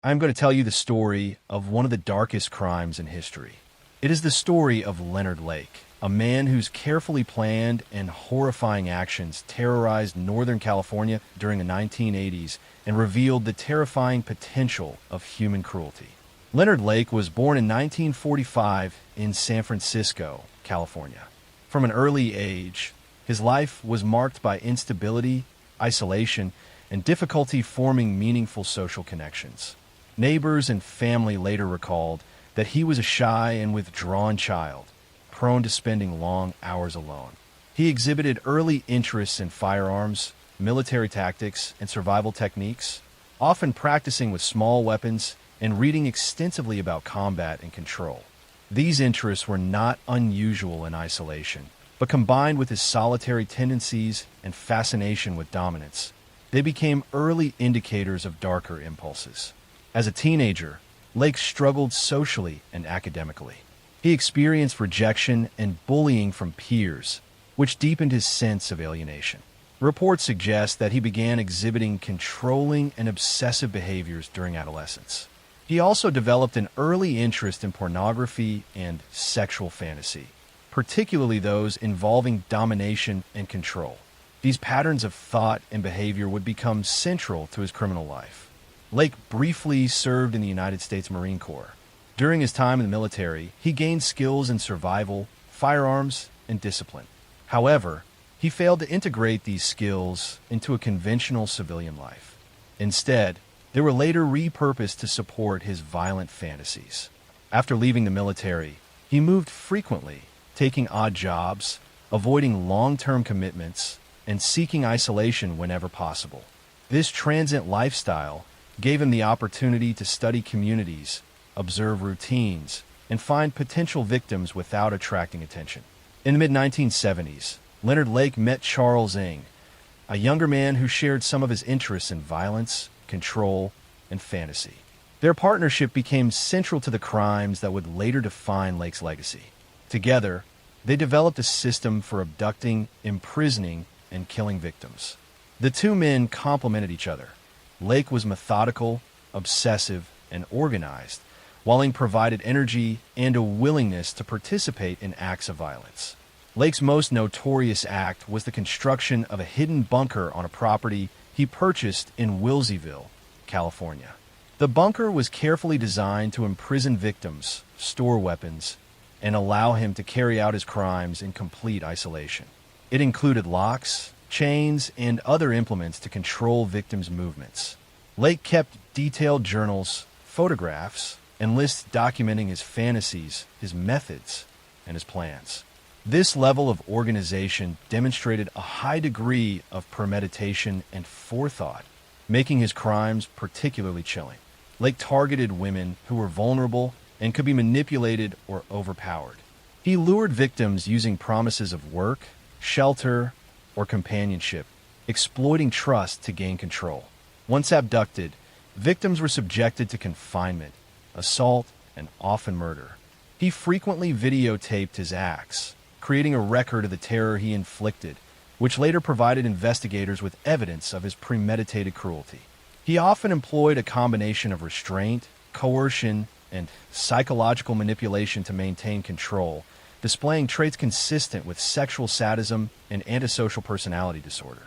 I'm going to tell you the story of one of the darkest crimes in history. It is the story of Leonard Lake, a man whose carefully planned and horrifying actions terrorized Northern California during the 1980s and revealed the terrifying potential of human cruelty. Leonard Lake was born in 1945 in San Francisco, California. From an early age, his life was marked by instability, isolation, and difficulty forming meaningful social connections. Neighbors and family later recalled that he was a shy and withdrawn child, prone to spending long hours alone. He exhibited early interests in firearms, military tactics, and survival techniques, often practicing with small weapons and reading extensively about combat and control. These interests were not unusual in isolation, but combined with his solitary tendencies and fascination with dominance, they became early indicators of darker impulses. As a teenager, Lake struggled socially and academically. He experienced rejection and bullying from peers, which deepened his sense of alienation. Reports suggest that he began exhibiting controlling and obsessive behaviors during adolescence. He also developed an early interest in pornography and sexual fantasy, particularly those involving domination and control. These patterns of thought and behavior would become central to his criminal life. Lake briefly served in the United States Marine Corps. During his time in the military, he gained skills in survival, firearms, and discipline. However, he failed to integrate these skills into a conventional civilian life. Instead, they were later repurposed to support his violent fantasies. After leaving the military, he moved frequently, taking odd jobs, avoiding long-term commitments, and seeking isolation whenever possible. This transient lifestyle gave him the opportunity to study communities, observe routines, and find potential victims without attracting attention. In the mid-1970s, Leonard Lake met Charles Ng, a younger man who shared some of his interests in violence, control, and fantasy. Their partnership became central to the crimes that would later define Lake's legacy. Together, they developed a system for abducting, imprisoning, and killing victims. The two men complemented each other. Lake was methodical, obsessive, and organized, while Ng provided energy and a willingness to participate in acts of violence. Lake's most notorious act was the construction of a hidden bunker on a property he purchased in Wilseyville, California. The bunker was carefully designed to imprison victims, store weapons, and allow him to carry out his crimes in complete isolation. It included locks, chains, and other implements to control victims' movements. Lake kept detailed journals, photographs, and lists documenting his fantasies, his methods, and his plans. This level of organization demonstrated a high degree of premeditation and forethought, making his crimes particularly chilling. Lake targeted women who were vulnerable and could be manipulated or overpowered. He lured victims using promises of work, shelter, or companionship, exploiting trust to gain control. Once abducted, victims were subjected to confinement, assault, and often murder. He frequently videotaped his acts, creating a record of the terror he inflicted, which later provided investigators with evidence of his premeditated cruelty. He often employed a combination of restraint, coercion, and psychological manipulation to maintain control, displaying traits consistent with sexual sadism and antisocial personality disorder.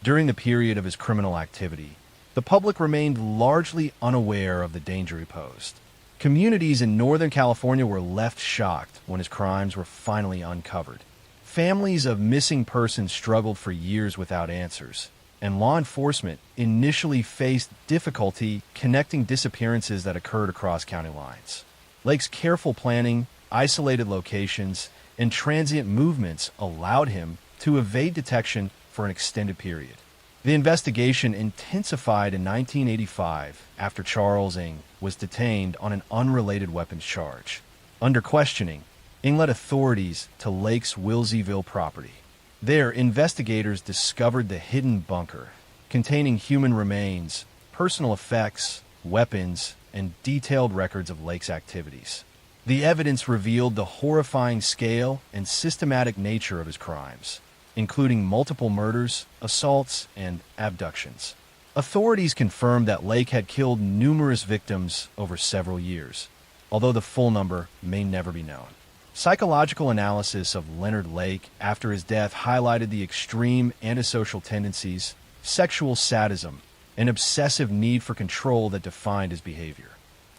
During the period of his criminal activity, the public remained largely unaware of the danger he posed. Communities in Northern California were left shocked when his crimes were finally uncovered. Families of missing persons struggled for years without answers, and law enforcement initially faced difficulty connecting disappearances that occurred across county lines. Lake's careful planning, isolated locations, and transient movements allowed him to evade detection for an extended period. The investigation intensified in 1985 after Charles Ng was detained on an unrelated weapons charge. Under questioning, Ng led authorities to Lake's Wilseyville property. There, investigators discovered the hidden bunker, containing human remains, personal effects, weapons, and detailed records of Lake's activities. The evidence revealed the horrifying scale and systematic nature of his crimes, including multiple murders, assaults, and abductions. Authorities confirmed that Lake had killed numerous victims over several years, although the full number may never be known. Psychological analysis of Leonard Lake after his death highlighted the extreme antisocial tendencies, sexual sadism, and obsessive need for control that defined his behavior.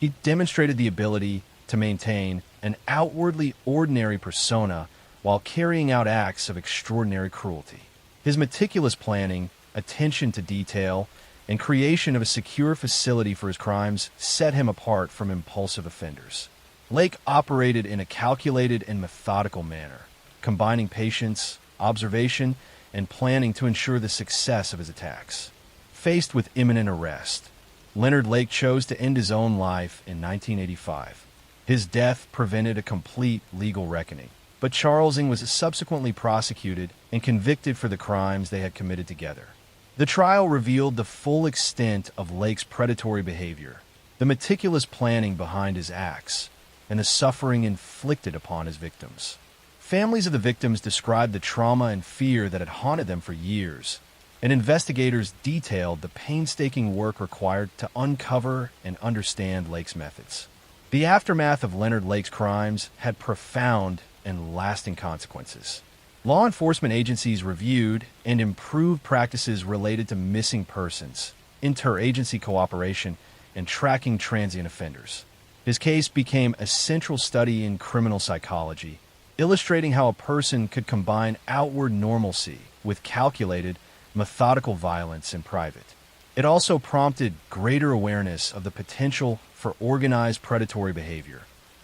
He demonstrated the ability to maintain an outwardly ordinary persona while carrying out acts of extraordinary cruelty. His meticulous planning, attention to detail, and creation of a secure facility for his crimes set him apart from impulsive offenders. Lake operated in a calculated and methodical manner, combining patience, observation, and planning to ensure the success of his attacks. Faced with imminent arrest, Leonard Lake chose to end his own life in 1985. His death prevented a complete legal reckoning, but Charles Ng was subsequently prosecuted and convicted for the crimes they had committed together. The trial revealed the full extent of Lake's predatory behavior, the meticulous planning behind his acts, and the suffering inflicted upon his victims. Families of the victims described the trauma and fear that had haunted them for years, and investigators detailed the painstaking work required to uncover and understand Lake's methods. The aftermath of Leonard Lake's crimes had profound and lasting consequences. Law enforcement agencies reviewed and improved practices related to missing persons, interagency cooperation, and tracking transient offenders. His case became a central study in criminal psychology, illustrating how a person could combine outward normalcy with calculated, methodical violence in private. It also prompted greater awareness of the potential for organized predatory behavior,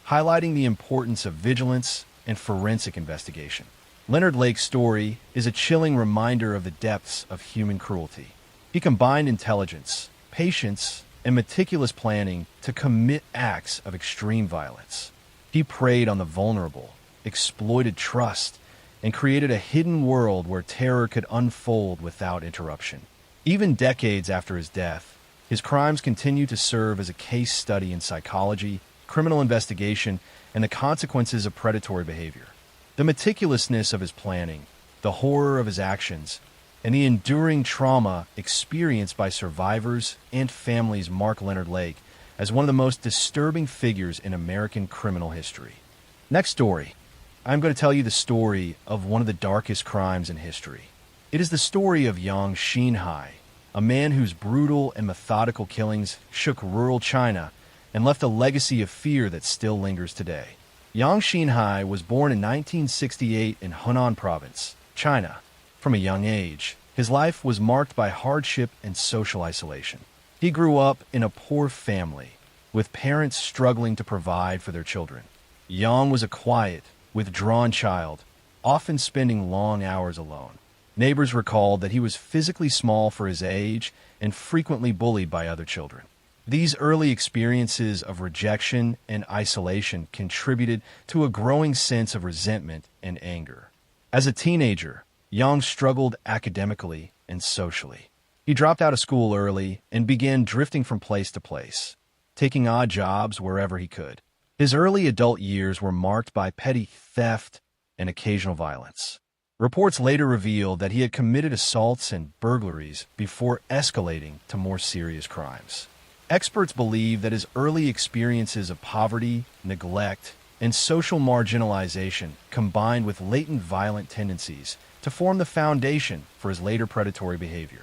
highlighting the importance of vigilance and forensic investigation. Leonard Lake's story is a chilling reminder of the depths of human cruelty. He combined intelligence, patience, and meticulous planning to commit acts of extreme violence. He preyed on the vulnerable, exploited trust, and created a hidden world where terror could unfold without interruption. Even decades after his death, his crimes continue to serve as a case study in psychology, criminal investigation, and the consequences of predatory behavior. The meticulousness of his planning, the horror of his actions, and the enduring trauma experienced by survivors and families mark Leonard Lake as one of the most disturbing figures in American criminal history. Next story. I'm going to tell you the story of one of the darkest crimes in history. It is the story of Yang Xinhai, a man whose brutal and methodical killings shook rural China and left a legacy of fear that still lingers today. Yang Xinhai was born in 1968 in Hunan Province, China. From a young age, his life was marked by hardship and social isolation. He grew up in a poor family, with parents struggling to provide for their children. Yang was a quiet, withdrawn child, often spending long hours alone. Neighbors recalled that he was physically small for his age and frequently bullied by other children. These early experiences of rejection and isolation contributed to a growing sense of resentment and anger. As a teenager, Yang struggled academically and socially. He dropped out of school early and began drifting from place to place, taking odd jobs wherever he could. His early adult years were marked by petty theft and occasional violence. Reports later revealed that he had committed assaults and burglaries before escalating to more serious crimes. Experts believe that his early experiences of poverty, neglect, and social marginalization combined with latent violent tendencies to form the foundation for his later predatory behavior.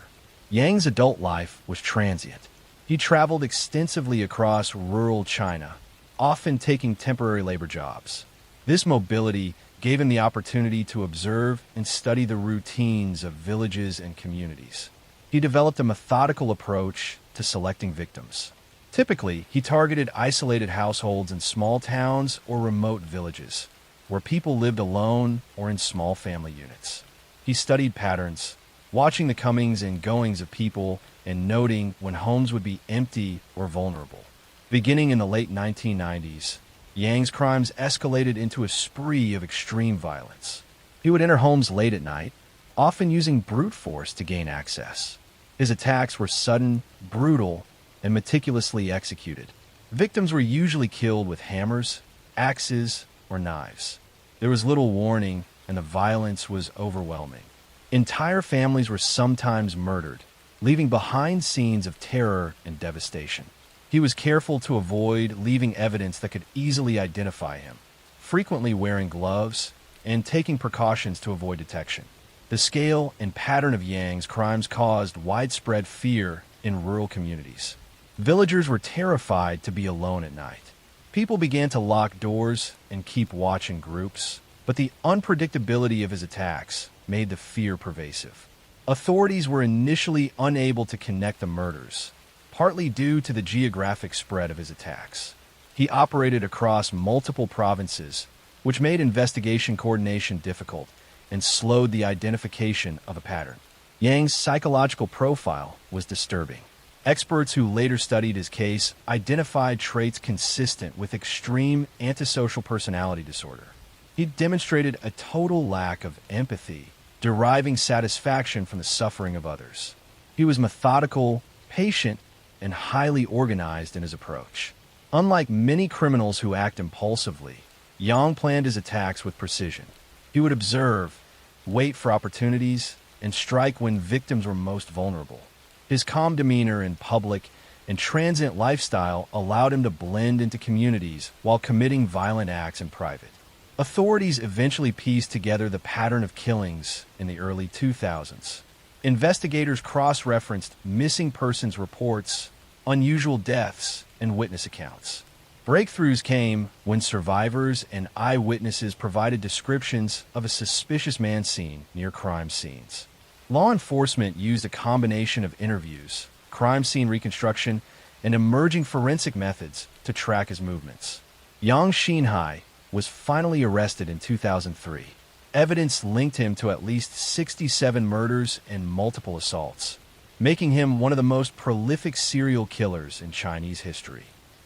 Yang's adult life was transient. He traveled extensively across rural China, often taking temporary labor jobs. This mobility gave him the opportunity to observe and study the routines of villages and communities. He developed a methodical approach to selecting victims. Typically, he targeted isolated households in small towns or remote villages, where people lived alone or in small family units. He studied patterns, watching the comings and goings of people and noting when homes would be empty or vulnerable. Beginning in the late 1990s, Yang's crimes escalated into a spree of extreme violence. He would enter homes late at night, often using brute force to gain access. His attacks were sudden, brutal, and meticulously executed. Victims were usually killed with hammers, axes, or knives. There was little warning, and the violence was overwhelming. Entire families were sometimes murdered, leaving behind scenes of terror and devastation. He was careful to avoid leaving evidence that could easily identify him, frequently wearing gloves and taking precautions to avoid detection. The scale and pattern of Yang's crimes caused widespread fear in rural communities. Villagers were terrified to be alone at night. People began to lock doors and keep watch in groups, but the unpredictability of his attacks made the fear pervasive. Authorities were initially unable to connect the murders, partly due to the geographic spread of his attacks. He operated across multiple provinces, which made investigation coordination difficult and slowed the identification of a pattern. Yang's psychological profile was disturbing. Experts who later studied his case identified traits consistent with extreme antisocial personality disorder. He demonstrated a total lack of empathy, deriving satisfaction from the suffering of others. He was methodical, patient, and highly organized in his approach. Unlike many criminals who act impulsively, Yang planned his attacks with precision. He would observe, wait for opportunities, and strike when victims were most vulnerable. His calm demeanor in public and transient lifestyle allowed him to blend into communities while committing violent acts in private. Authorities eventually pieced together the pattern of killings in the early 2000s. Investigators cross-referenced missing persons reports, unusual deaths, and witness accounts. Breakthroughs came when survivors and eyewitnesses provided descriptions of a suspicious man seen near crime scenes. Law enforcement used a combination of interviews, crime scene reconstruction, and emerging forensic methods to track his movements. Yang Xinhai was finally arrested in 2003. Evidence linked him to at least 67 murders and multiple assaults, making him one of the most prolific serial killers in Chinese history.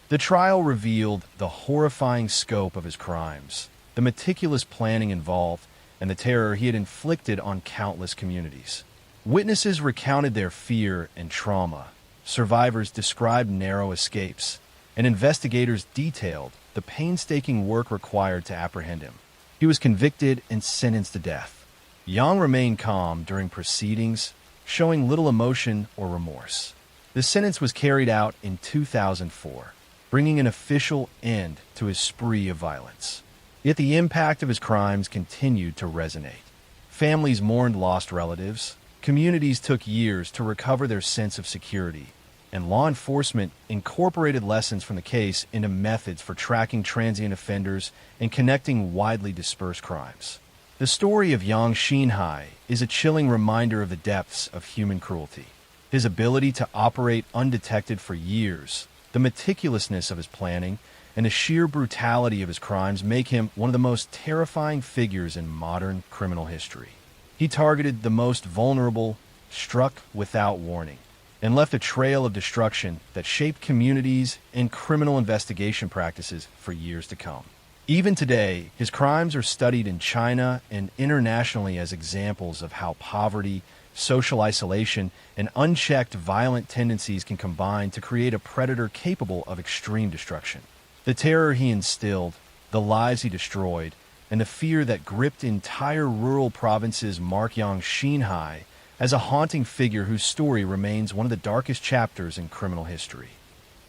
The trial revealed the horrifying scope of his crimes, the meticulous planning involved, and the terror he had inflicted on countless communities. Witnesses recounted their fear and trauma, survivors described narrow escapes, and investigators detailed the painstaking work required to apprehend him. He was convicted and sentenced to death. Yang remained calm during proceedings, showing little emotion or remorse. The sentence was carried out in 2004, bringing an official end to his spree of violence. Yet the impact of his crimes continued to resonate. Families mourned lost relatives, communities took years to recover their sense of security, and law enforcement incorporated lessons from the case into methods for tracking transient offenders and connecting widely dispersed crimes. The story of Yang Xinhai is a chilling reminder of the depths of human cruelty. His ability to operate undetected for years, the meticulousness of his planning, and the sheer brutality of his crimes make him one of the most terrifying figures in modern criminal history. He targeted the most vulnerable, struck without warning, and left a trail of destruction that shaped communities and criminal investigation practices for years to come. Even today, his crimes are studied in China and internationally as examples of how poverty, social isolation, and unchecked violent tendencies can combine to create a predator capable of extreme destruction. The terror he instilled, the lives he destroyed, and the fear that gripped entire rural provinces mark Yang Xinhai as a haunting figure whose story remains one of the darkest chapters in criminal history.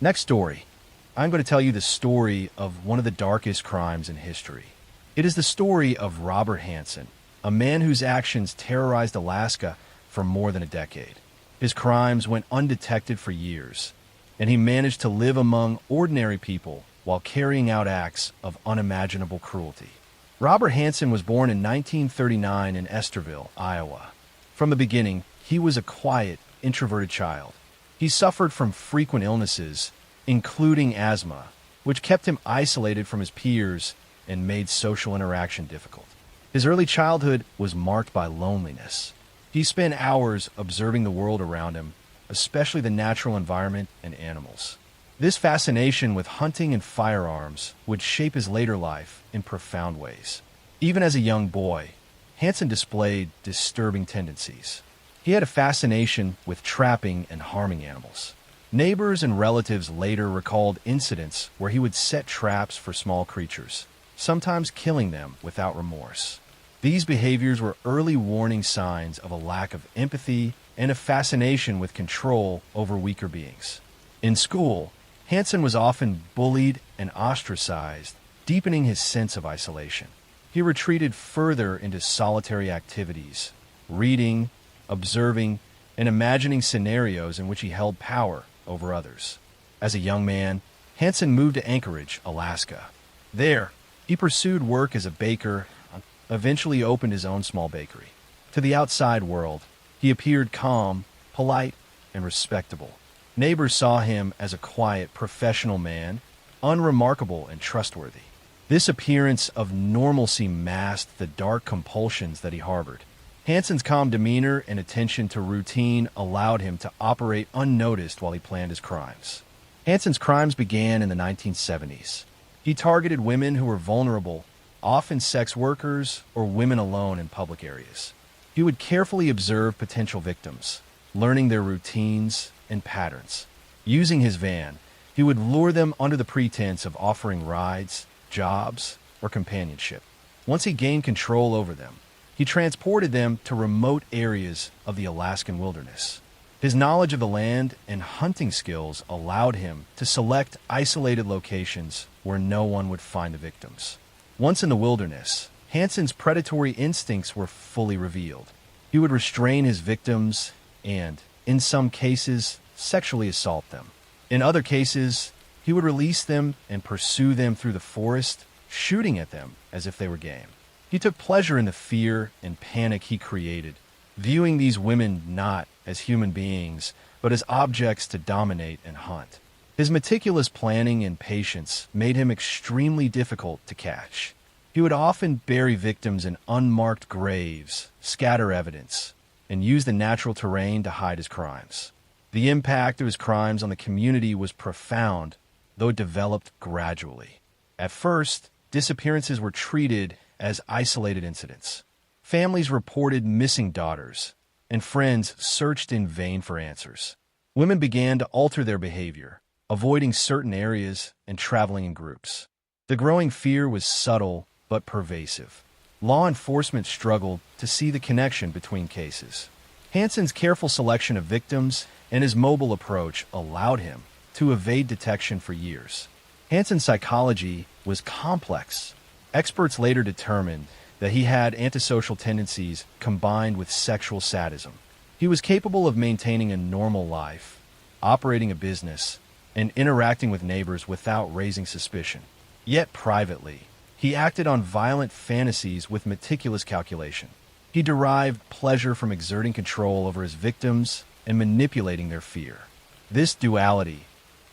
Next story. I'm going to tell you the story of one of the darkest crimes in history. It is the story of Robert Hansen, a man whose actions terrorized Alaska for more than a decade. His crimes went undetected for years, and he managed to live among ordinary people while carrying out acts of unimaginable cruelty. Robert Hansen was born in 1939 in Esterville, Iowa. From the beginning, he was a quiet, introverted child. He suffered from frequent illnesses, including asthma, which kept him isolated from his peers and made social interaction difficult. His early childhood was marked by loneliness. He spent hours observing the world around him, especially the natural environment and animals. This fascination with hunting and firearms would shape his later life in profound ways. Even as a young boy, Hansen displayed disturbing tendencies. He had a fascination with trapping and harming animals. Neighbors and relatives later recalled incidents where he would set traps for small creatures, sometimes killing them without remorse. These behaviors were early warning signs of a lack of empathy and a fascination with control over weaker beings. In school, Hansen was often bullied and ostracized, deepening his sense of isolation. He retreated further into solitary activities, reading, observing, and imagining scenarios in which he held power over others. As a young man, Hansen moved to Anchorage, Alaska. There, he pursued work as a baker, eventually opened his own small bakery. To the outside world, he appeared calm, polite, and respectable. Neighbors saw him as a quiet, professional man, unremarkable and trustworthy. This appearance of normalcy masked the dark compulsions that he harbored. Hansen's calm demeanor and attention to routine allowed him to operate unnoticed while he planned his crimes. Hansen's crimes began in the 1970s. He targeted women who were vulnerable, often sex workers or women alone in public areas. He would carefully observe potential victims, learning their routines and patterns. Using his van, he would lure them under the pretense of offering rides, jobs, or companionship. Once he gained control over them, he transported them to remote areas of the Alaskan wilderness. His knowledge of the land and hunting skills allowed him to select isolated locations where no one would find the victims. Once in the wilderness, Hansen's predatory instincts were fully revealed. He would restrain his victims and, in some cases, sexually assault them. In other cases, he would release them and pursue them through the forest, shooting at them as if they were game. He took pleasure in the fear and panic he created, viewing these women not as human beings, but as objects to dominate and hunt. His meticulous planning and patience made him extremely difficult to catch. He would often bury victims in unmarked graves, scatter evidence, and use the natural terrain to hide his crimes. The impact of his crimes on the community was profound, though it developed gradually. At first, disappearances were treated as isolated incidents. Families reported missing daughters, and friends searched in vain for answers. Women began to alter their behavior, avoiding certain areas and traveling in groups. The growing fear was subtle but pervasive. Law enforcement struggled to see the connection between cases. Hansen's careful selection of victims and his mobile approach allowed him to evade detection for years. Hansen's psychology was complex. Experts later determined that he had antisocial tendencies combined with sexual sadism. He was capable of maintaining a normal life, operating a business, and interacting with neighbors without raising suspicion. Yet privately, he acted on violent fantasies with meticulous calculation. He derived pleasure from exerting control over his victims and manipulating their fear. This duality,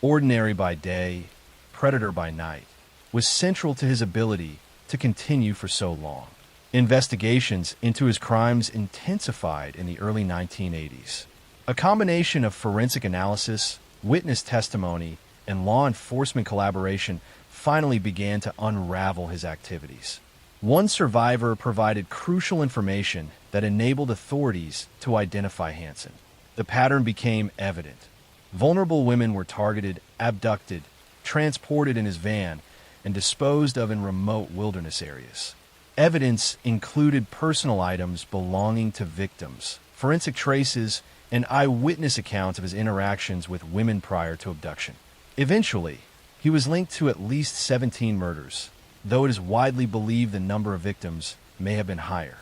ordinary by day, predator by night, was central to his ability to continue for so long. Investigations into his crimes intensified in the early 1980s. A combination of forensic analysis, witness testimony, and law enforcement collaboration finally began to unravel his activities. One survivor provided crucial information that enabled authorities to identify Hansen. The pattern became evident. Vulnerable women were targeted, abducted, transported in his van, and disposed of in remote wilderness areas. Evidence included personal items belonging to victims, forensic traces, and eyewitness accounts of his interactions with women prior to abduction. Eventually, he was linked to at least 17 murders, though it is widely believed the number of victims may have been higher.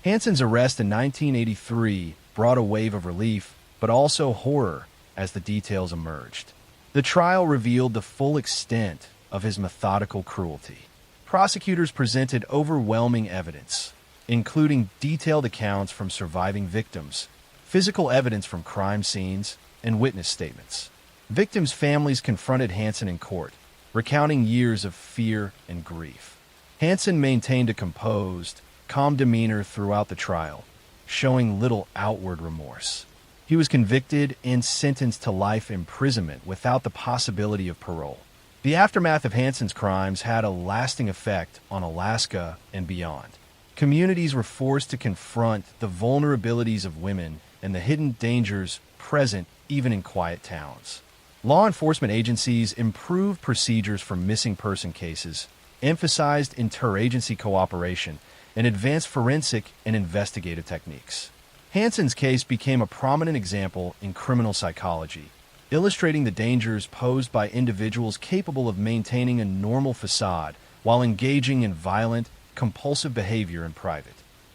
Hansen's arrest in 1983 brought a wave of relief, but also horror as the details emerged. The trial revealed the full extent of his methodical cruelty. Prosecutors presented overwhelming evidence, including detailed accounts from surviving victims, physical evidence from crime scenes, and witness statements. Victims' families confronted Hansen in court, recounting years of fear and grief. Hansen maintained a composed, calm demeanor throughout the trial, showing little outward remorse. He was convicted and sentenced to life imprisonment without the possibility of parole. The aftermath of Hansen's crimes had a lasting effect on Alaska and beyond. Communities were forced to confront the vulnerabilities of women and the hidden dangers present even in quiet towns. Law enforcement agencies improved procedures for missing person cases, emphasized interagency cooperation, and advanced forensic and investigative techniques. Hansen's case became a prominent example in criminal psychology, illustrating the dangers posed by individuals capable of maintaining a normal facade while engaging in violent, compulsive behavior in private.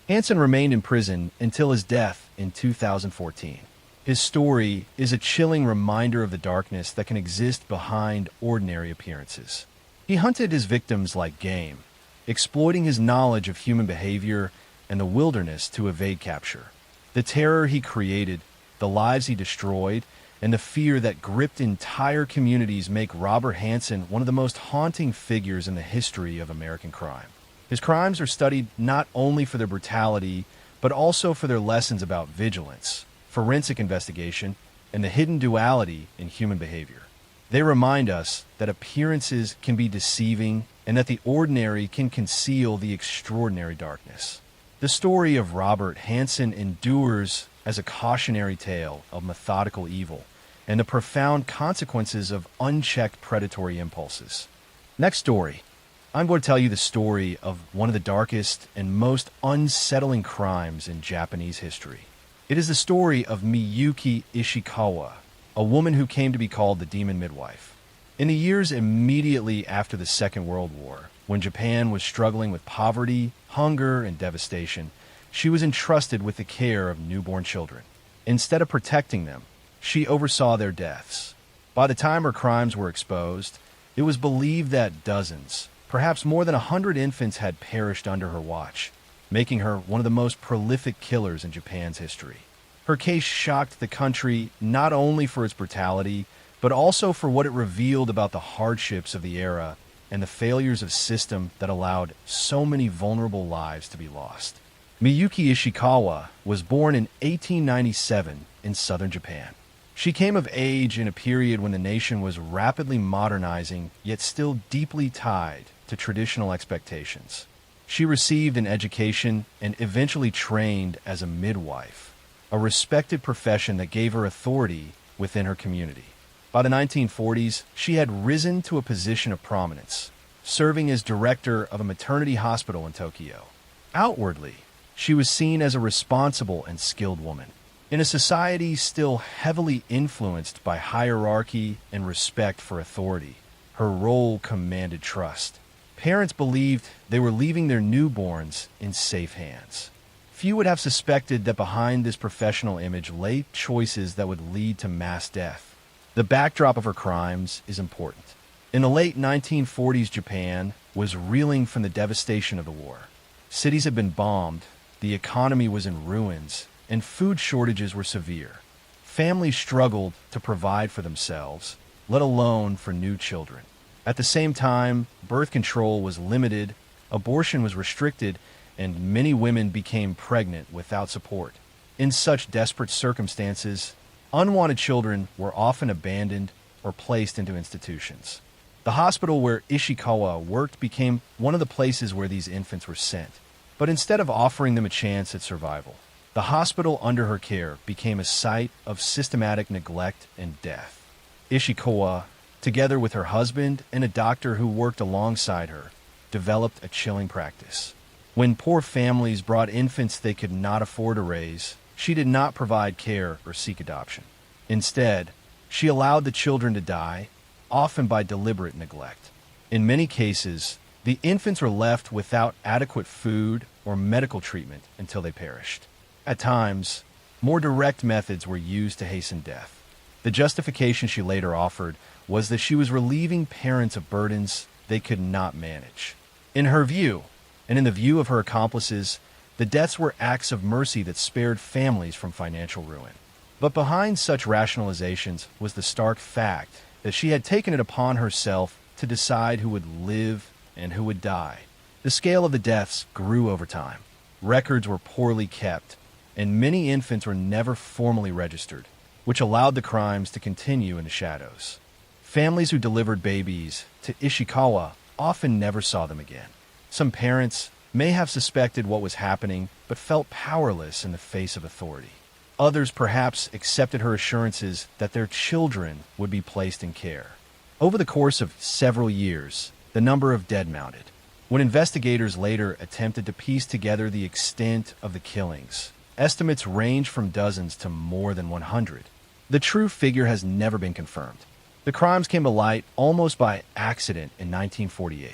Hansen remained in prison until his death in 2014. His story is a chilling reminder of the darkness that can exist behind ordinary appearances. He hunted his victims like game, exploiting his knowledge of human behavior and the wilderness to evade capture. The terror he created, the lives he destroyed, and the fear that gripped entire communities make Robert Hansen one of the most haunting figures in the history of American crime. His crimes are studied not only for their brutality, but also for their lessons about vigilance, forensic investigation, and the hidden duality in human behavior. They remind us that appearances can be deceiving and that the ordinary can conceal the extraordinary darkness. The story of Robert Hansen endures as a cautionary tale of methodical evil and the profound consequences of unchecked predatory impulses. Next story. I'm going to tell you the story of one of the darkest and most unsettling crimes in Japanese history. It is the story of Miyuki Ishikawa, a woman who came to be called the Demon Midwife. In the years immediately after the Second World War, when Japan was struggling with poverty, hunger, and devastation, she was entrusted with the care of newborn children. Instead of protecting them, she oversaw their deaths. By the time her crimes were exposed, it was believed that dozens, perhaps more than 100 infants had perished under her watch, making her one of the most prolific killers in Japan's history. Her case shocked the country not only for its brutality, but also for what it revealed about the hardships of the era and the failures of system that allowed so many vulnerable lives to be lost. Miyuki Ishikawa was born in 1897 in southern Japan. She came of age in a period when the nation was rapidly modernizing, yet still deeply tied to traditional expectations. She received an education and eventually trained as a midwife, a respected profession that gave her authority within her community. By the 1940s, she had risen to a position of prominence, serving as director of a maternity hospital in Tokyo. Outwardly, she was seen as a responsible and skilled woman. In a society still heavily influenced by hierarchy and respect for authority, her role commanded trust. Parents believed they were leaving their newborns in safe hands. Few would have suspected that behind this professional image lay choices that would lead to mass death. The backdrop of her crimes is important. In the late 1940s, Japan was reeling from the devastation of the war. Cities had been bombed, the economy was in ruins, and food shortages were severe. Families struggled to provide for themselves, let alone for new children. At the same time, birth control was limited, abortion was restricted, and many women became pregnant without support. In such desperate circumstances, unwanted children were often abandoned or placed into institutions. The hospital where Ishikawa worked became one of the places where these infants were sent. But instead of offering them a chance at survival, the hospital under her care became a site of systematic neglect and death. Ishikawa, together with her husband and a doctor who worked alongside her, developed a chilling practice. When poor families brought infants they could not afford to raise, she did not provide care or seek adoption. Instead, she allowed the children to die, often by deliberate neglect. In many cases, the infants were left without adequate food or medical treatment until they perished. At times, more direct methods were used to hasten death. The justification she later offered was that she was relieving parents of burdens they could not manage. In her view, and in the view of her accomplices, the deaths were acts of mercy that spared families from financial ruin. But behind such rationalizations was the stark fact that she had taken it upon herself to decide who would live and who would die. The scale of the deaths grew over time. Records were poorly kept, and many infants were never formally registered, which allowed the crimes to continue in the shadows. Families who delivered babies to Ishikawa often never saw them again. Some parents may have suspected what was happening, but felt powerless in the face of authority. Others perhaps accepted her assurances that their children would be placed in care. Over the course of several years, the number of dead mounted. When investigators later attempted to piece together the extent of the killings, Estimates range from dozens to more than 100. The true figure has never been confirmed. The crimes came to light almost by accident in 1948.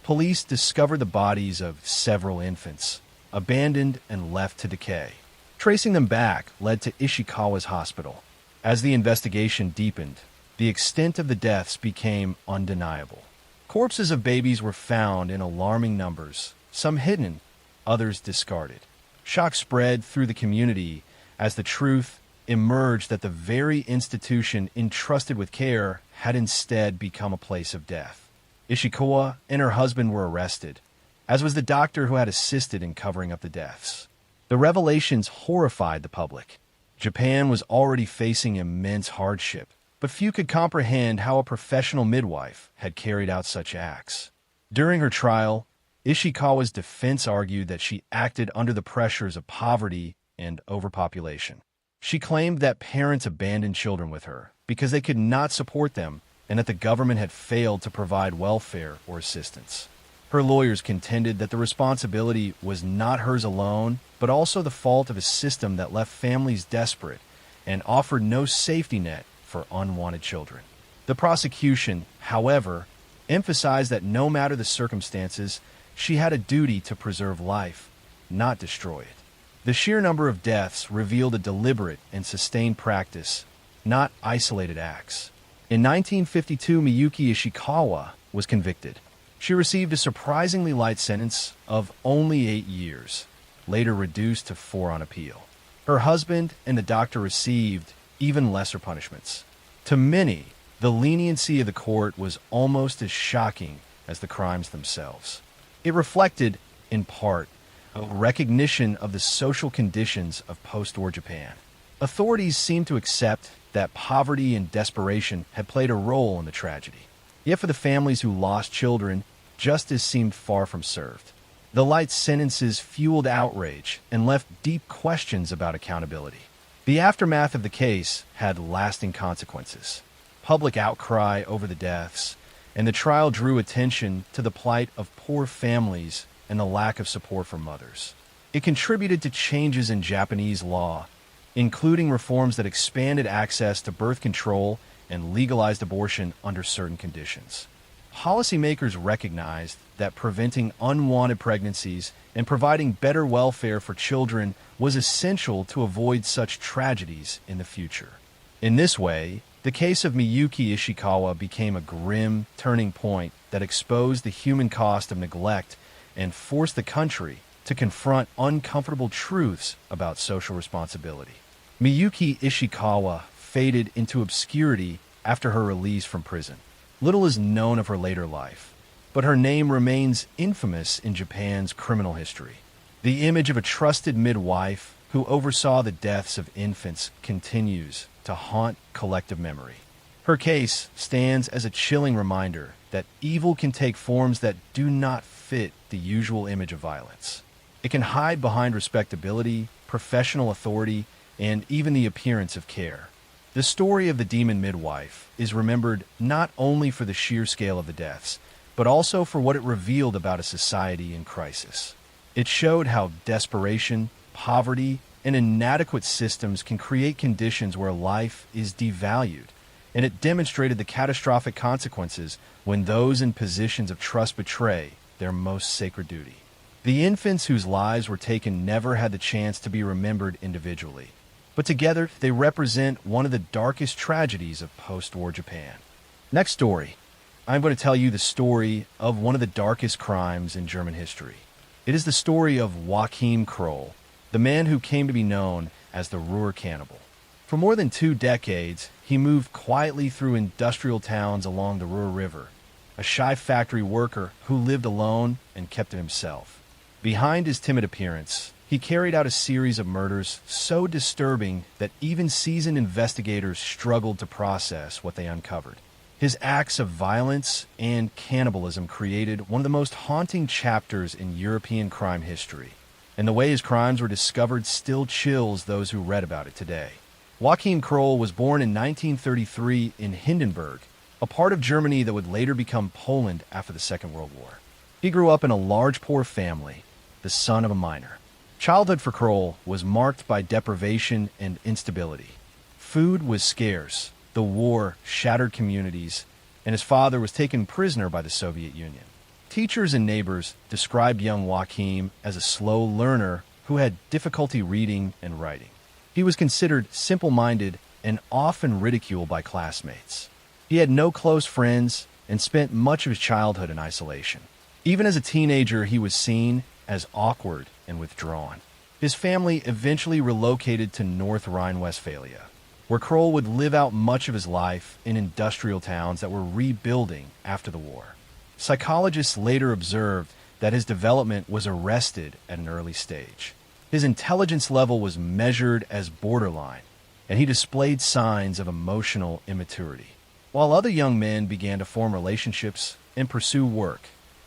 Police discovered the bodies of several infants, abandoned and left to decay. Tracing them back led to Ishikawa's hospital. As the investigation deepened, the extent of the deaths became undeniable. Corpses of babies were found in alarming numbers, some hidden, others discarded. Shock spread through the community as the truth emerged that the very institution entrusted with care had instead become a place of death. Ishikawa and her husband were arrested, as was the doctor who had assisted in covering up the deaths. The revelations horrified the public. Japan was already facing immense hardship, but few could comprehend how a professional midwife had carried out such acts. During her trial, Ishikawa's defense argued that she acted under the pressures of poverty and overpopulation. She claimed that parents abandoned children with her because they could not support them and that the government had failed to provide welfare or assistance. Her lawyers contended that the responsibility was not hers alone, but also the fault of a system that left families desperate and offered no safety net for unwanted children. The prosecution, however, emphasized that no matter the circumstances, she had a duty to preserve life, not destroy it. The sheer number of deaths revealed a deliberate and sustained practice, not isolated acts. In 1952, Miyuki Ishikawa was convicted. She received a surprisingly light sentence of only 8 years, later reduced to 4 on appeal. Her husband and the doctor received even lesser punishments. To many, the leniency of the court was almost as shocking as the crimes themselves. It reflected, in part, a recognition of the social conditions of post-war Japan. Authorities seemed to accept that poverty and desperation had played a role in the tragedy. Yet for the families who lost children, justice seemed far from served. The light sentences fueled outrage and left deep questions about accountability. The aftermath of the case had lasting consequences. Public outcry over the deaths, and the trial drew attention to the plight of poor families and the lack of support for mothers. It contributed to changes in Japanese law, including reforms that expanded access to birth control and legalized abortion under certain conditions. Policymakers recognized that preventing unwanted pregnancies and providing better welfare for children was essential to avoid such tragedies in the future. In this way, the case of Miyuki Ishikawa became a grim turning point that exposed the human cost of neglect and forced the country to confront uncomfortable truths about social responsibility. Miyuki Ishikawa faded into obscurity after her release from prison. Little is known of her later life, but her name remains infamous in Japan's criminal history. The image of a trusted midwife who oversaw the deaths of infants continues to haunt collective memory. Her case stands as a chilling reminder that evil can take forms that do not fit the usual image of violence. It can hide behind respectability, professional authority, and even the appearance of care. The story of the demon midwife is remembered not only for the sheer scale of the deaths, but also for what it revealed about a society in crisis. It showed how desperation, poverty, and inadequate systems can create conditions where life is devalued, and it demonstrated the catastrophic consequences when those in positions of trust betray their most sacred duty. The infants whose lives were taken never had the chance to be remembered individually, but together they represent one of the darkest tragedies of post-war Japan. Next story. I'm going to tell you the story of one of the darkest crimes in German history. It is the story of Joachim Kroll, the man who came to be known as the Ruhr Cannibal. For more than 2 decades, he moved quietly through industrial towns along the Ruhr River, a shy factory worker who lived alone and kept to himself. Behind his timid appearance, he carried out a series of murders so disturbing that even seasoned investigators struggled to process what they uncovered. His acts of violence and cannibalism created one of the most haunting chapters in European crime history, and the way his crimes were discovered still chills those who read about it today. Joachim Kroll was born in 1933 in Hindenburg, a part of Germany that would later become Poland after the Second World War. He grew up in a large poor family, the son of a miner. Childhood for Kroll was marked by deprivation and instability. Food was scarce, the war shattered communities, and his father was taken prisoner by the Soviet Union. Teachers and neighbors described young Joachim as a slow learner who had difficulty reading and writing. He was considered simple-minded and often ridiculed by classmates. He had no close friends and spent much of his childhood in isolation. Even as a teenager, he was seen as awkward and withdrawn. His family eventually relocated to North Rhine-Westphalia, where Kroll would live out much of his life in industrial towns that were rebuilding after the war. Psychologists later observed that his development was arrested at an early stage. His intelligence level was measured as borderline, and he displayed signs of emotional immaturity. While other young men began to form relationships and pursue work,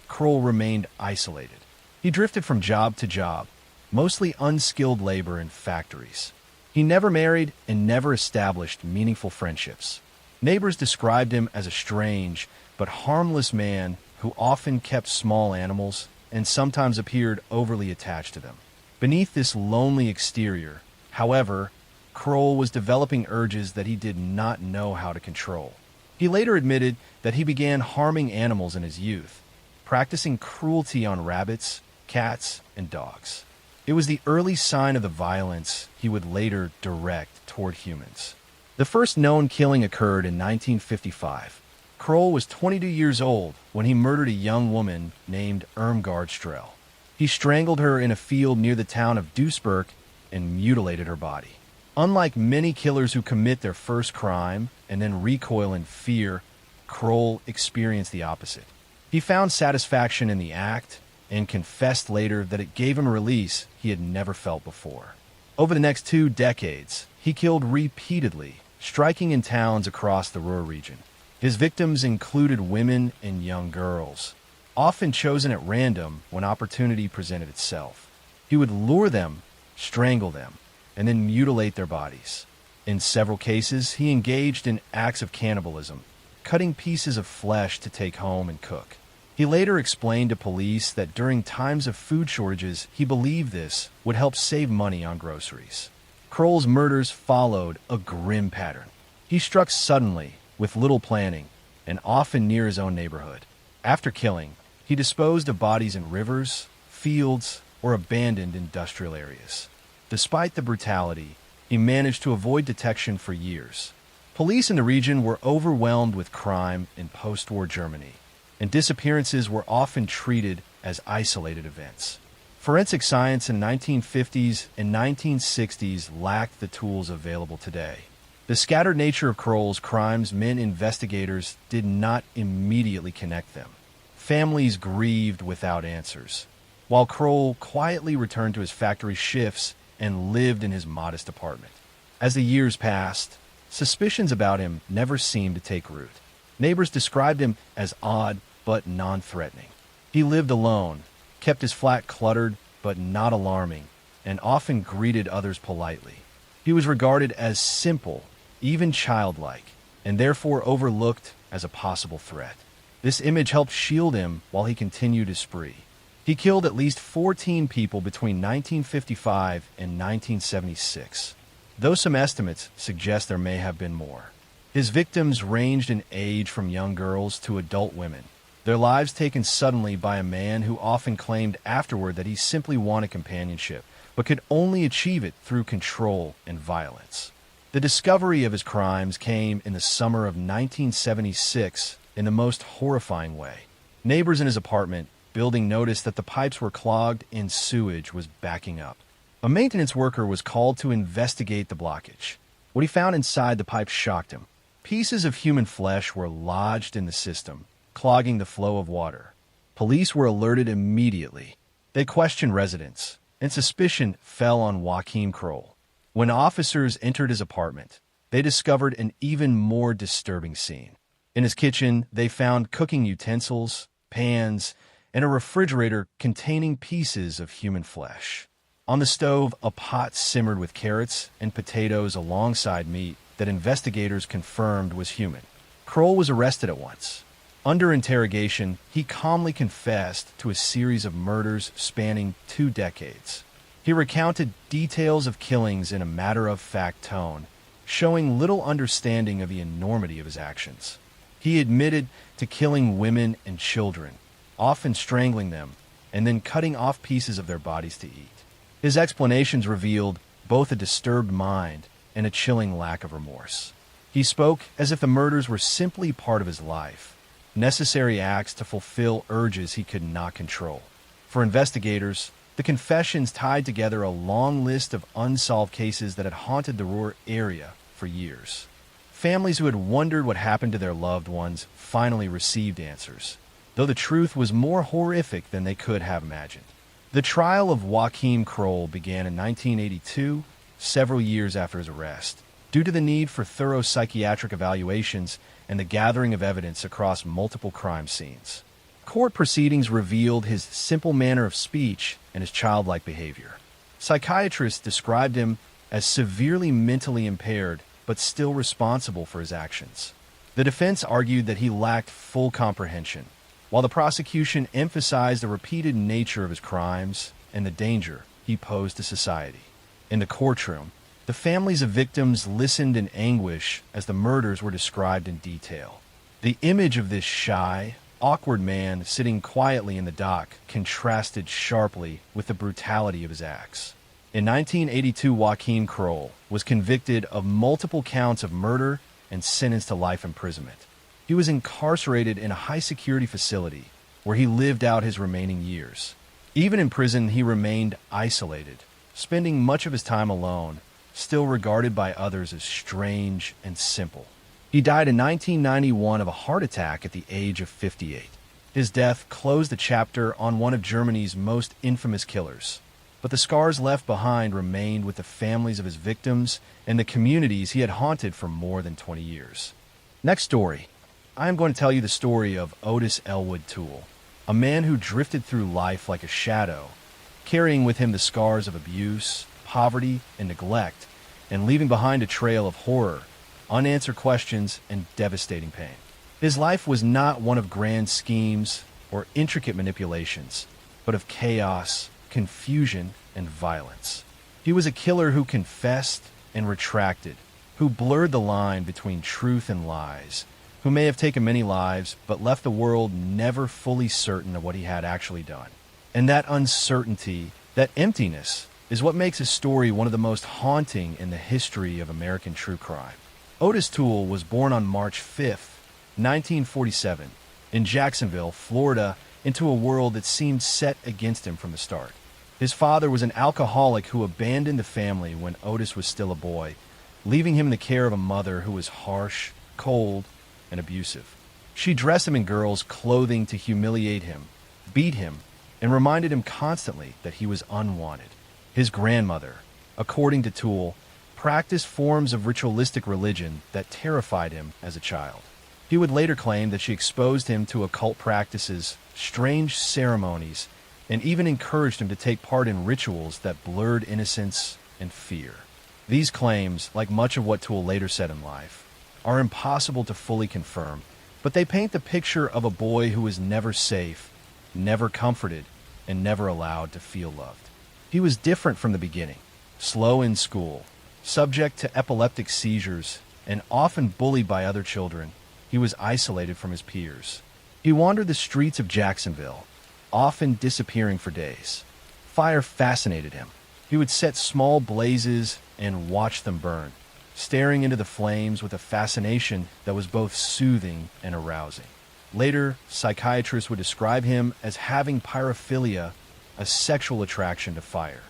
Kroll remained isolated. He drifted from job to job, mostly unskilled labor in factories. He never married and never established meaningful friendships. Neighbors described him as a strange but harmless man who often kept small animals and sometimes appeared overly attached to them. Beneath this lonely exterior, however, Kroll was developing urges that he did not know how to control. He later admitted that he began harming animals in his youth, practicing cruelty on rabbits, cats, and dogs. It was the early sign of the violence he would later direct toward humans. The first known killing occurred in 1955. Kroll was 22 years old when he murdered a young woman named Irmgard Strell. He strangled her in a field near the town of Duisburg and mutilated her body. Unlike many killers who commit their first crime and then recoil in fear, Kroll experienced the opposite. He found satisfaction in the act and confessed later that it gave him a release he had never felt before. Over the next 2 decades, he killed repeatedly, striking in towns across the Ruhr region. His victims included women and young girls, often chosen at random when opportunity presented itself. He would lure them, strangle them, and then mutilate their bodies. In several cases, he engaged in acts of cannibalism, cutting pieces of flesh to take home and cook. He later explained to police that during times of food shortages, he believed this would help save money on groceries. Kroll's murders followed a grim pattern. He struck suddenly, with little planning, and often near his own neighborhood. After killing, he disposed of bodies in rivers, fields, or abandoned industrial areas. Despite the brutality, he managed to avoid detection for years. Police in the region were overwhelmed with crime in post-war Germany, and disappearances were often treated as isolated events. Forensic science in the 1950s and 1960s lacked the tools available today. The scattered nature of Kroll's crimes meant investigators did not immediately connect them. Families grieved without answers, while Kroll quietly returned to his factory shifts and lived in his modest apartment. As the years passed, suspicions about him never seemed to take root. Neighbors described him as odd but non-threatening. He lived alone, kept his flat cluttered but not alarming, and often greeted others politely. He was regarded as simple, even childlike, and therefore overlooked as a possible threat. This image helped shield him while he continued his spree. He killed at least 14 people between 1955 and 1976, though some estimates suggest there may have been more. His victims ranged in age from young girls to adult women, their lives taken suddenly by a man who often claimed afterward that he simply wanted companionship, but could only achieve it through control and violence. The discovery of his crimes came in the summer of 1976 in the most horrifying way. Neighbors in his apartment building noticed that the pipes were clogged and sewage was backing up. A maintenance worker was called to investigate the blockage. What he found inside the pipes shocked him. Pieces of human flesh were lodged in the system, clogging the flow of water. Police were alerted immediately. They questioned residents, and suspicion fell on Joachim Kroll. When officers entered his apartment, they discovered an even more disturbing scene. In his kitchen, they found cooking utensils, pans, and a refrigerator containing pieces of human flesh. On the stove, a pot simmered with carrots and potatoes alongside meat that investigators confirmed was human. Kroll was arrested at once. Under interrogation, he calmly confessed to a series of murders spanning 2 decades. He recounted details of killings in a matter-of-fact tone, showing little understanding of the enormity of his actions. He admitted to killing women and children, often strangling them, and then cutting off pieces of their bodies to eat. His explanations revealed both a disturbed mind and a chilling lack of remorse. He spoke as if the murders were simply part of his life, necessary acts to fulfill urges he could not control. For investigators, the confessions tied together a long list of unsolved cases that had haunted the rural area for years. Families who had wondered what happened to their loved ones finally received answers, though the truth was more horrific than they could have imagined. The trial of Joachim Kroll began in 1982, several years after his arrest, due to the need for thorough psychiatric evaluations and the gathering of evidence across multiple crime scenes. Court proceedings revealed his simple manner of speech and his childlike behavior. Psychiatrists described him as severely mentally impaired but still responsible for his actions. The defense argued that he lacked full comprehension, while the prosecution emphasized the repeated nature of his crimes and the danger he posed to society. In the courtroom, the families of victims listened in anguish as the murders were described in detail. The image of this shy, awkward man sitting quietly in the dock contrasted sharply with the brutality of his acts. In 1982, Joachim Kroll was convicted of multiple counts of murder and sentenced to life imprisonment. He was incarcerated in a high-security facility where he lived out his remaining years. Even in prison, he remained isolated, spending much of his time alone, still regarded by others as strange and simple. He died in 1991 of a heart attack at the age of 58. His death closed a chapter on one of Germany's most infamous killers, but the scars left behind remained with the families of his victims and the communities he had haunted for more than 20 years. Next story. I am going to tell you the story of Otis Elwood Toole, a man who drifted through life like a shadow, carrying with him the scars of abuse, poverty, and neglect, and leaving behind a trail of horror, unanswered questions, and devastating pain. His life was not one of grand schemes or intricate manipulations, but of chaos, confusion, and violence. He was a killer who confessed and retracted, who blurred the line between truth and lies, who may have taken many lives but left the world never fully certain of what he had actually done. And that uncertainty, that emptiness, is what makes his story one of the most haunting in the history of American true crime. Otis Toole was born on March 5th, 1947, in Jacksonville, Florida, into a world that seemed set against him from the start. His father was an alcoholic who abandoned the family when Otis was still a boy, leaving him in the care of a mother who was harsh, cold, and abusive. She dressed him in girls' clothing to humiliate him, beat him, and reminded him constantly that he was unwanted. His grandmother, according to Toole, practiced forms of ritualistic religion that terrified him as a child. He would later claim that she exposed him to occult practices, strange ceremonies, and even encouraged him to take part in rituals that blurred innocence and fear. These claims, like much of what Toole later said in life, are impossible to fully confirm, but they paint the picture of a boy who was never safe, never comforted, and never allowed to feel loved. He was different from the beginning, slow in school, subject to epileptic seizures, and often bullied by other children. He was isolated from his peers. He wandered the streets of Jacksonville, often disappearing for days. Fire fascinated him. He would set small blazes and watch them burn, staring into the flames with a fascination that was both soothing and arousing. Later, psychiatrists would describe him as having pyrophilia, a sexual attraction to fire.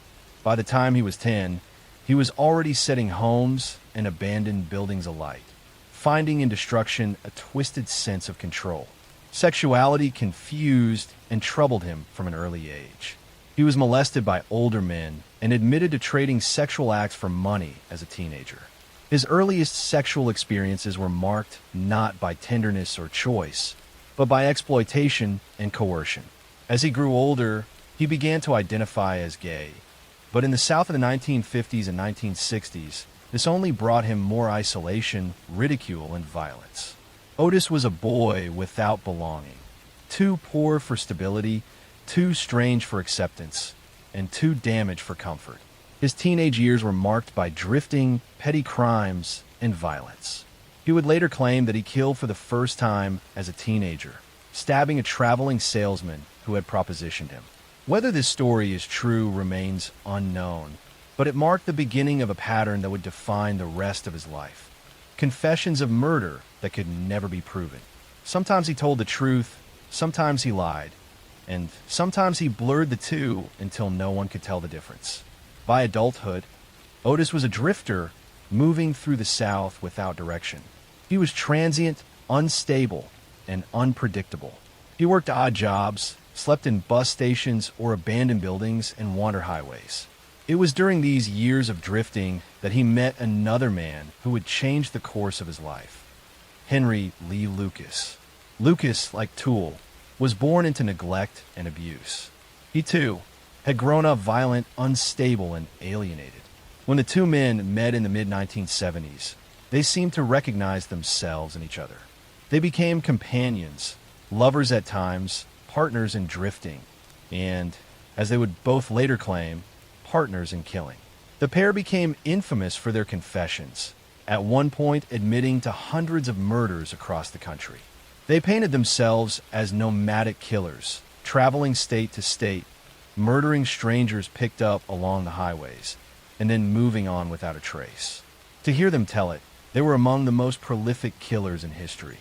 By the time he was 10, he was already setting homes and abandoned buildings alight, finding in destruction a twisted sense of control. Sexuality confused and troubled him from an early age. He was molested by older men and admitted to trading sexual acts for money as a teenager. His earliest sexual experiences were marked not by tenderness or choice, but by exploitation and coercion. As he grew older, he began to identify as gay. But in the South of the 1950s and 1960s, this only brought him more isolation, ridicule, and violence. Otis was a boy without belonging, too poor for stability, too strange for acceptance. and too damaged for comfort. His teenage years were marked by drifting, petty crimes, and violence. He would later claim that he killed for the first time as a teenager, stabbing a traveling salesman who had propositioned him. Whether this story is true remains unknown, but it marked the beginning of a pattern that would define the rest of his life. Confessions of murder that could never be proven. Sometimes he told the truth, sometimes he lied, and sometimes he blurred the two until no one could tell the difference. By adulthood, Otis was a drifter moving through the South without direction. He was transient, unstable, and unpredictable. He worked odd jobs, slept in bus stations or abandoned buildings, and wandered highways. It was during these years of drifting that he met another man who would change the course of his life. Henry Lee Lucas. Lucas, like Toole, was born into neglect and abuse. He, too, had grown up violent, unstable, and alienated. When the two men met in the mid-1970s, they seemed to recognize themselves in each other. They became companions, lovers at times, partners in drifting, and, as they would both later claim, partners in killing. The pair became infamous for their confessions, at one point admitting to hundreds of murders across the country. They painted themselves as nomadic killers, traveling state to state, murdering strangers picked up along the highways, and then moving on without a trace. To hear them tell it, they were among the most prolific killers in history.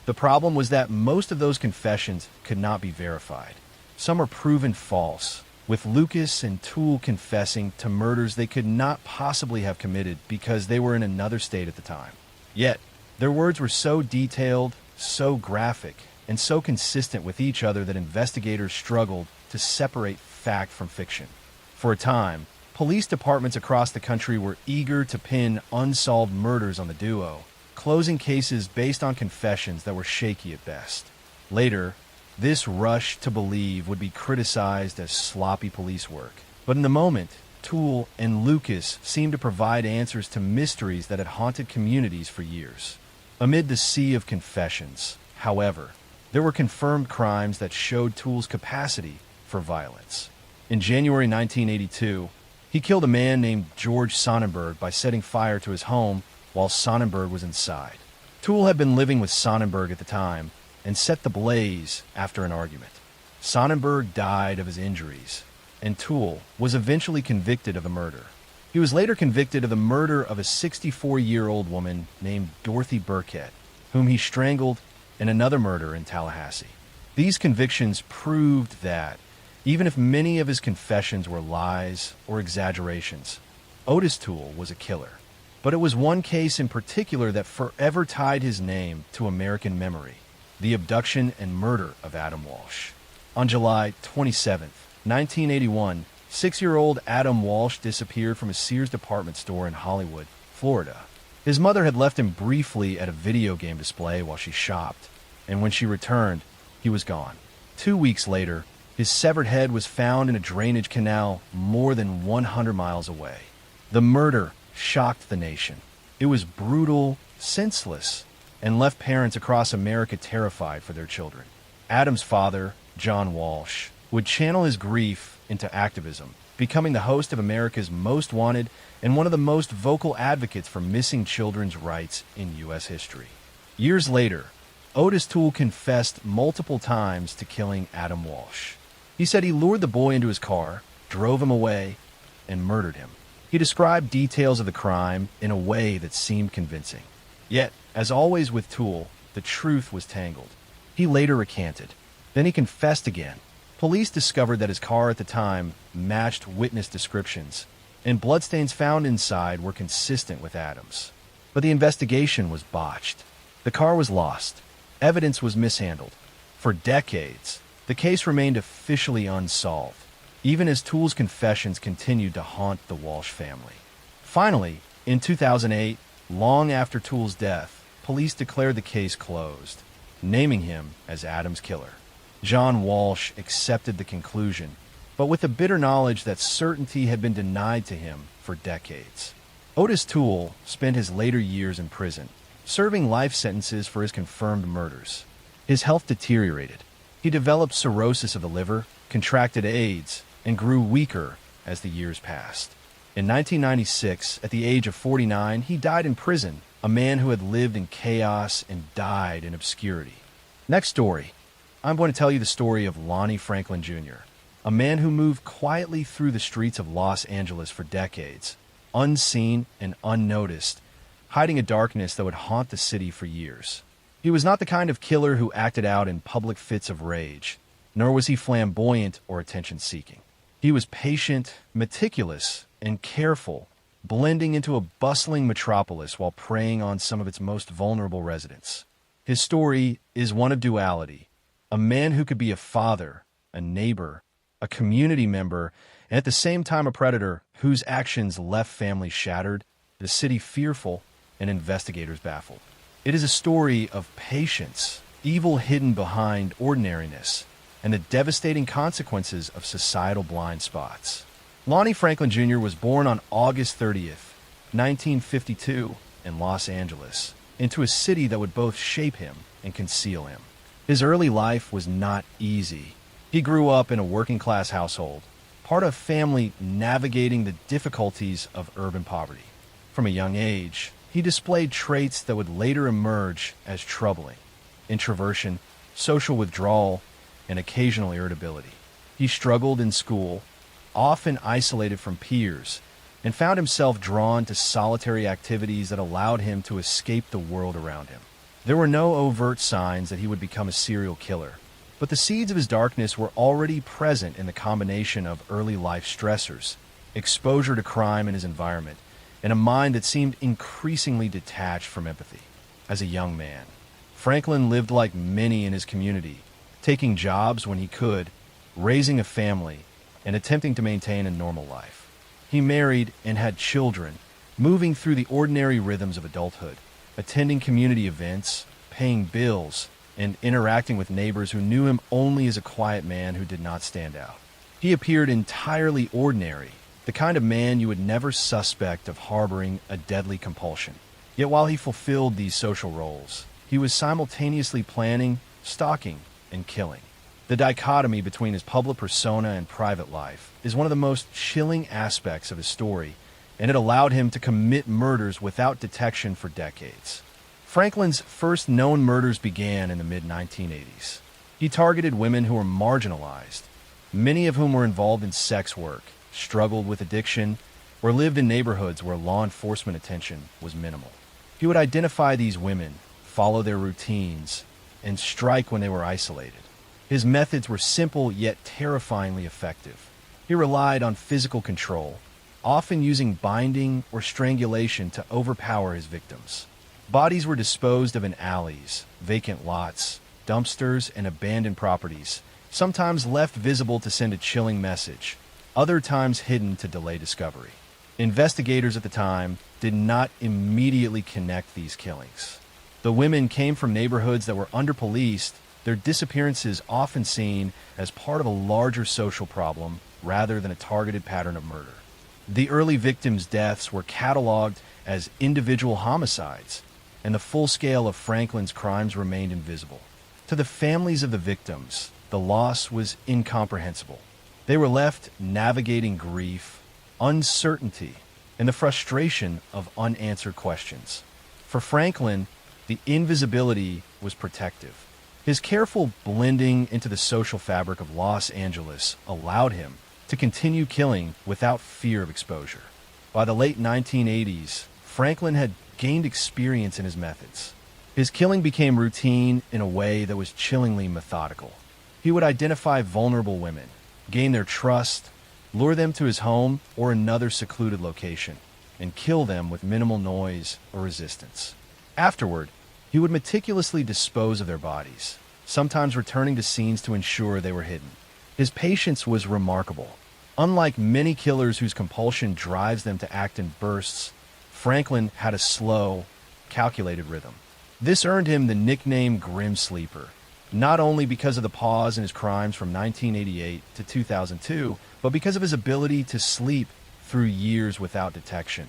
The problem was that most of those confessions could not be verified. Some are proven false, with Lucas and Toole confessing to murders they could not possibly have committed because they were in another state at the time. Yet, their words were so detailed, so graphic, and so consistent with each other that investigators struggled to separate fact from fiction. For a time, police departments across the country were eager to pin unsolved murders on the duo, closing cases based on confessions that were shaky at best. Later, this rush to believe would be criticized as sloppy police work. But in the moment, Toole and Lucas seemed to provide answers to mysteries that had haunted communities for years. Amid the sea of confessions, however, there were confirmed crimes that showed Toole's capacity for violence. In January 1982, he killed a man named George Sonnenberg by setting fire to his home while Sonnenberg was inside. Toole had been living with Sonnenberg at the time and set the blaze after an argument. Sonnenberg died of his injuries, and Toole was eventually convicted of the murder. He was later convicted of the murder of a 64-year-old woman named Dorothy Burkett, whom he strangled, and another murder in Tallahassee. These convictions proved that, even if many of his confessions were lies or exaggerations, Otis Toole was a killer. But it was one case in particular that forever tied his name to American memory: the abduction and murder of Adam Walsh. On July 27, 1981, 6-year-old Adam Walsh disappeared from a Sears department store in Hollywood, Florida. His mother had left him briefly at a video game display while she shopped, and when she returned, he was gone. 2 weeks later, his severed head was found in a drainage canal more than 100 miles away. The murder shocked the nation. It was brutal, senseless, and left parents across America terrified for their children. Adam's father, John Walsh, would channel his grief into activism, becoming the host of America's Most Wanted and one of the most vocal advocates for missing children's rights in U.S. history. Years later, Otis Toole confessed multiple times to killing Adam Walsh. He said he lured the boy into his car, drove him away, and murdered him. He described details of the crime in a way that seemed convincing. Yet, as always with Toole, the truth was tangled. He later recanted. Then he confessed again. Police discovered that his car at the time matched witness descriptions, and bloodstains found inside were consistent with Adam's. But the investigation was botched. The car was lost. Evidence was mishandled. For decades, the case remained officially unsolved, even as Toole's confessions continued to haunt the Walsh family. Finally, in 2008, long after Toole's death, police declared the case closed, naming him as Adam's killer. John Walsh accepted the conclusion, but with the bitter knowledge that certainty had been denied to him for decades. Otis Toole spent his later years in prison, serving life sentences for his confirmed murders. His health deteriorated. He developed cirrhosis of the liver, contracted AIDS, and grew weaker as the years passed. In 1996, at the age of 49, he died in prison, a man who had lived in chaos and died in obscurity. Next story. I'm going to tell you the story of Lonnie Franklin Jr., a man who moved quietly through the streets of Los Angeles for decades, unseen and unnoticed, hiding a darkness that would haunt the city for years. He was not the kind of killer who acted out in public fits of rage, nor was he flamboyant or attention-seeking. He was patient, meticulous, and careful, blending into a bustling metropolis while preying on some of its most vulnerable residents. His story is one of duality, a man who could be a father, a neighbor, a community member, and at the same time a predator whose actions left families shattered, the city fearful, and investigators baffled. It is a story of patience, evil hidden behind ordinariness, and the devastating consequences of societal blind spots. Lonnie Franklin Jr. was born on August 30th, 1952, in Los Angeles, into a city that would both shape him and conceal him. His early life was not easy. He grew up in a working-class household, part of a family navigating the difficulties of urban poverty. From a young age, he displayed traits that would later emerge as troubling: introversion, social withdrawal, and occasional irritability. He struggled in school, often isolated from peers, and found himself drawn to solitary activities that allowed him to escape the world around him. There were no overt signs that he would become a serial killer, but the seeds of his darkness were already present in the combination of early life stressors, exposure to crime in his environment, and a mind that seemed increasingly detached from empathy. As a young man, Franklin lived like many in his community, taking jobs when he could, raising a family, and attempting to maintain a normal life. He married and had children, moving through the ordinary rhythms of adulthood, attending community events, paying bills, and interacting with neighbors who knew him only as a quiet man who did not stand out. He appeared entirely ordinary, the kind of man you would never suspect of harboring a deadly compulsion. Yet while he fulfilled these social roles, he was simultaneously planning, stalking, and killing. The dichotomy between his public persona and private life is one of the most chilling aspects of his story, and it allowed him to commit murders without detection for decades. Franklin's first known murders began in the mid-1980s. He targeted women who were marginalized, many of whom were involved in sex work, struggled with addiction, or lived in neighborhoods where law enforcement attention was minimal. He would identify these women, follow their routines, and strike when they were isolated. His methods were simple yet terrifyingly effective. He relied on physical control, often using binding or strangulation to overpower his victims. Bodies were disposed of in alleys, vacant lots, dumpsters, and abandoned properties, sometimes left visible to send a chilling message, other times hidden to delay discovery. Investigators at the time did not immediately connect these killings. The women came from neighborhoods that were under-policed, their disappearances often seen as part of a larger social problem rather than a targeted pattern of murder. The early victims' deaths were cataloged as individual homicides, and the full scale of Franklin's crimes remained invisible. To the families of the victims, the loss was incomprehensible. They were left navigating grief, uncertainty, and the frustration of unanswered questions. For Franklin, the invisibility was protective. His careful blending into the social fabric of Los Angeles allowed him to continue killing without fear of exposure. By the late 1980s, Franklin had gained experience in his methods. His killing became routine in a way that was chillingly methodical. He would identify vulnerable women, gain their trust, lure them to his home or another secluded location, and kill them with minimal noise or resistance. Afterward, he would meticulously dispose of their bodies, sometimes returning to scenes to ensure they were hidden. His patience was remarkable. Unlike many killers whose compulsion drives them to act in bursts, Franklin had a slow, calculated rhythm. This earned him the nickname Grim Sleeper, not only because of the pause in his crimes from 1988 to 2002, but because of his ability to sleep through years without detection,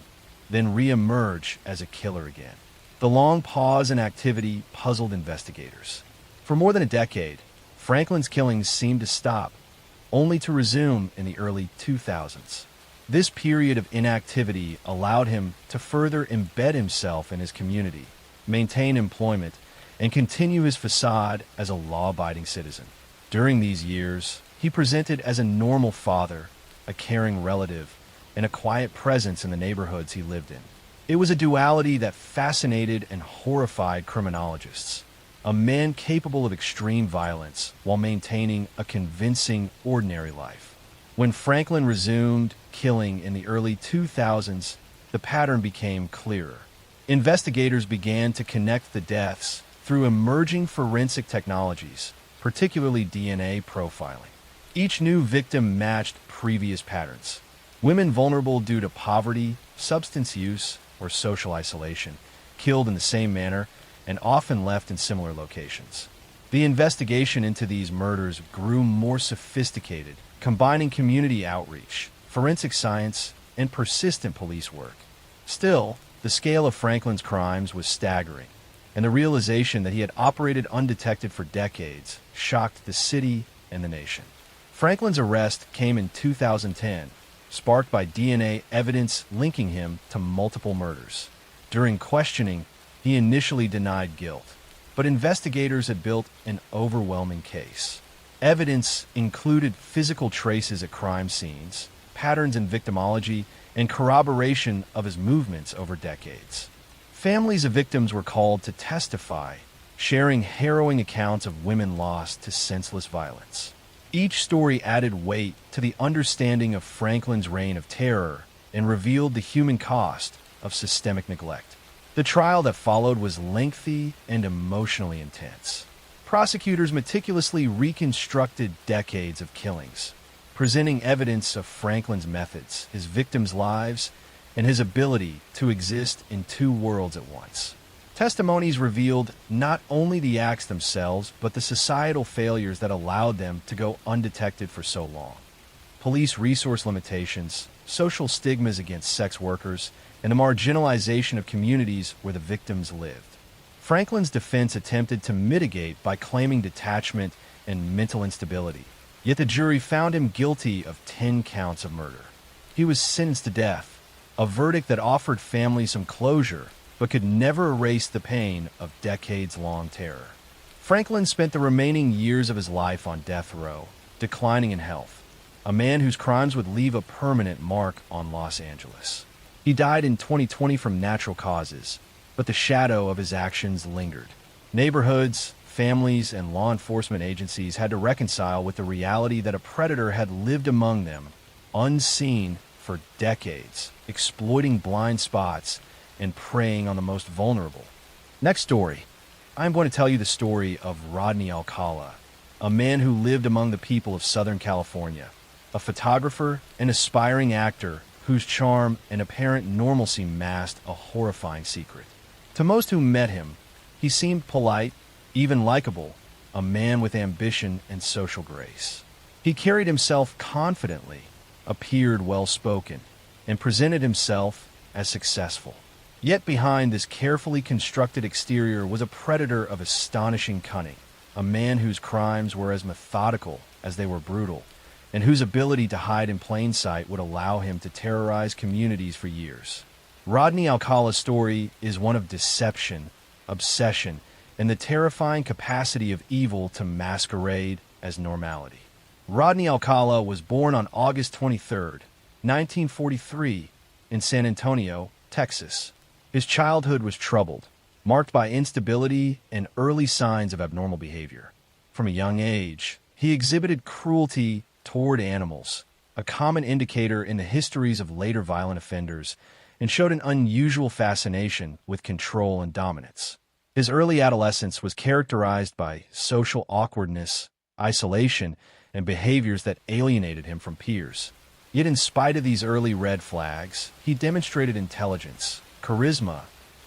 then re-emerge as a killer again. The long pause in activity puzzled investigators. For more than a decade, Franklin's killings seemed to stop, only to resume in the early 2000s. This period of inactivity allowed him to further embed himself in his community, maintain employment, and continue his facade as a law-abiding citizen. During these years, he presented as a normal father, a caring relative, and a quiet presence in the neighborhoods he lived in. It was a duality that fascinated and horrified criminologists. A man capable of extreme violence while maintaining a convincing, ordinary life. When Franklin resumed killing in the early 2000s, the pattern became clearer. Investigators began to connect the deaths through emerging forensic technologies, particularly DNA profiling. Each new victim matched previous patterns. Women vulnerable due to poverty, substance use, or social isolation, killed in the same manner and often left in similar locations. The investigation into these murders grew more sophisticated, combining community outreach, forensic science, and persistent police work. Still, the scale of Franklin's crimes was staggering, and the realization that he had operated undetected for decades shocked the city and the nation. Franklin's arrest came in 2010, sparked by DNA evidence linking him to multiple murders. During questioning, he initially denied guilt, but investigators had built an overwhelming case. Evidence included physical traces at crime scenes, patterns in victimology, and corroboration of his movements over decades. Families of victims were called to testify, sharing harrowing accounts of women lost to senseless violence. Each story added weight to the understanding of Franklin's reign of terror and revealed the human cost of systemic neglect. The trial that followed was lengthy and emotionally intense. Prosecutors meticulously reconstructed decades of killings, presenting evidence of Franklin's methods, his victims' lives, and his ability to exist in two worlds at once. Testimonies revealed not only the acts themselves, but the societal failures that allowed them to go undetected for so long. Police resource limitations, social stigmas against sex workers, and the marginalization of communities where the victims lived. Franklin's defense attempted to mitigate by claiming detachment and mental instability, yet the jury found him guilty of 10 counts of murder. He was sentenced to death, a verdict that offered families some closure but could never erase the pain of decades-long terror. Franklin spent the remaining years of his life on death row, declining in health, a man whose crimes would leave a permanent mark on Los Angeles. He died in 2020 from natural causes, but the shadow of his actions lingered. Neighborhoods, families, and law enforcement agencies had to reconcile with the reality that a predator had lived among them, unseen for decades, exploiting blind spots and preying on the most vulnerable. Next story. I'm going to tell you the story of Rodney Alcala, a man who lived among the people of Southern California, a photographer and aspiring actor whose charm and apparent normalcy masked a horrifying secret. To most who met him, he seemed polite, even likable, a man with ambition and social grace. He carried himself confidently, appeared well-spoken, and presented himself as successful. Yet behind this carefully constructed exterior was a predator of astonishing cunning, a man whose crimes were as methodical as they were brutal, and whose ability to hide in plain sight would allow him to terrorize communities for years. Rodney Alcala's story is one of deception, obsession, and the terrifying capacity of evil to masquerade as normality. Rodney Alcala was born on August 23, 1943, in San Antonio, Texas. His childhood was troubled, marked by instability and early signs of abnormal behavior. From a young age, he exhibited cruelty toward animals, a common indicator in the histories of later violent offenders, and showed an unusual fascination with control and dominance. His early adolescence was characterized by social awkwardness, isolation, and behaviors that alienated him from peers. Yet in spite of these early red flags, he demonstrated intelligence, charisma,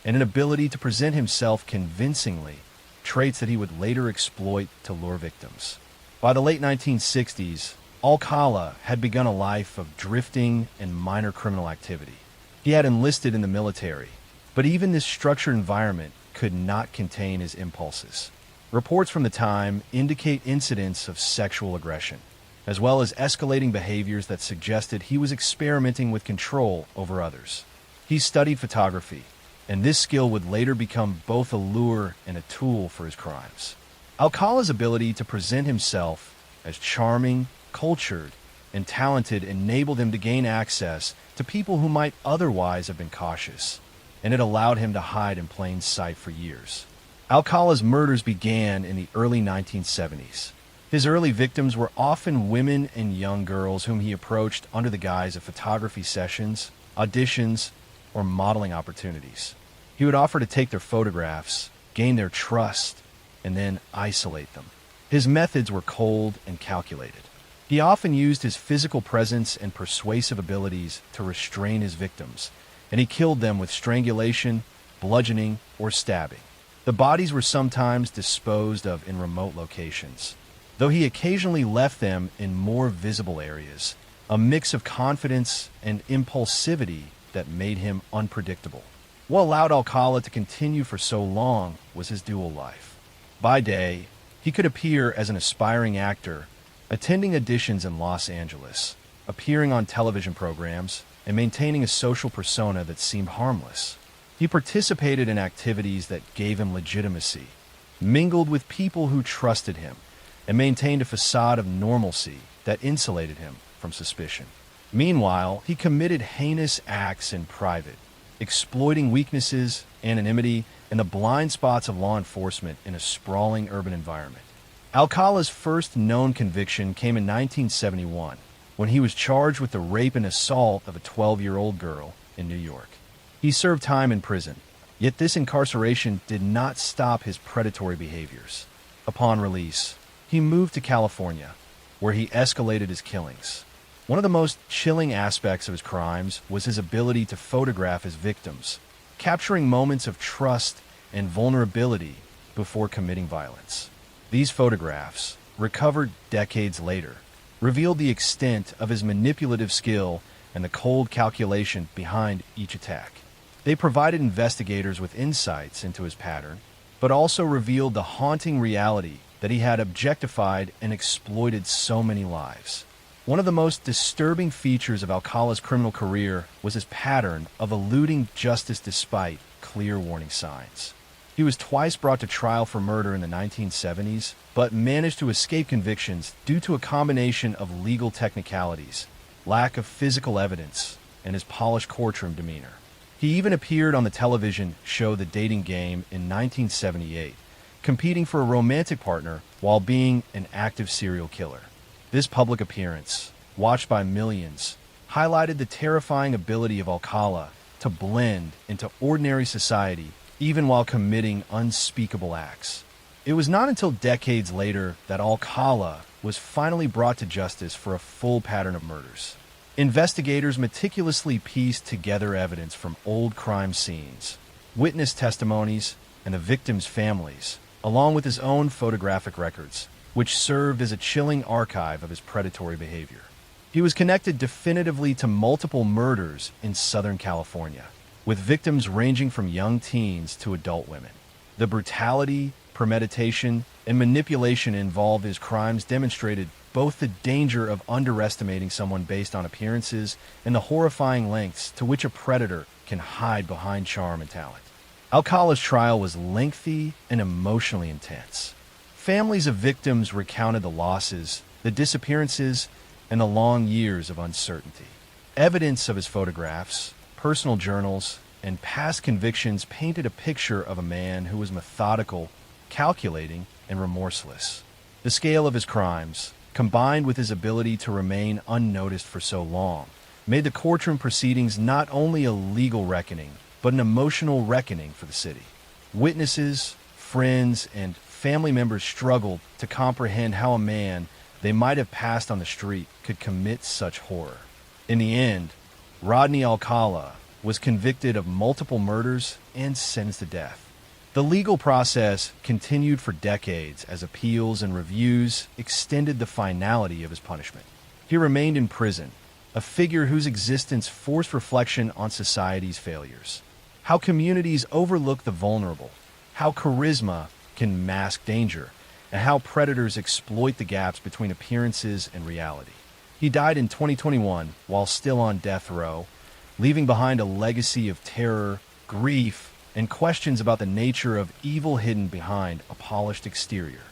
and an ability to present himself convincingly, traits that he would later exploit to lure victims. By the late 1960s, Alcala had begun a life of drifting and minor criminal activity. He had enlisted in the military, but even this structured environment could not contain his impulses. Reports from the time indicate incidents of sexual aggression, as well as escalating behaviors that suggested he was experimenting with control over others. He studied photography, and this skill would later become both a lure and a tool for his crimes. Alcala's ability to present himself as charming, cultured, and talented enabled him to gain access to people who might otherwise have been cautious, and it allowed him to hide in plain sight for years. Alcala's murders began in the early 1970s. His early victims were often women and young girls whom he approached under the guise of photography sessions, auditions, or modeling opportunities. He would offer to take their photographs, gain their trust, and then isolate them. His methods were cold and calculated. He often used his physical presence and persuasive abilities to restrain his victims, and he killed them with strangulation, bludgeoning, or stabbing. The bodies were sometimes disposed of in remote locations, though he occasionally left them in more visible areas, a mix of confidence and impulsivity that made him unpredictable. What allowed Alcala to continue for so long was his dual life. By day, he could appear as an aspiring actor, attending auditions in Los Angeles, appearing on television programs, and maintaining a social persona that seemed harmless. He participated in activities that gave him legitimacy, mingled with people who trusted him, and maintained a facade of normalcy that insulated him from suspicion. Meanwhile, he committed heinous acts in private, exploiting weaknesses, anonymity, and the blind spots of law enforcement in a sprawling urban environment. Alcala's first known conviction came in 1971, when he was charged with the rape and assault of a 12-year-old girl in New York. He served time in prison, yet this incarceration did not stop his predatory behaviors. Upon release, he moved to California, where he escalated his killings. One of the most chilling aspects of his crimes was his ability to photograph his victims, capturing moments of trust and vulnerability before committing violence. These photographs, recovered decades later, revealed the extent of his manipulative skill and the cold calculation behind each attack. They provided investigators with insights into his pattern, but also revealed the haunting reality that he had objectified and exploited so many lives. One of the most disturbing features of Alcala's criminal career was his pattern of eluding justice despite clear warning signs. He was twice brought to trial for murder in the 1970s, but managed to escape convictions due to a combination of legal technicalities, lack of physical evidence, and his polished courtroom demeanor. He even appeared on the television show The Dating Game in 1978, competing for a romantic partner while being an active serial killer. This public appearance, watched by millions, highlighted the terrifying ability of Alcala to blend into ordinary society even while committing unspeakable acts. It was not until decades later that Alcala was finally brought to justice for a full pattern of murders. Investigators meticulously pieced together evidence from old crime scenes, witness testimonies, and the victims' families, along with his own photographic records, which served as a chilling archive of his predatory behavior. He was connected definitively to multiple murders in Southern California, with victims ranging from young teens to adult women. The brutality, premeditation, and manipulation involved in his crimes demonstrated both the danger of underestimating someone based on appearances and the horrifying lengths to which a predator can hide behind charm and talent. Alcala's trial was lengthy and emotionally intense. Families of victims recounted the losses, the disappearances, and the long years of uncertainty. Evidence of his photographs, personal journals, and past convictions painted a picture of a man who was methodical, calculating, and remorseless. The scale of his crimes, combined with his ability to remain unnoticed for so long, made the courtroom proceedings not only a legal reckoning, but an emotional reckoning for the city. Witnesses, friends, and family members struggled to comprehend how a man they might have passed on the street could commit such horror. In the end, Rodney Alcala was convicted of multiple murders and sentenced to death. The legal process continued for decades as appeals and reviews extended the finality of his punishment. He remained in prison, a figure whose existence forced reflection on society's failures, how communities overlook the vulnerable, how charisma can mask danger, and how predators exploit the gaps between appearances and reality. He died in 2021 while still on death row, leaving behind a legacy of terror, grief, and questions about the nature of evil hidden behind a polished exterior.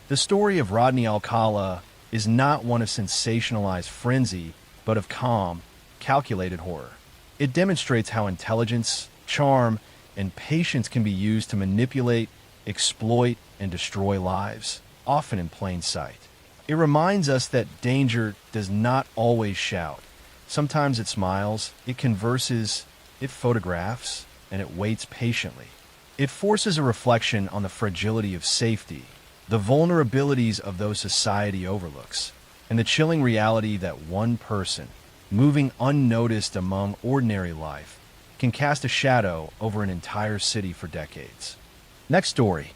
The story of Rodney Alcala is not one of sensationalized frenzy, but of calm, calculated horror. It demonstrates how intelligence, charm, and patience can be used to manipulate, exploit, and destroy lives, often in plain sight. It reminds us that danger does not always shout. Sometimes it smiles, it converses, it photographs, and it waits patiently. It forces a reflection on the fragility of safety, the vulnerabilities of those society overlooks, and the chilling reality that one person, moving unnoticed among ordinary life, can cast a shadow over an entire city for decades. Next story.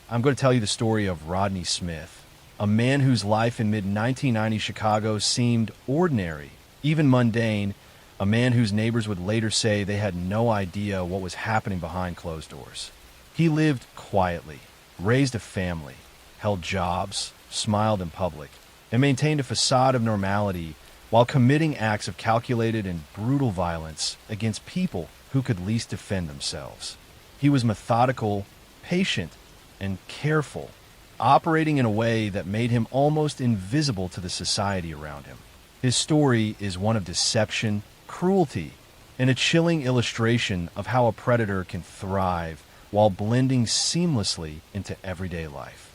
I'm going to tell you the story of Rodney Smith, a man whose life in mid-1990 Chicago seemed ordinary, even mundane, a man whose neighbors would later say they had no idea what was happening behind closed doors. He lived quietly, raised a family, held jobs, smiled in public, and maintained a facade of normality while committing acts of calculated and brutal violence against people who could least defend themselves. He was methodical, patient, and careful, operating in a way that made him almost invisible to the society around him. His story is one of deception, cruelty, and a chilling illustration of how a predator can thrive while blending seamlessly into everyday life.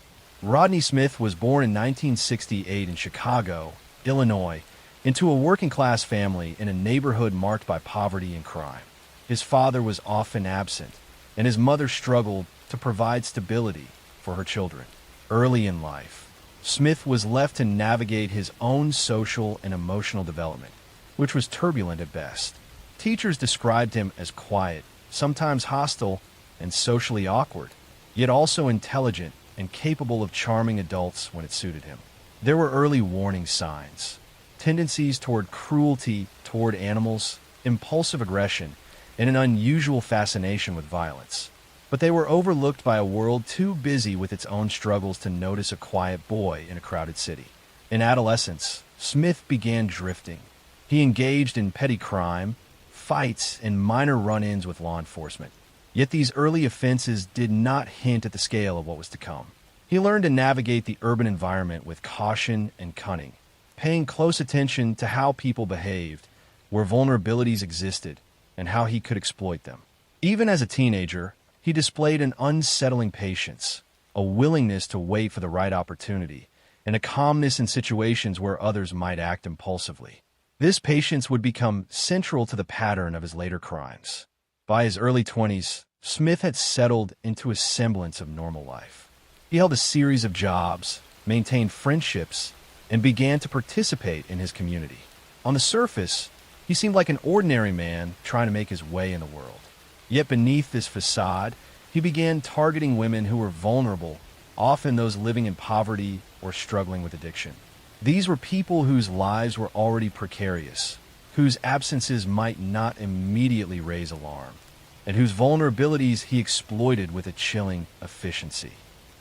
Rodney Smith was born in 1968 in Chicago, Illinois, into a working-class family in a neighborhood marked by poverty and crime. His father was often absent, and his mother struggled to provide stability for her children. Early in life, Smith was left to navigate his own social and emotional development, which was turbulent at best. Teachers described him as quiet, sometimes hostile, and socially awkward, yet also intelligent and capable of charming adults when it suited him. There were early warning signs: tendencies toward cruelty toward animals, impulsive aggression, and an unusual fascination with violence. But they were overlooked by a world too busy with its own struggles to notice a quiet boy in a crowded city. In adolescence, Smith began drifting. He engaged in petty crime, fights, and minor run-ins with law enforcement. Yet these early offenses did not hint at the scale of what was to come. He learned to navigate the urban environment with caution and cunning, paying close attention to how people behaved, where vulnerabilities existed, and how he could exploit them. Even as a teenager, he displayed an unsettling patience, a willingness to wait for the right opportunity, and a calmness in situations where others might act impulsively. This patience would become central to the pattern of his later crimes. By his early 20s, Smith had settled into a semblance of normal life. He held a series of jobs, maintained friendships, and began to participate in his community. On the surface, he seemed like an ordinary man trying to make his way in the world. Yet beneath this facade, he began targeting women who were vulnerable, often those living in poverty or struggling with addiction. These were people whose lives were already precarious, whose absences might not immediately raise alarm, and whose vulnerabilities he exploited with a chilling efficiency.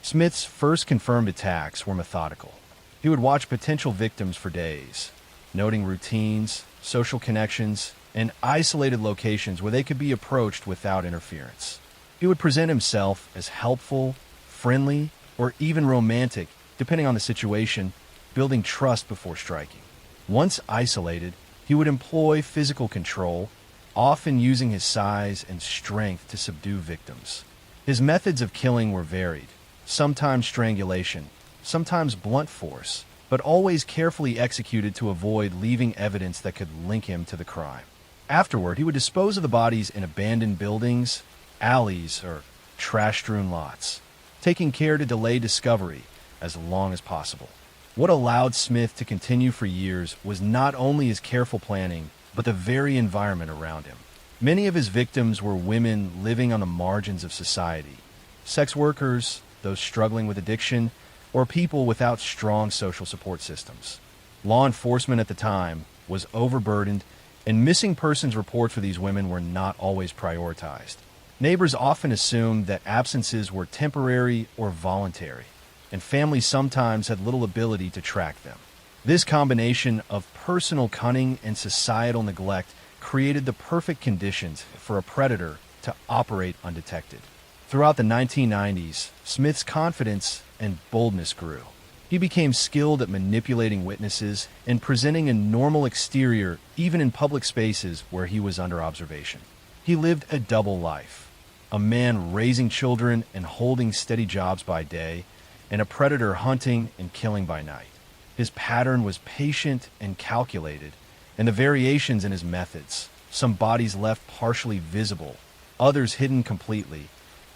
Smith's first confirmed attacks were methodical. He would watch potential victims for days, noting routines, social connections, and isolated locations where they could be approached without interference. He would present himself as helpful, friendly, or even romantic, depending on the situation, building trust before striking. Once isolated, he would employ physical control, often using his size and strength to subdue victims. His methods of killing were varied, sometimes strangulation, sometimes blunt force, but always carefully executed to avoid leaving evidence that could link him to the crime. Afterward, he would dispose of the bodies in abandoned buildings, alleys, or trash-strewn lots, taking care to delay discovery as long as possible. What allowed Smith to continue for years was not only his careful planning, but the very environment around him. Many of his victims were women living on the margins of society, sex workers, those struggling with addiction, or people without strong social support systems. Law enforcement at the time was overburdened, and missing persons reports for these women were not always prioritized. Neighbors often assumed that absences were temporary or voluntary, and families sometimes had little ability to track them. This combination of personal cunning and societal neglect created the perfect conditions for a predator to operate undetected. Throughout the 1990s, Smith's confidence and boldness grew. He became skilled at manipulating witnesses and presenting a normal exterior even in public spaces where he was under observation. He lived a double life, a man raising children and holding steady jobs by day, and a predator hunting and killing by night. His pattern was patient and calculated, and the variations in his methods, some bodies left partially visible, others hidden completely,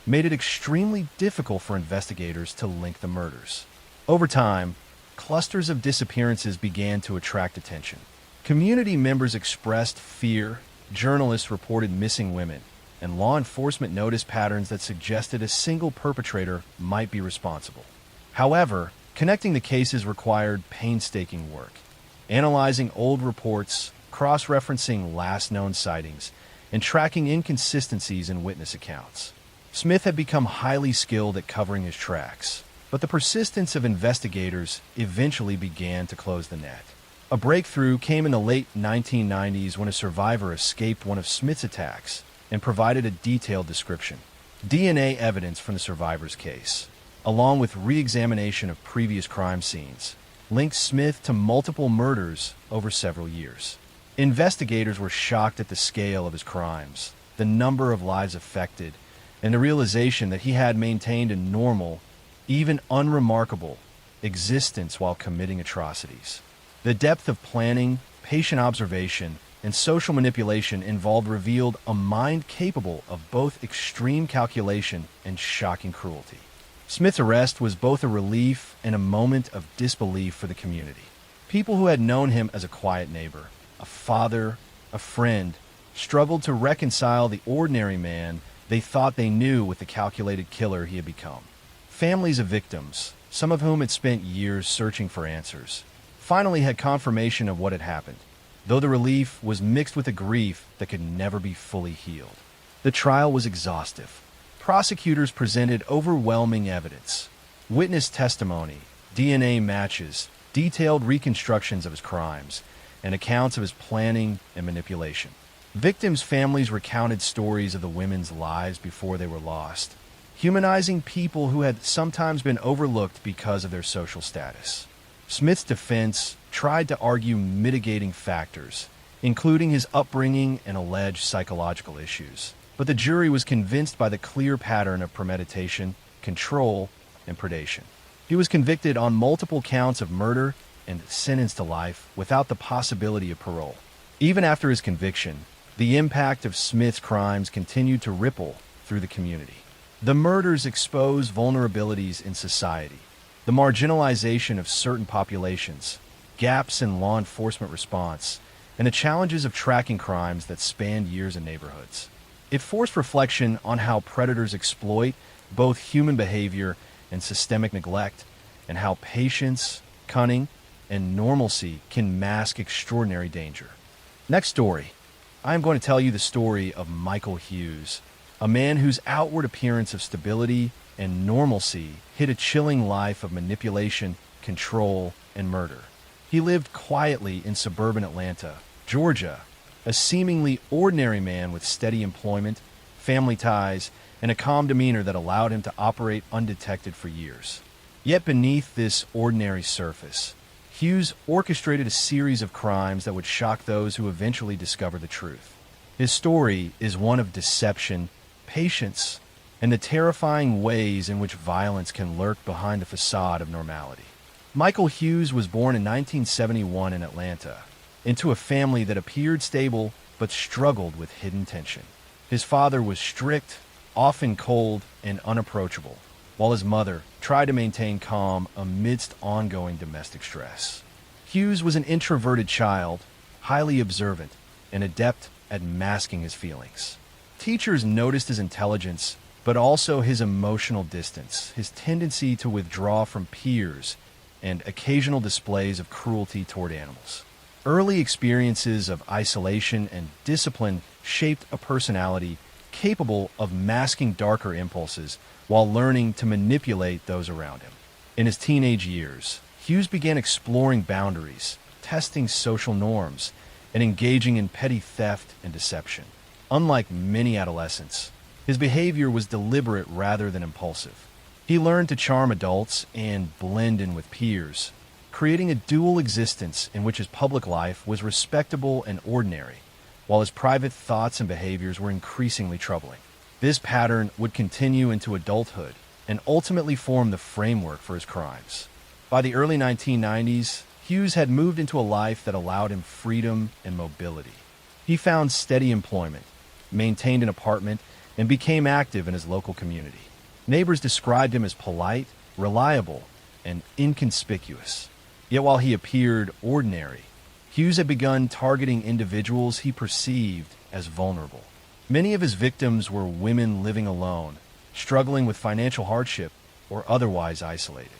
made it extremely difficult for investigators to link the murders. Over time, clusters of disappearances began to attract attention. Community members expressed fear, journalists reported missing women, and law enforcement noticed patterns that suggested a single perpetrator might be responsible. However, connecting the cases required painstaking work, analyzing old reports, cross-referencing last known sightings, and tracking inconsistencies in witness accounts. Smith had become highly skilled at covering his tracks, but the persistence of investigators eventually began to close the net. A breakthrough came in the late 1990s when a survivor escaped one of Smith's attacks and provided a detailed description. DNA evidence from the survivor's case, along with re-examination of previous crime scenes, linked Smith to multiple murders over several years. Investigators were shocked at the scale of his crimes, the number of lives affected, and the realization that he had maintained a normal, even unremarkable, existence while committing atrocities. The depth of planning, patient observation, and social manipulation involved revealed a mind capable of both extreme calculation and shocking cruelty. Smith's arrest was both a relief and a moment of disbelief for the community. People who had known him as a quiet neighbor, a father, a friend, struggled to reconcile the ordinary man they thought they knew with the calculated killer he had become. Families of victims, some of whom had spent years searching for answers, finally had confirmation of what had happened, though the relief was mixed with a grief that could never be fully healed. The trial was exhaustive. Prosecutors presented overwhelming evidence, witness testimony, DNA matches, detailed reconstructions of his crimes, and accounts of his planning and manipulation. Victims' families recounted stories of the women's lives before they were lost, humanizing people who had sometimes been overlooked because of their social status. Smith's defense tried to argue mitigating factors, including his upbringing and alleged psychological issues, but the jury was convinced by the clear pattern of premeditation, control, and predation. He was convicted on multiple counts of murder and sentenced to life without the possibility of parole. Even after his conviction, the impact of Smith's crimes continued to ripple through the community. The murders exposed vulnerabilities in society, the marginalization of certain populations, gaps in law enforcement response, and the challenges of tracking crimes that spanned years in neighborhoods. It forced reflection on how predators exploit both human behavior and systemic neglect, and how patience, cunning, and normalcy can mask extraordinary danger. Next story. I am going to tell you the story of Michael Hughes, a man whose outward appearance of stability and normalcy hid a chilling life of manipulation, control, and murder. He lived quietly in suburban Atlanta, Georgia, a seemingly ordinary man with steady employment, family ties, and a calm demeanor that allowed him to operate undetected for years. Yet beneath this ordinary surface, Hughes orchestrated a series of crimes that would shock those who eventually discovered the truth. His story is one of deception, patience, and the terrifying ways in which violence can lurk behind the facade of normality. Michael Hughes was born in 1971 in Atlanta, into a family that appeared stable but struggled with hidden tension. His father was strict, often cold, and unapproachable, while his mother tried to maintain calm amidst ongoing domestic stress. Hughes was an introverted child, highly observant, and adept at masking his feelings. Teachers noticed his intelligence, but also his emotional distance, his tendency to withdraw from peers, and occasional displays of cruelty toward animals. Early experiences of isolation and discipline shaped a personality capable of masking darker impulses while learning to manipulate those around him. In his teenage years, Hughes began exploring boundaries, testing social norms, and engaging in petty theft and deception. Unlike many adolescents, his behavior was deliberate rather than impulsive. He learned to charm adults and blend in with peers, creating a dual existence in which his public life was respectable and ordinary, while his private thoughts and behaviors were increasingly troubling. This pattern would continue into adulthood and ultimately form the framework for his crimes. By the early 1990s, Hughes had moved into a life that allowed him freedom and mobility. He found steady employment, maintained an apartment, and became active in his local community. Neighbors described him as polite, reliable, and inconspicuous. Yet while he appeared ordinary, Hughes had begun targeting individuals he perceived as vulnerable. Many of his victims were women living alone, struggling with financial hardship, or otherwise isolated.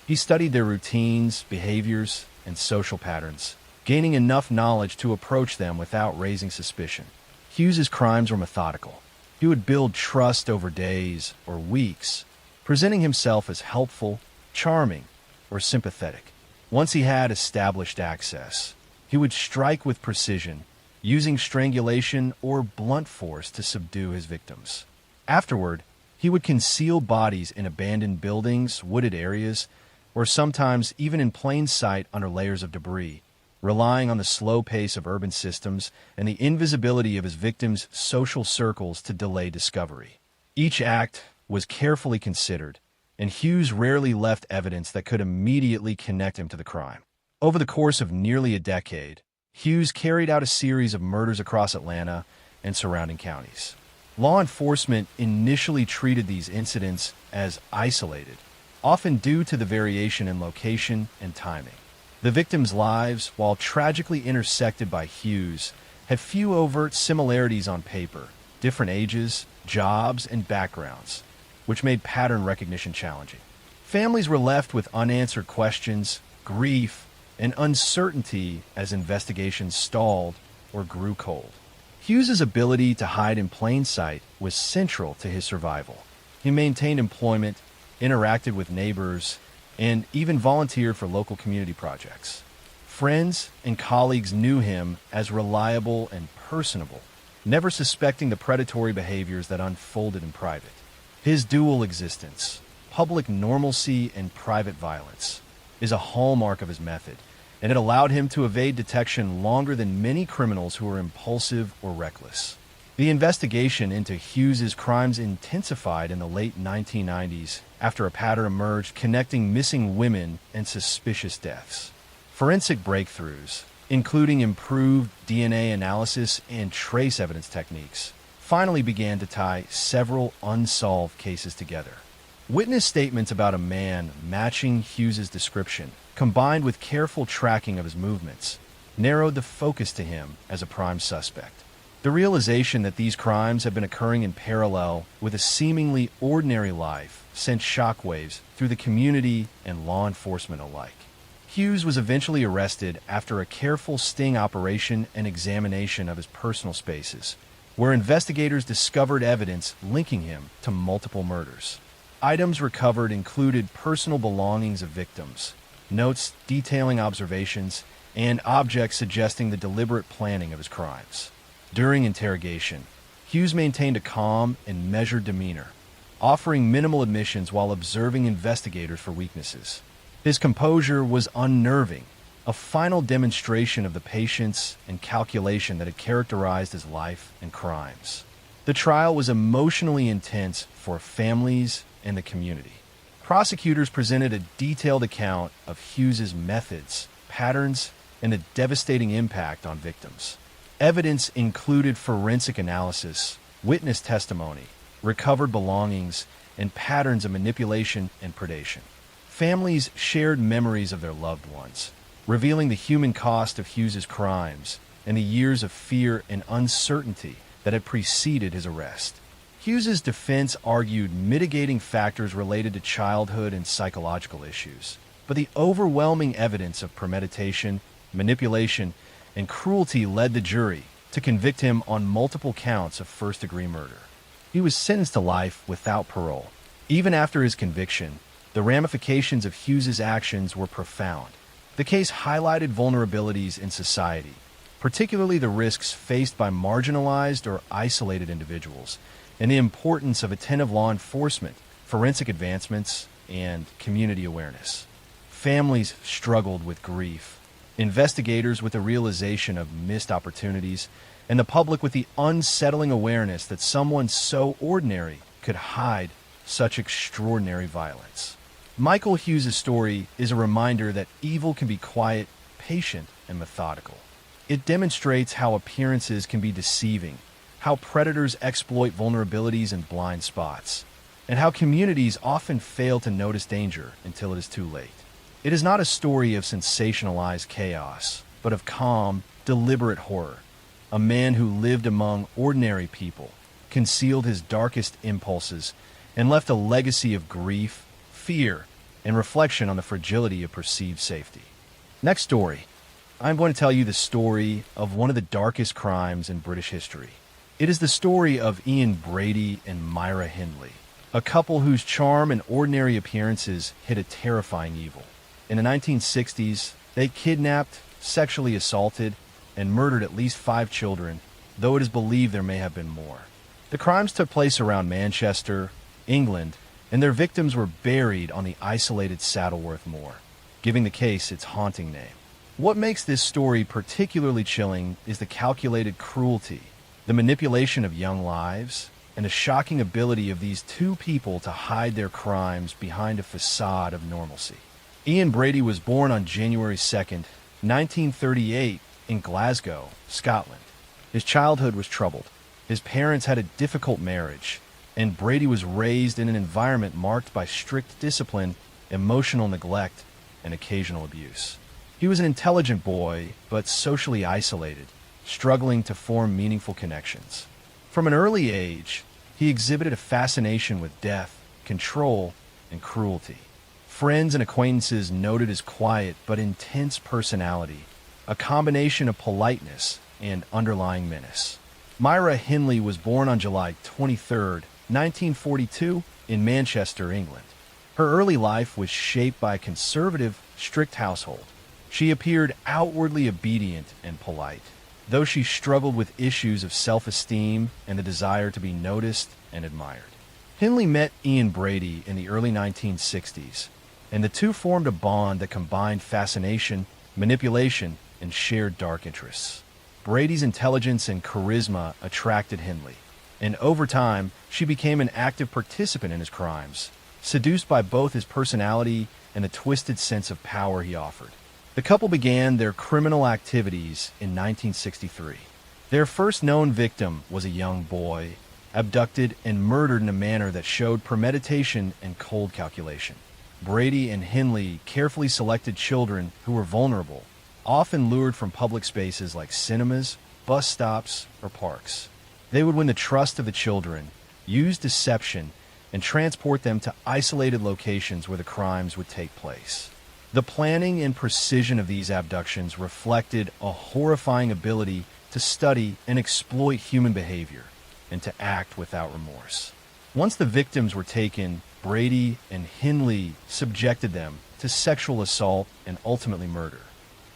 He studied their routines, behaviors, and social patterns, gaining enough knowledge to approach them without raising suspicion. Hughes's crimes were methodical. He would build trust over days or weeks, presenting himself as helpful, charming, or sympathetic. Once he had established access, he would strike with precision, using strangulation or blunt force to subdue his victims. Afterward, he would conceal bodies in abandoned buildings, wooded areas, or sometimes even in plain sight under layers of debris, relying on the slow pace of urban systems and the invisibility of his victims' social circles to delay discovery. Each act was carefully considered, and Hughes rarely left evidence that could immediately connect him to the crime. Over the course of nearly a decade, Hughes carried out a series of murders across Atlanta and surrounding counties. Law enforcement initially treated these incidents as isolated, often due to the variation in location and timing. The victims' lives, while tragically intersected by Hughes, had few overt similarities on paper: different ages, jobs, and backgrounds, which made pattern recognition challenging. Families were left with unanswered questions, grief, and uncertainty as investigations stalled or grew cold. Hughes's ability to hide in plain sight was central to his survival. He maintained employment, interacted with neighbors, and even volunteered for local community projects. Friends and colleagues knew him as reliable and personable, never suspecting the predatory behaviors that unfolded in private. His dual existence, public normalcy and private violence, is a hallmark of his method, and it allowed him to evade detection longer than many criminals who were impulsive or reckless. The investigation into Hughes's crimes intensified in the late 1990s after a pattern emerged connecting missing women and suspicious deaths. Forensic breakthroughs, including improved DNA analysis and trace evidence techniques, finally began to tie several unsolved cases together. Witness statements about a man matching Hughes's description, combined with careful tracking of his movements, narrowed the focus to him as a prime suspect. The realization that these crimes had been occurring in parallel with a seemingly ordinary life sent shockwaves through the community and law enforcement alike. Hughes was eventually arrested after a careful sting operation and examination of his personal spaces, where investigators discovered evidence linking him to multiple murders. Items recovered included personal belongings of victims, notes detailing observations, and objects suggesting the deliberate planning of his crimes. During interrogation, Hughes maintained a calm and measured demeanor, offering minimal admissions while observing investigators for weaknesses. His composure was unnerving, a final demonstration of the patience and calculation that had characterized his life and crimes. The trial was emotionally intense for families and the community. Prosecutors presented a detailed account of Hughes's methods, patterns, and the devastating impact on victims. Evidence included forensic analysis, witness testimony, recovered belongings, and patterns of manipulation and predation. Families shared memories of their loved ones, revealing the human cost of Hughes's crimes and the years of fear and uncertainty that had preceded his arrest. Hughes's defense argued mitigating factors related to childhood and psychological issues, but the overwhelming evidence of premeditation, manipulation, and cruelty led the jury to convict him on multiple counts of first-degree murder. He was sentenced to life without parole. Even after his conviction, The ramifications of Hughes's actions were profound. The case highlighted vulnerabilities in society, particularly the risks faced by marginalized or isolated individuals, and the importance of attentive law enforcement, forensic advancements, and community awareness. Families struggled with grief, investigators with the realization of missed opportunities, and the public with the unsettling awareness that someone so ordinary could hide such extraordinary violence. Michael Hughes' story is a reminder that evil can be quiet, patient, and methodical. It demonstrates how appearances can be deceiving, how predators exploit vulnerabilities and blind spots, and how communities often fail to notice danger until it is too late. It is not a story of sensationalized chaos, but of calm, deliberate horror. A man who lived among ordinary people, concealed his darkest impulses, and left a legacy of grief, fear, and reflection on the fragility of perceived safety. Next story. I'm going to tell you the story of one of the darkest crimes in British history. It is the story of Ian Brady and Myra Hindley, a couple whose charm and ordinary appearances hid a terrifying evil. In the 1960s, they kidnapped, sexually assaulted, and murdered at least 5 children, though it is believed there may have been more. The crimes took place around Manchester, England, and their victims were buried on the isolated Saddleworth Moor, giving the case its haunting name. What makes this story particularly chilling is the calculated cruelty, the manipulation of young lives, and the shocking ability of these two people to hide their crimes behind a facade of normalcy. Ian Brady was born on January 2nd, 1938, in Glasgow, Scotland. His childhood was troubled. His parents had a difficult marriage, and Brady was raised in an environment marked by strict discipline, emotional neglect, and occasional abuse. He was an intelligent boy, but socially isolated, struggling to form meaningful connections. From an early age, he exhibited a fascination with death, control, and cruelty. Friends and acquaintances noted his quiet but intense personality, a combination of politeness and underlying menace. Myra Hindley was born on July 23, 1942, in Manchester, England. Her early life was shaped by a conservative, strict household. She appeared outwardly obedient and polite, though she struggled with issues of self-esteem and the desire to be noticed and admired. Hindley met Ian Brady in the early 1960s, and the two formed a bond that combined fascination, manipulation, and shared dark interests. Brady's intelligence and charisma attracted Hindley, and over time, she became an active participant in his crimes, seduced by both his personality and the twisted sense of power he offered. The couple began their criminal activities in 1963. Their first known victim was a young boy, abducted and murdered in a manner that showed premeditation and cold calculation. Brady and Hindley carefully selected children who were vulnerable, often lured from public spaces like cinemas, bus stops, or parks. They would win the trust of the children, use deception, and transport them to isolated locations where the crimes would take place. The planning and precision of these abductions reflected a horrifying ability to study and exploit human behavior and to act without remorse. Once the victims were taken, Brady and Hindley subjected them to sexual assault and ultimately murder.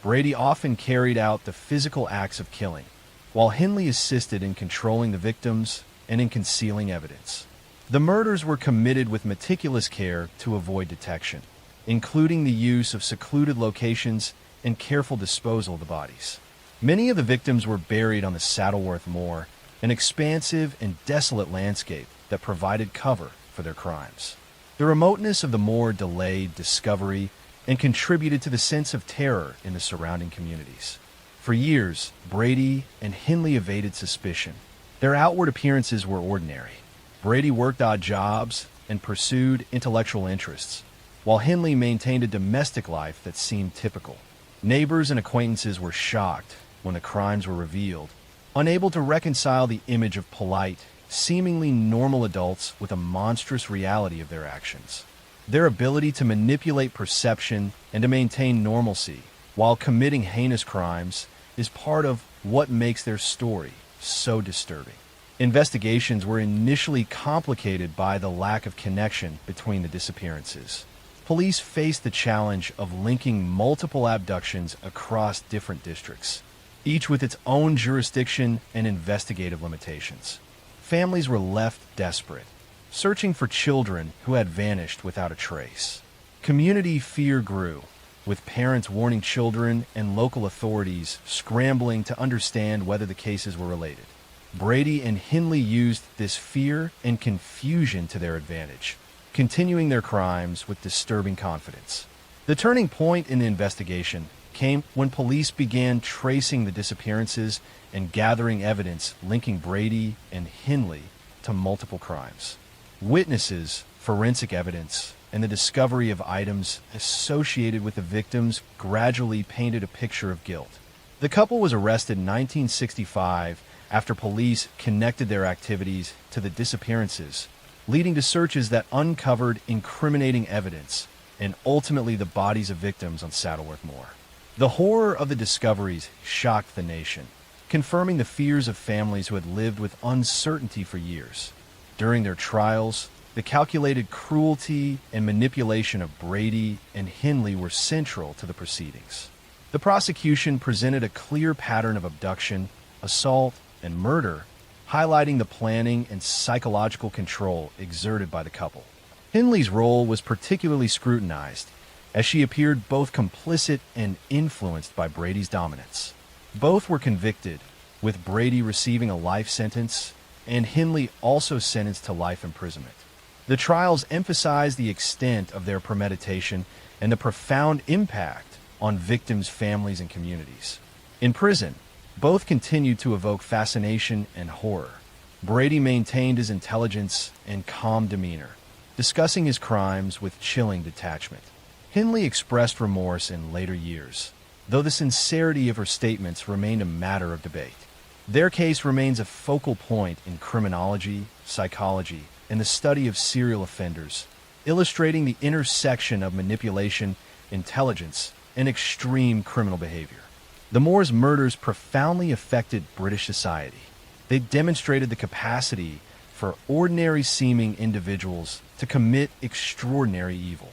Brady often carried out the physical acts of killing, while Hindley assisted in controlling the victims and in concealing evidence. The murders were committed with meticulous care to avoid detection, including the use of secluded locations and careful disposal of the bodies. Many of the victims were buried on the Saddleworth Moor, an expansive and desolate landscape that provided cover for their crimes. The remoteness of the moor delayed discovery and contributed to the sense of terror in the surrounding communities. For years, Brady and Hindley evaded suspicion. Their outward appearances were ordinary. Brady worked odd jobs and pursued intellectual interests, while Hindley maintained a domestic life that seemed typical. Neighbors and acquaintances were shocked when the crimes were revealed, unable to reconcile the image of polite, seemingly normal adults with a monstrous reality of their actions. Their ability to manipulate perception and to maintain normalcy while committing heinous crimes is part of what makes their story so disturbing. Investigations were initially complicated by the lack of connection between the disappearances. Police faced the challenge of linking multiple abductions across different districts, each with its own jurisdiction and investigative limitations. Families were left desperate, searching for children who had vanished without a trace. Community fear grew, with parents warning children and local authorities scrambling to understand whether the cases were related. Brady and Hindley used this fear and confusion to their advantage, continuing their crimes with disturbing confidence. The turning point in the investigation came when police began tracing the disappearances and gathering evidence linking Brady and Hindley to multiple crimes. Witnesses, forensic evidence, and the discovery of items associated with the victims gradually painted a picture of guilt. The couple was arrested in 1965 after police connected their activities to the disappearances, leading to searches that uncovered incriminating evidence and ultimately the bodies of victims on Saddleworth Moor. The horror of the discoveries shocked the nation, confirming the fears of families who had lived with uncertainty for years. During their trials, the calculated cruelty and manipulation of Brady and Hindley were central to the proceedings. The prosecution presented a clear pattern of abduction, assault, and murder, highlighting the planning and psychological control exerted by the couple. Hindley's role was particularly scrutinized, as she appeared both complicit and influenced by Brady's dominance. Both were convicted, with Brady receiving a life sentence and Hindley also sentenced to life imprisonment. The trials emphasized the extent of their premeditation and the profound impact on victims' families and communities. In prison, both continued to evoke fascination and horror. Brady maintained his intelligence and calm demeanor, discussing his crimes with chilling detachment. Hindley expressed remorse in later years, though the sincerity of her statements remained a matter of debate. Their case remains a focal point in criminology, psychology, and the study of serial offenders, illustrating the intersection of manipulation, intelligence, and extreme criminal behavior. The Moors' murders profoundly affected British society. They demonstrated the capacity for ordinary-seeming individuals to commit extraordinary evil.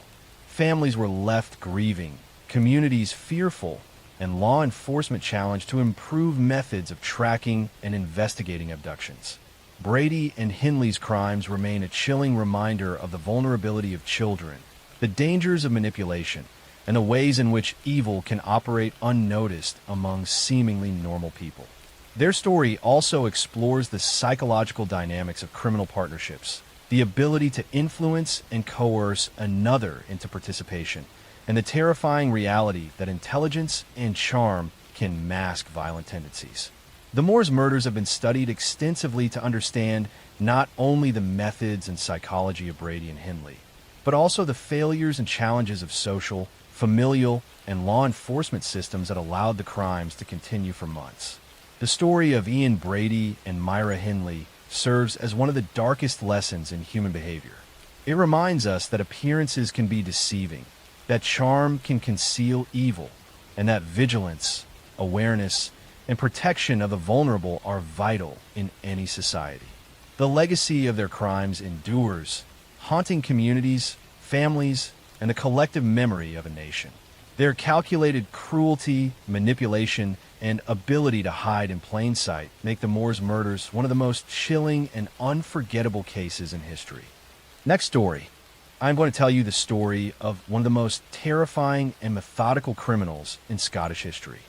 Families were left grieving, communities fearful, and law enforcement challenged to improve methods of tracking and investigating abductions. Brady and Hindley's crimes remain a chilling reminder of the vulnerability of children, the dangers of manipulation, and the ways in which evil can operate unnoticed among seemingly normal people. Their story also explores the psychological dynamics of criminal partnerships, the ability to influence and coerce another into participation, and the terrifying reality that intelligence and charm can mask violent tendencies. The Moors' murders have been studied extensively to understand not only the methods and psychology of Brady and Hindley, but also the failures and challenges of social, familial, and law enforcement systems that allowed the crimes to continue for months. The story of Ian Brady and Myra Hindley serves as one of the darkest lessons in human behavior. It reminds us that appearances can be deceiving, that charm can conceal evil, and that vigilance, awareness, and protection of the vulnerable are vital in any society. The legacy of their crimes endures, haunting communities, families, and the collective memory of a nation. Their calculated cruelty, manipulation, and ability to hide in plain sight make the Moors' murders one of the most chilling and unforgettable cases in history. Next story. I'm going to tell you the story of one of the most terrifying and methodical criminals in Scottish history.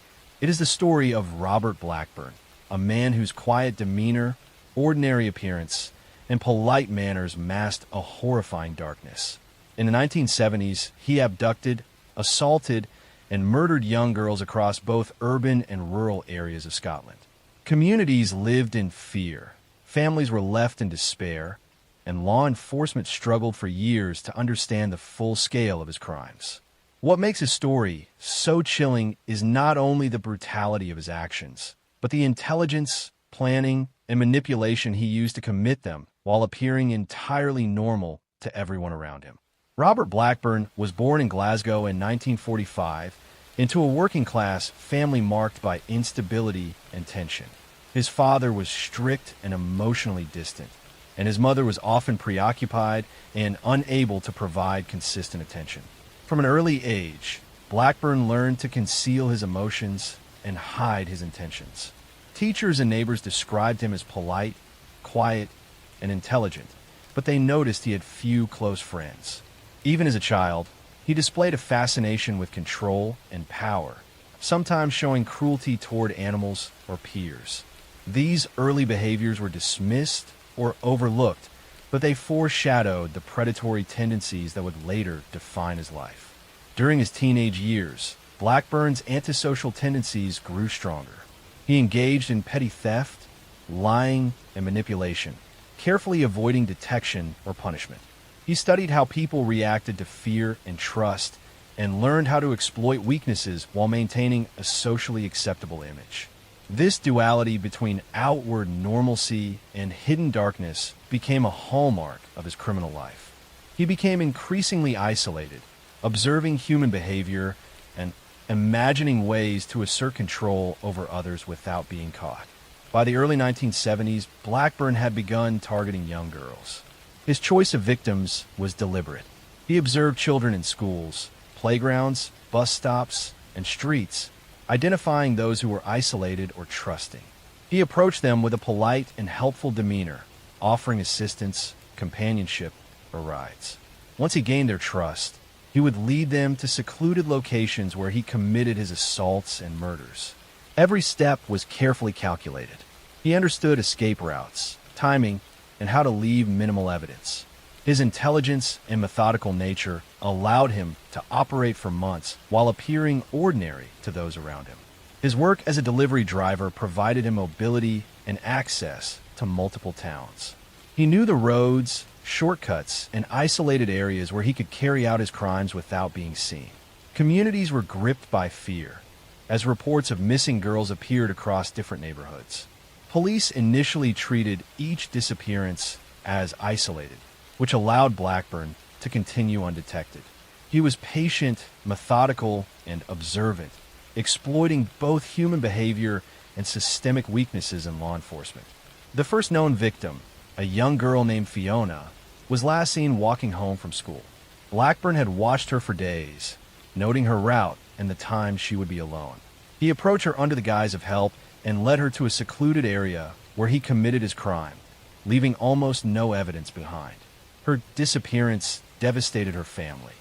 It is the story of Robert Blackburn, a man whose quiet demeanor, ordinary appearance, and polite manners masked a horrifying darkness. In the 1970s, he abducted, assaulted, and murdered young girls across both urban and rural areas of Scotland. Communities lived in fear, families were left in despair, and law enforcement struggled for years to understand the full scale of his crimes. What makes his story so chilling is not only the brutality of his actions, but the intelligence, planning, and manipulation he used to commit them while appearing entirely normal to everyone around him. Robert Blackburn was born in Glasgow in 1945 into a working-class family marked by instability and tension. His father was strict and emotionally distant, and his mother was often preoccupied and unable to provide consistent attention. From an early age, Blackburn learned to conceal his emotions and hide his intentions. Teachers and neighbors described him as polite, quiet, and intelligent, but they noticed he had few close friends. Even as a child, he displayed a fascination with control and power, sometimes showing cruelty toward animals or peers. These early behaviors were dismissed or overlooked, but they foreshadowed the predatory tendencies that would later define his life. During his teenage years, Blackburn's antisocial tendencies grew stronger. He engaged in petty theft, lying, and manipulation, carefully avoiding detection or punishment. He studied how people reacted to fear and trust, and learned how to exploit weaknesses while maintaining a socially acceptable image. This duality between outward normalcy and hidden darkness became a hallmark of his criminal life. He became increasingly isolated, observing human behavior and imagining ways to assert control over others without being caught. By the early 1970s, Blackburn had begun targeting young girls. His choice of victims was deliberate. He observed children in schools, playgrounds, bus stops, and streets, identifying those who were isolated or trusting. He approached them with a polite and helpful demeanor, offering assistance, companionship, or rides. Once he gained their trust, he would lead them to secluded locations where he committed his assaults and murders. Every step was carefully calculated. He understood escape routes, timing, and how to leave minimal evidence. His intelligence and methodical nature allowed him to operate for months while appearing ordinary to those around him. His work as a delivery driver provided him mobility and access to multiple towns. He knew the roads, shortcuts, and isolated areas where he could carry out his crimes without being seen. Communities were gripped by fear, as reports of missing girls appeared across different neighborhoods. Police initially treated each disappearance as isolated, which allowed Blackburn to continue undetected. He was patient, methodical, and observant, exploiting both human behavior and systemic weaknesses in law enforcement. The first known victim, a young girl named Fiona, was last seen walking home from school. Blackburn had watched her for days, noting her route and the time she would be alone. He approached her under the guise of help and led her to a secluded area where he committed his crime, leaving almost no evidence behind. Her disappearance devastated her family,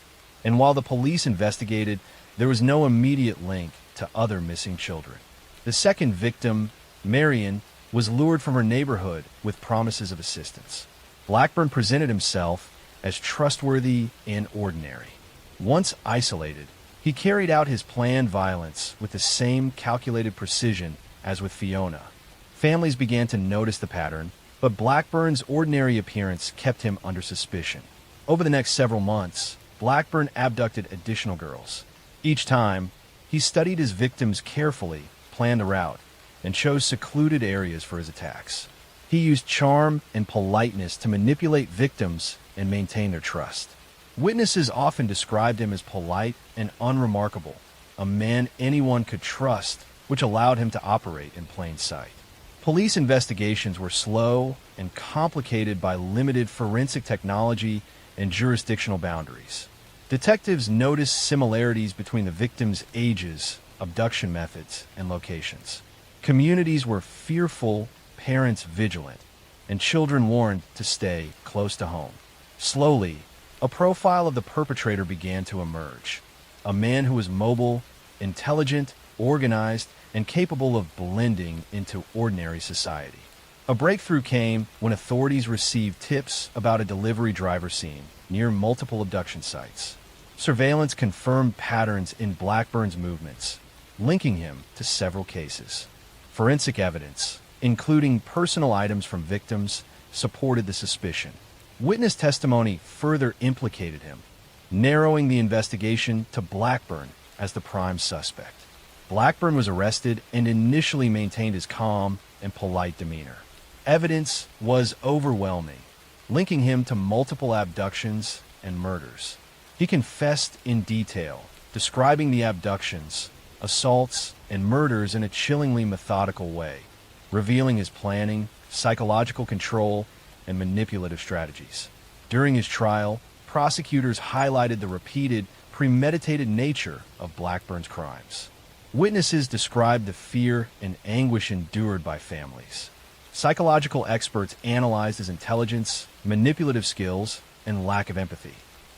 and while the police investigated, there was no immediate link to other missing children. The second victim, Marion, was lured from her neighborhood with promises of assistance. Blackburn presented himself as trustworthy and ordinary. Once isolated, he carried out his planned violence with the same calculated precision as with Fiona. Families began to notice the pattern, but Blackburn's ordinary appearance kept him under suspicion. Over the next several months, Blackburn abducted additional girls. Each time, he studied his victims carefully, planned a route, and chose secluded areas for his attacks. He used charm and politeness to manipulate victims and maintain their trust. Witnesses often described him as polite and unremarkable, a man anyone could trust, which allowed him to operate in plain sight. Police investigations were slow and complicated by limited forensic technology and jurisdictional boundaries. Detectives noticed similarities between the victims' ages, abduction methods, and locations. Communities were fearful, parents vigilant, and children warned to stay close to home. Slowly, a profile of the perpetrator began to emerge. A man who was mobile, intelligent, organized, and capable of blending into ordinary society. A breakthrough came when authorities received tips about a delivery driver seen near multiple abduction sites. Surveillance confirmed patterns in Blackburn's movements, linking him to several cases. Forensic evidence, including personal items from victims, supported the suspicion. Witness testimony further implicated him, narrowing the investigation to Blackburn as the prime suspect. Blackburn was arrested and initially maintained his calm and polite demeanor. Evidence was overwhelming, linking him to multiple abductions and murders. He confessed in detail, describing the abductions, assaults, and murders in a chillingly methodical way, revealing his planning, psychological control, and manipulative strategies. During his trial, prosecutors highlighted the repeated, premeditated nature of Blackburn's crimes. Witnesses described the fear and anguish endured by families. Psychological experts analyzed his intelligence, manipulative skills, and lack of empathy.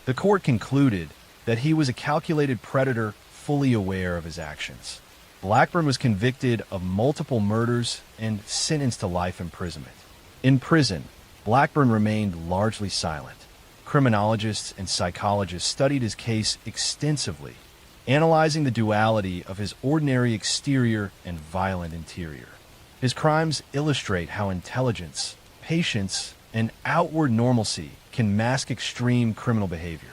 The court concluded that he was a calculated predator fully aware of his actions. Blackburn was convicted of multiple murders and sentenced to life imprisonment. In prison, Blackburn remained largely silent. Criminologists and psychologists studied his case extensively, analyzing the duality of his ordinary exterior and violent interior. His crimes illustrate how intelligence, patience, and outward normalcy can mask extreme criminal behavior.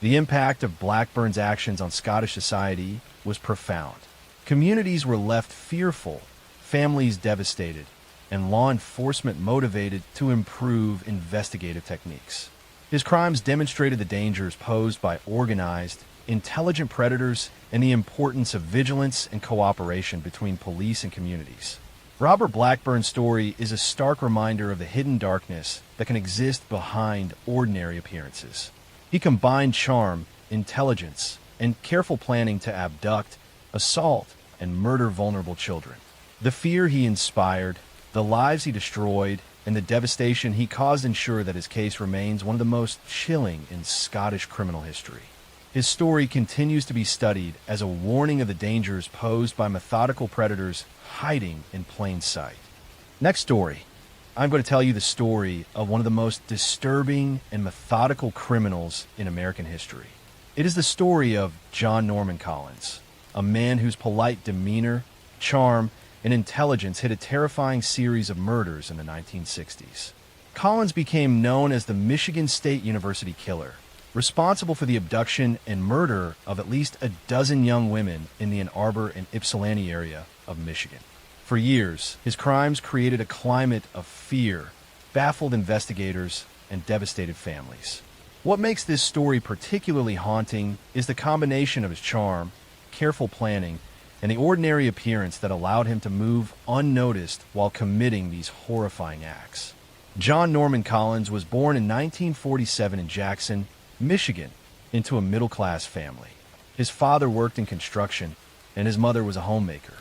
The impact of Blackburn's actions on Scottish society was profound. Communities were left fearful, families devastated, and law enforcement motivated to improve investigative techniques. His crimes demonstrated the dangers posed by organized, intelligent predators and the importance of vigilance and cooperation between police and communities. Robert Blackburn's story is a stark reminder of the hidden darkness that can exist behind ordinary appearances. He combined charm, intelligence, and careful planning to abduct, assault, and murder vulnerable children. The fear he inspired, the lives he destroyed, and the devastation he caused ensure that his case remains one of the most chilling in Scottish criminal history. His story continues to be studied as a warning of the dangers posed by methodical predators hiding in plain sight. Next story. I'm going to tell you the story of one of the most disturbing and methodical criminals in American history. It is the story of John Norman Collins, a man whose polite demeanor, charm, and intelligence hid a terrifying series of murders in the 1960s. Collins became known as the Michigan State University Killer, responsible for the abduction and murder of at least a dozen young women in the Ann Arbor and Ypsilanti area of Michigan. For years, his crimes created a climate of fear, baffled investigators, and devastated families. What makes this story particularly haunting is the combination of his charm, careful planning, and the ordinary appearance that allowed him to move unnoticed while committing these horrifying acts. John Norman Collins was born in 1947 in Jackson, Michigan, into a middle-class family. His father worked in construction, and his mother was a homemaker.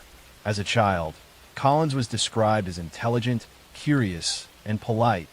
As a child, Collins was described as intelligent, curious, and polite,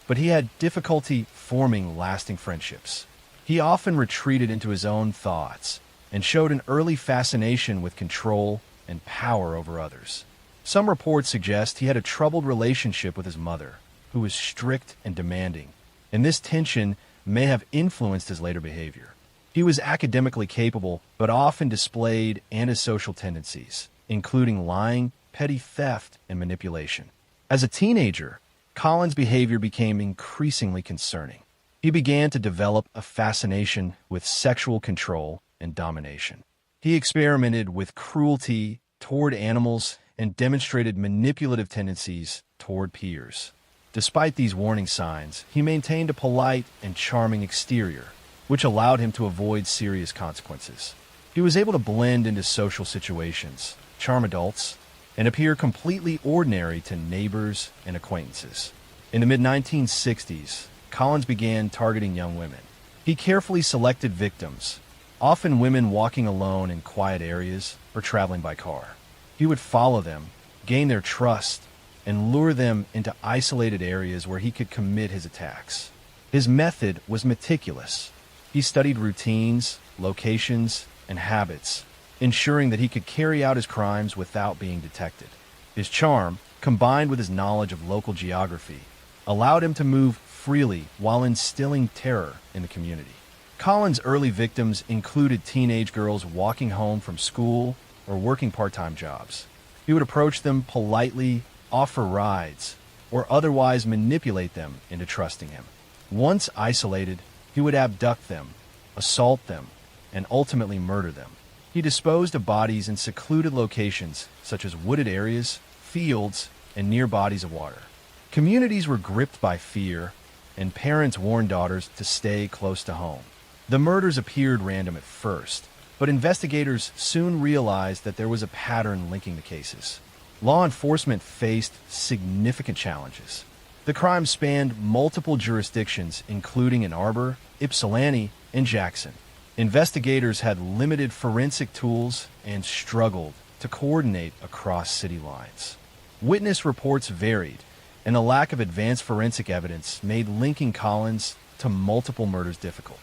but he had difficulty forming lasting friendships. He often retreated into his own thoughts and showed an early fascination with control and power over others. Some reports suggest he had a troubled relationship with his mother, who was strict and demanding, and this tension may have influenced his later behavior. He was academically capable, but often displayed antisocial tendencies, including lying, petty theft, and manipulation. As a teenager, Collins' behavior became increasingly concerning. He began to develop a fascination with sexual control and domination. He experimented with cruelty toward animals and demonstrated manipulative tendencies toward peers. Despite these warning signs, he maintained a polite and charming exterior, which allowed him to avoid serious consequences. He was able to blend into social situations, charm adults, and appear completely ordinary to neighbors and acquaintances. In the mid-1960s, Collins began targeting young women. He carefully selected victims, often women walking alone in quiet areas or traveling by car. He would follow them, gain their trust, and lure them into isolated areas where he could commit his attacks. His method was meticulous. He studied routines, locations, and habits, ensuring that he could carry out his crimes without being detected. His charm, combined with his knowledge of local geography, allowed him to move freely while instilling terror in the community. Collins' early victims included teenage girls walking home from school or working part-time jobs. He would approach them politely, offer rides, or otherwise manipulate them into trusting him. Once isolated, he would abduct them, assault them, and ultimately murder them. He disposed of bodies in secluded locations such as wooded areas, fields, and near bodies of water. Communities were gripped by fear, and parents warned daughters to stay close to home. The murders appeared random at first, but investigators soon realized that there was a pattern linking the cases. Law enforcement faced significant challenges. The crime spanned multiple jurisdictions, including Ann Arbor, Ypsilanti, and Jackson. Investigators had limited forensic tools and struggled to coordinate across city lines. Witness reports varied, and the lack of advanced forensic evidence made linking Collins to multiple murders difficult.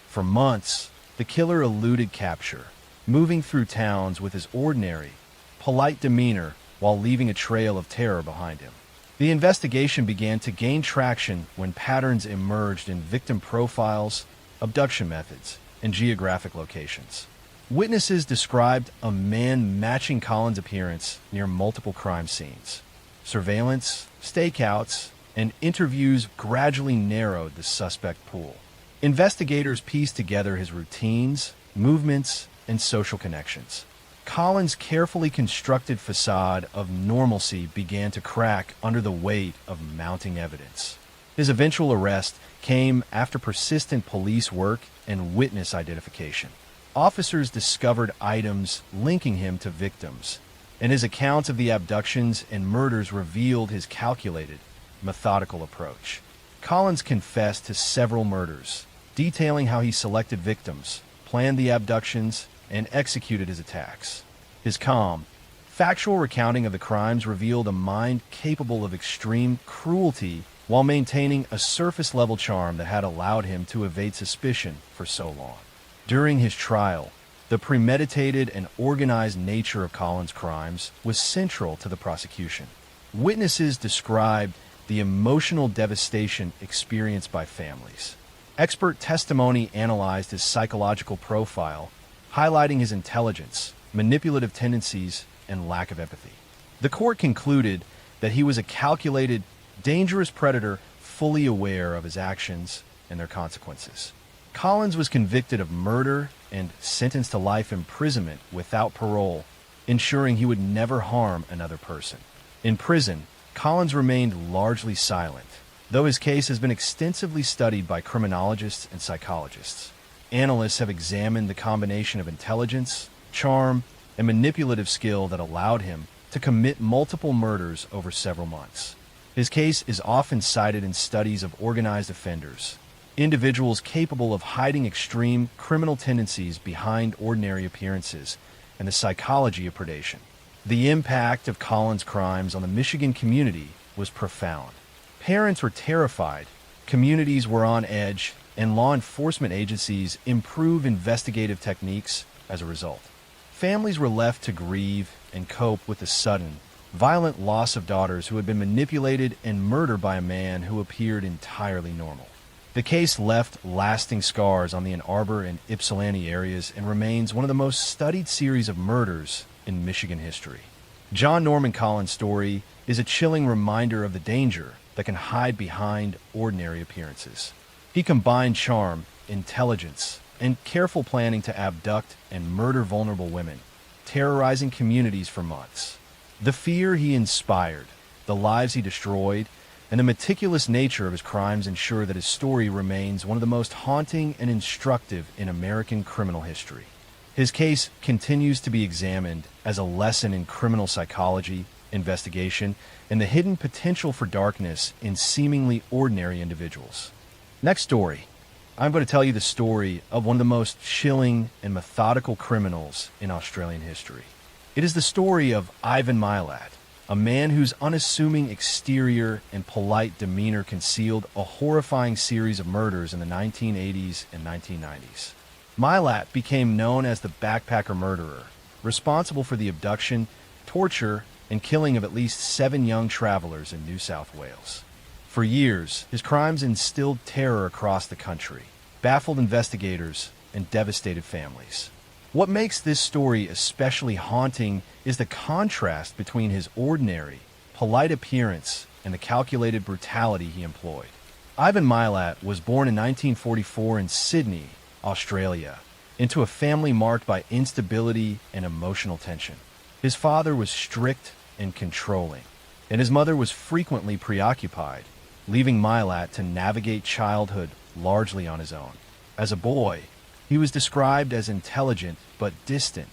For months, the killer eluded capture, moving through towns with his ordinary, polite demeanor while leaving a trail of terror behind him. The investigation began to gain traction when patterns emerged in victim profiles, abduction methods, and geographic locations. Witnesses described a man matching Collins' appearance near multiple crime scenes. Surveillance, stakeouts, and interviews gradually narrowed the suspect pool. Investigators pieced together his routines, movements, and social connections. Collins' carefully constructed facade of normalcy began to crack under the weight of mounting evidence. His eventual arrest came after persistent police work and witness identification. Officers discovered items linking him to victims, and his accounts of the abductions and murders revealed his calculated, methodical approach. Collins confessed to several murders, detailing how he selected victims, planned the abductions, and executed his attacks. His calm, factual recounting of the crimes revealed a mind capable of extreme cruelty while maintaining a surface-level charm that had allowed him to evade suspicion for so long. During his trial, the premeditated and organized nature of Collins' crimes was central to the prosecution. Witnesses described the emotional devastation experienced by families. Expert testimony analyzed his psychological profile, highlighting his intelligence, manipulative tendencies, and lack of empathy. The court concluded that he was a calculated, dangerous predator fully aware of his actions and their consequences. Collins was convicted of murder and sentenced to life imprisonment without parole, ensuring he would never harm another person. In prison, Collins remained largely silent, though his case has been extensively studied by criminologists and psychologists. Analysts have examined the combination of intelligence, charm, and manipulative skill that allowed him to commit multiple murders over several months. His case is often cited in studies of organized offenders, individuals capable of hiding extreme criminal tendencies behind ordinary appearances, and the psychology of predation. The impact of Collins' crimes on the Michigan community was profound. Parents were terrified, communities were on edge, and law enforcement agencies improved investigative techniques as a result. Families were left to grieve and cope with the sudden, violent loss of daughters who had been manipulated and murdered by a man who appeared entirely normal. The case left lasting scars on the Ann Arbor and Ypsilanti areas and remains one of the most studied series of murders in Michigan history. John Norman Collins' story is a chilling reminder of the danger that can hide behind ordinary appearances. He combined charm, intelligence, and careful planning to abduct and murder vulnerable women, terrorizing communities for months. The fear he inspired, the lives he destroyed, and the meticulous nature of his crimes ensure that his story remains one of the most haunting and instructive in American criminal history. His case continues to be examined as a lesson in criminal psychology, investigation, and the hidden potential for darkness in seemingly ordinary individuals. Next story. I'm going to tell you the story of one of the most chilling and methodical criminals in Australian history. It is the story of Ivan Milat, a man whose unassuming exterior and polite demeanor concealed a horrifying series of murders in the 1980s and 1990s. Milat became known as the backpacker murderer, responsible for the abduction, torture, and killing of at least 7 young travelers in New South Wales. For years, his crimes instilled terror across the country, baffled investigators, and devastated families. What makes this story especially haunting is the contrast between his ordinary, polite appearance and the calculated brutality he employed. Ivan Milat was born in 1944 in Sydney, Australia, into a family marked by instability and emotional tension. His father was strict and controlling, and his mother was frequently preoccupied, leaving Milat to navigate childhood largely on his own. As a boy, he was described as intelligent but distant,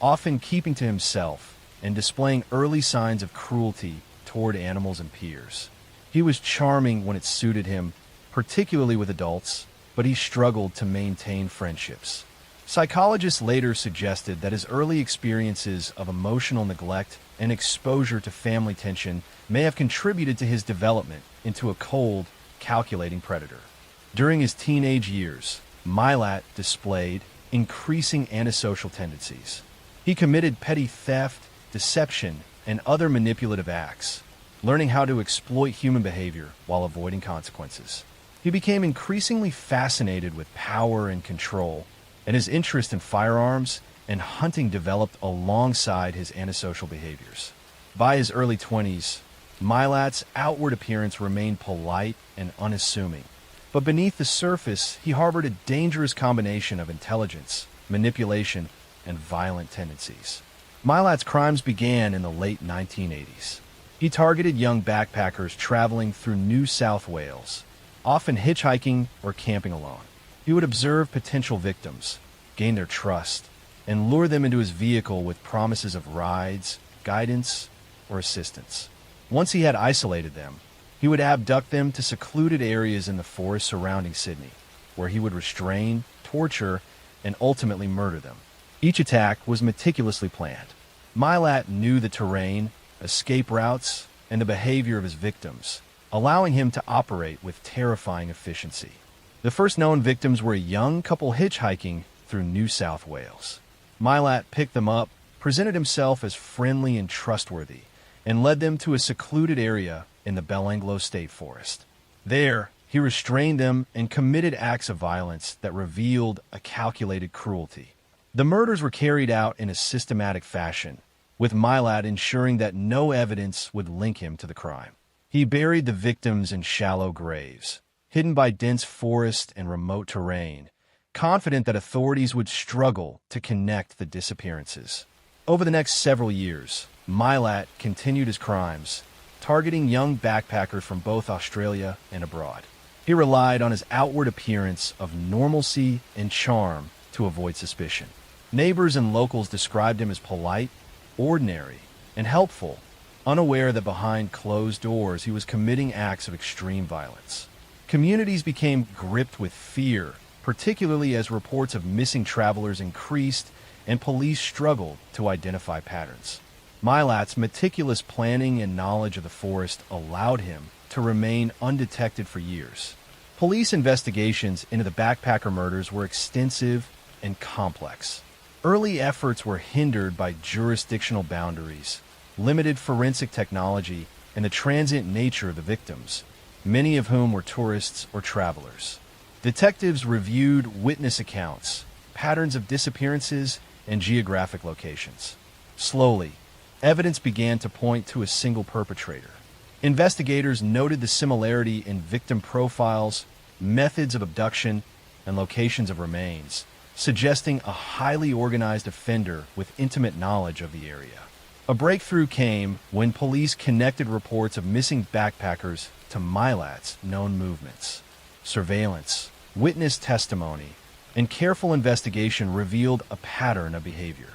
often keeping to himself and displaying early signs of cruelty toward animals and peers. He was charming when it suited him, particularly with adults, but he struggled to maintain friendships. Psychologists later suggested that his early experiences of emotional neglect and exposure to family tension may have contributed to his development into a cold, calculating predator. During his teenage years, Milat displayed increasing antisocial tendencies. He committed petty theft, deception, and other manipulative acts, learning how to exploit human behavior while avoiding consequences. He became increasingly fascinated with power and control, and his interest in firearms and hunting developed alongside his antisocial behaviors. By his early 20s, Milat's outward appearance remained polite and unassuming, but beneath the surface, he harbored a dangerous combination of intelligence, manipulation, and violent tendencies. Milat's crimes began in the late 1980s. He targeted young backpackers traveling through New South Wales, often hitchhiking or camping alone. He would observe potential victims, gain their trust, and lure them into his vehicle with promises of rides, guidance, or assistance. Once he had isolated them, he would abduct them to secluded areas in the forest surrounding Sydney, where he would restrain, torture, and ultimately murder them. Each attack was meticulously planned. Milat knew the terrain, escape routes, and the behavior of his victims, allowing him to operate with terrifying efficiency. The first known victims were a young couple hitchhiking through New South Wales. Milat picked them up, presented himself as friendly and trustworthy, and led them to a secluded area in the Belanglo State Forest. There, he restrained them and committed acts of violence that revealed a calculated cruelty. The murders were carried out in a systematic fashion, with Milat ensuring that no evidence would link him to the crime. He buried the victims in shallow graves, hidden by dense forest and remote terrain, confident that authorities would struggle to connect the disappearances. Over the next several years, Milat continued his crimes, targeting young backpackers from both Australia and abroad. He relied on his outward appearance of normalcy and charm to avoid suspicion. Neighbors and locals described him as polite, ordinary, and helpful, unaware that behind closed doors he was committing acts of extreme violence. Communities became gripped with fear, particularly as reports of missing travelers increased and police struggled to identify patterns. Milat's meticulous planning and knowledge of the forest allowed him to remain undetected for years. Police investigations into the backpacker murders were extensive and complex. Early efforts were hindered by jurisdictional boundaries, limited forensic technology, and the transient nature of the victims, many of whom were tourists or travelers. Detectives reviewed witness accounts, patterns of disappearances, and geographic locations. Slowly, evidence began to point to a single perpetrator. Investigators noted the similarity in victim profiles, methods of abduction, and locations of remains, suggesting a highly organized offender with intimate knowledge of the area. A breakthrough came when police connected reports of missing backpackers to Milat's known movements. Surveillance, witness testimony, and careful investigation revealed a pattern of behavior.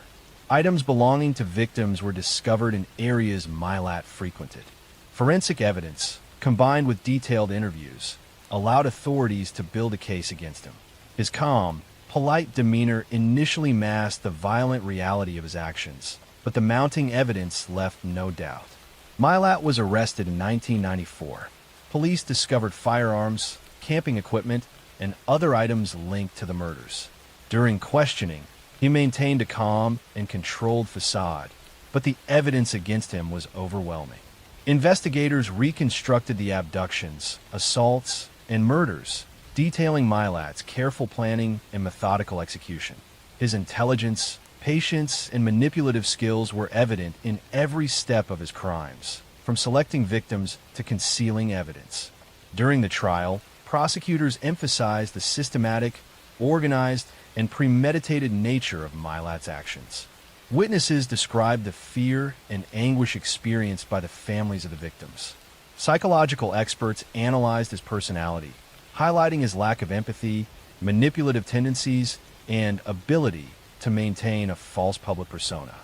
Items belonging to victims were discovered in areas Milat frequented. Forensic evidence, combined with detailed interviews, allowed authorities to build a case against him. His calm, polite demeanor initially masked the violent reality of his actions, but the mounting evidence left no doubt. Milat was arrested in 1994. Police discovered firearms, camping equipment, and other items linked to the murders. During questioning, he maintained a calm and controlled facade, but the evidence against him was overwhelming. Investigators reconstructed the abductions, assaults, and murders, detailing Milat's careful planning and methodical execution. His intelligence, patience, and manipulative skills were evident in every step of his crimes, from selecting victims to concealing evidence. During the trial, prosecutors emphasized the systematic, organized, and premeditated nature of Milat's actions. Witnesses described the fear and anguish experienced by the families of the victims. Psychological experts analyzed his personality, highlighting his lack of empathy, manipulative tendencies, and ability to maintain a false public persona.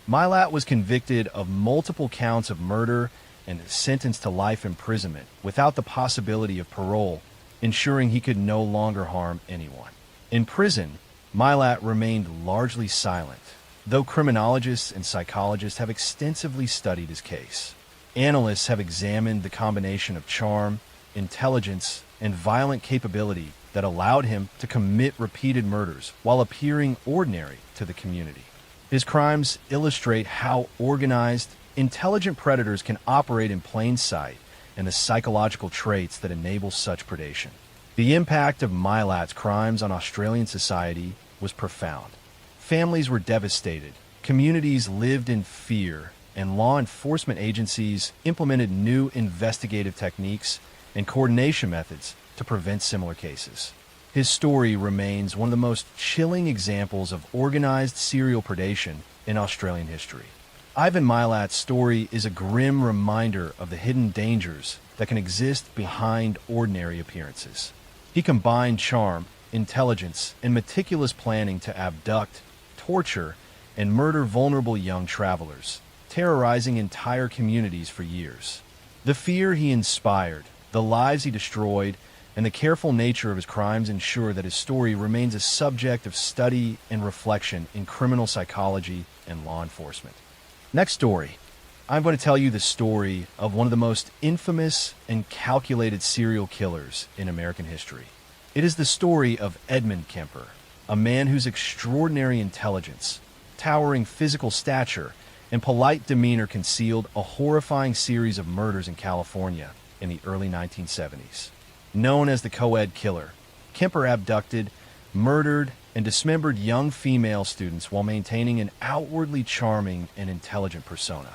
Milat was convicted of multiple counts of murder and sentenced to life imprisonment without the possibility of parole, ensuring he could no longer harm anyone. In prison, Milat remained largely silent, though criminologists and psychologists have extensively studied his case. Analysts have examined the combination of charm, intelligence, and violent capability that allowed him to commit repeated murders while appearing ordinary to the community. His crimes illustrate how organized, intelligent predators can operate in plain sight and the psychological traits that enable such predation. The impact of Milat's crimes on Australian society was profound. Families were devastated, communities lived in fear, and law enforcement agencies implemented new investigative techniques and coordination methods to prevent similar cases. His story remains one of the most chilling examples of organized serial predation in Australian history. Ivan Milat's story is a grim reminder of the hidden dangers that can exist behind ordinary appearances. He combined charm, intelligence, and meticulous planning to abduct, torture, and murder vulnerable young travelers, terrorizing entire communities for years. The fear he inspired, the lives he destroyed, and the careful nature of his crimes ensure that his story remains a subject of study and reflection in criminal psychology and law enforcement. Next story. I'm going to tell you the story of one of the most infamous and calculated serial killers in American history. It is the story of Edmund Kemper, a man whose extraordinary intelligence, towering physical stature, and polite demeanor concealed a horrifying series of murders in California in the early 1970s. Known as the co-ed killer, Kemper abducted, murdered, and dismembered young female students while maintaining an outwardly charming and intelligent persona.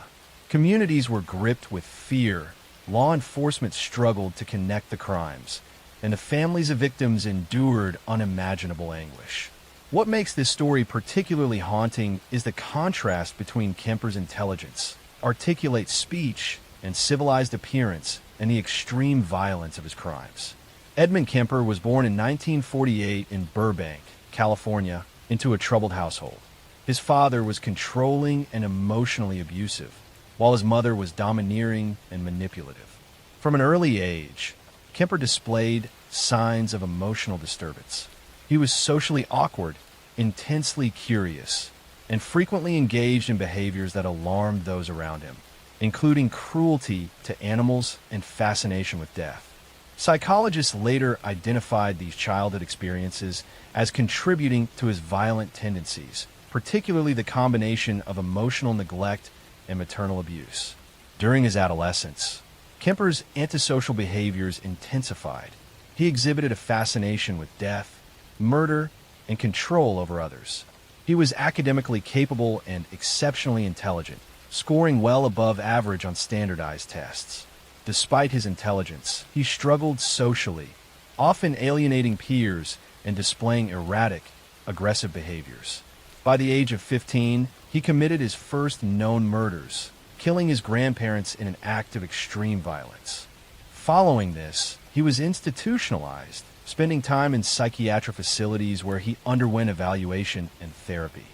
Communities were gripped with fear, law enforcement struggled to connect the crimes, and the families of victims endured unimaginable anguish. What makes this story particularly haunting is the contrast between Kemper's intelligence, articulate speech, and civilized appearance, and the extreme violence of his crimes. Edmund Kemper was born in 1948 in Burbank, California, into a troubled household. His father was controlling and emotionally abusive, while his mother was domineering and manipulative. From an early age, Kemper displayed signs of emotional disturbance. He was socially awkward, intensely curious, and frequently engaged in behaviors that alarmed those around him, including cruelty to animals and fascination with death. Psychologists later identified these childhood experiences as contributing to his violent tendencies, particularly the combination of emotional neglect and maternal abuse. During his adolescence, Kemper's antisocial behaviors intensified. He exhibited a fascination with death, murder, and control over others. He was academically capable and exceptionally intelligent, scoring well above average on standardized tests. Despite his intelligence, he struggled socially, often alienating peers and displaying erratic, aggressive behaviors. By the age of 15, he committed his first known murders, killing his grandparents in an act of extreme violence. Following this, he was institutionalized, spending time in psychiatric facilities where he underwent evaluation and therapy.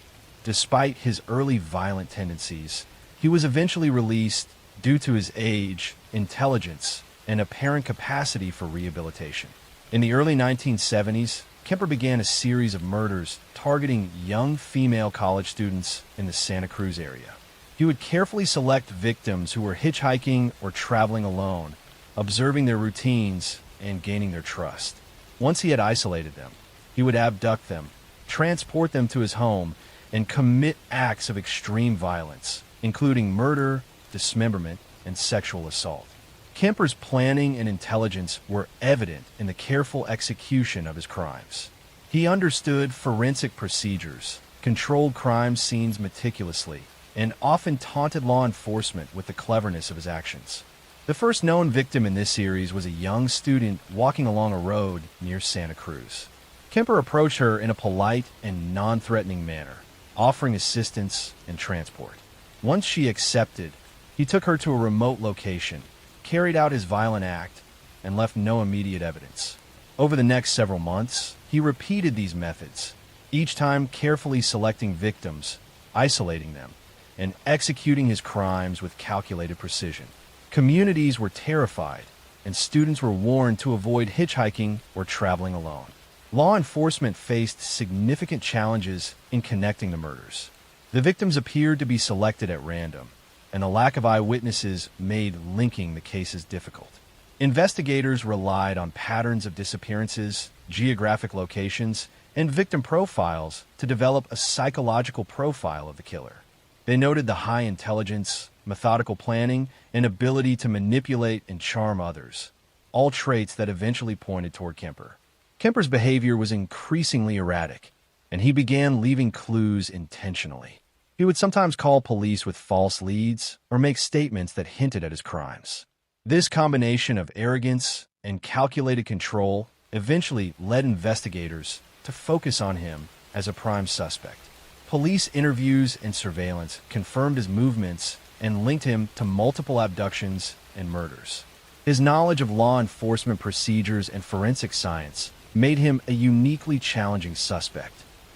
Despite his early violent tendencies, he was eventually released due to his age, intelligence, and apparent capacity for rehabilitation. In the early 1970s, Kemper began a series of murders targeting young female college students in the Santa Cruz area. He would carefully select victims who were hitchhiking or traveling alone, observing their routines and gaining their trust. Once he had isolated them, he would abduct them, transport them to his home, and commit acts of extreme violence, including murder, dismemberment, and sexual assault. Kemper's planning and intelligence were evident in the careful execution of his crimes. He understood forensic procedures, controlled crime scenes meticulously, and often taunted law enforcement with the cleverness of his actions. The first known victim in this series was a young student walking along a road near Santa Cruz. Kemper approached her in a polite and non-threatening manner, offering assistance and transport. Once she accepted, he took her to a remote location, carried out his violent act, and left no immediate evidence. Over the next several months, he repeated these methods, each time carefully selecting victims, isolating them, and executing his crimes with calculated precision. Communities were terrified, and students were warned to avoid hitchhiking or traveling alone. Law enforcement faced significant challenges in connecting the murders. The victims appeared to be selected at random, and the lack of eyewitnesses made linking the cases difficult. Investigators relied on patterns of disappearances, geographic locations, and victim profiles to develop a psychological profile of the killer. They noted the high intelligence, methodical planning, and ability to manipulate and charm others, all traits that eventually pointed toward Kemper. Kemper's behavior was increasingly erratic, and he began leaving clues intentionally. He would sometimes call police with false leads or make statements that hinted at his crimes. This combination of arrogance and calculated control eventually led investigators to focus on him as a prime suspect. Police interviews and surveillance confirmed his movements and linked him to multiple abductions and murders. His knowledge of law enforcement procedures and forensic science made him a uniquely challenging suspect.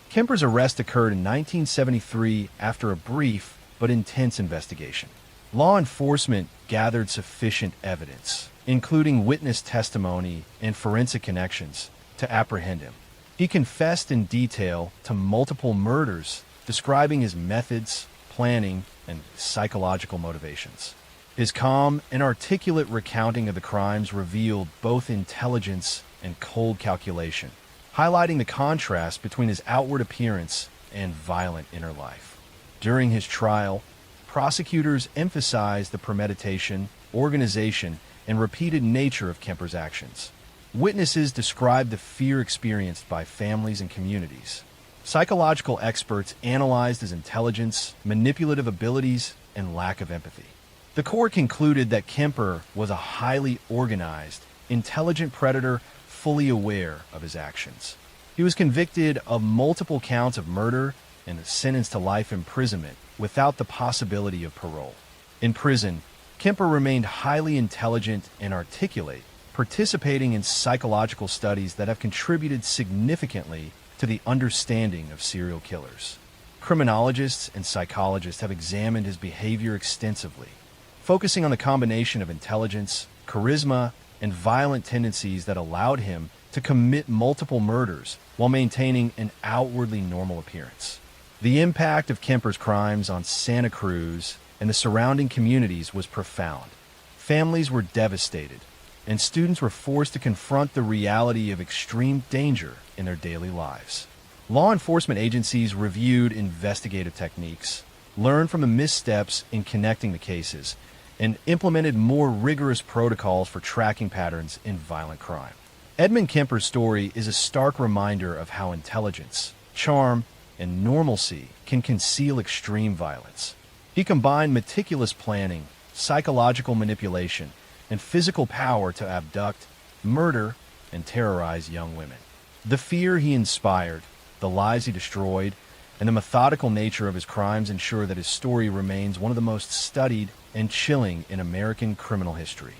Kemper's arrest occurred in 1973 after a brief but intense investigation. Law enforcement gathered sufficient evidence, including witness testimony and forensic connections, to apprehend him. He confessed in detail to multiple murders, describing his methods, planning, and psychological motivations. His calm and articulate recounting of the crimes revealed both intelligence and cold calculation, highlighting the contrast between his outward appearance and violent inner life. During his trial, prosecutors emphasized the premeditation, organization, and repeated nature of Kemper's actions. Witnesses described the fear experienced by families and communities. Psychological experts analyzed his intelligence, manipulative abilities, and lack of empathy. The court concluded that Kemper was a highly organized, intelligent predator fully aware of his actions. He was convicted of multiple counts of murder and sentenced to life imprisonment without the possibility of parole. In prison, Kemper remained highly intelligent and articulate, participating in psychological studies that have contributed significantly to the understanding of serial killers. Criminologists and psychologists have examined his behavior extensively, focusing on the combination of intelligence, charisma, and violent tendencies that allowed him to commit multiple murders while maintaining an outwardly normal appearance. The impact of Kemper's crimes on Santa Cruz and the surrounding communities was profound. Families were devastated, and students were forced to confront the reality of extreme danger in their daily lives. Law enforcement agencies reviewed investigative techniques, learned from the missteps in connecting the cases, and implemented more rigorous protocols for tracking patterns in violent crime. Edmund Kemper's story is a stark reminder of how intelligence, charm, and normalcy can conceal extreme violence. He combined meticulous planning, psychological manipulation, and physical power to abduct, murder, and terrorize young women. The fear he inspired, the lives he destroyed, and the methodical nature of his crimes ensure that his story remains one of the most studied and chilling in American criminal history.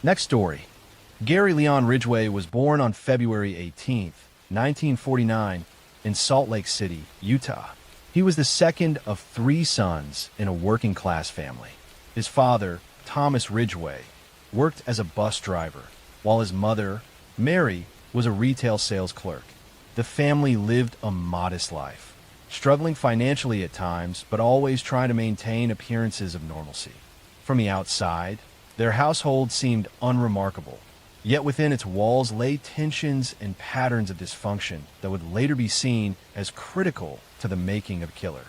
Next story. Gary Leon Ridgway was born on February 18, 1949, in Salt Lake City, Utah. He was the second of three sons in a working-class family. His father, Thomas Ridgway, worked as a bus driver, while his mother, Mary, was a retail sales clerk. The family lived a modest life, struggling financially at times, but always trying to maintain appearances of normalcy. From the outside, their household seemed unremarkable, yet within its walls lay tensions and patterns of dysfunction that would later be seen as critical to the making of a killer.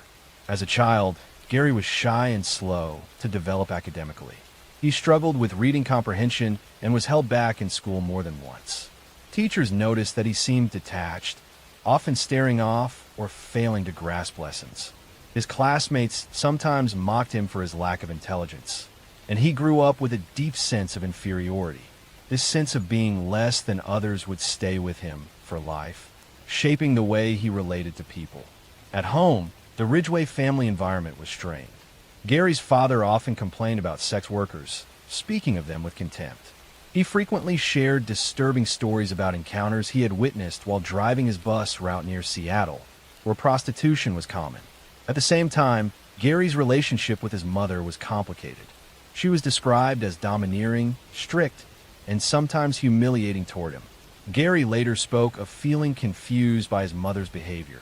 As a child, Gary was shy and slow to develop academically. He struggled with reading comprehension and was held back in school more than once. Teachers noticed that he seemed detached, often staring off or failing to grasp lessons. His classmates sometimes mocked him for his lack of intelligence, and he grew up with a deep sense of inferiority. This sense of being less than others would stay with him for life, shaping the way he related to people. At home, the Ridgway family environment was strained. Gary's father often complained about sex workers, speaking of them with contempt. He frequently shared disturbing stories about encounters he had witnessed while driving his bus route near Seattle, where prostitution was common. At the same time, Gary's relationship with his mother was complicated. She was described as domineering, strict, and sometimes humiliating toward him. Gary later spoke of feeling confused by his mother's behavior,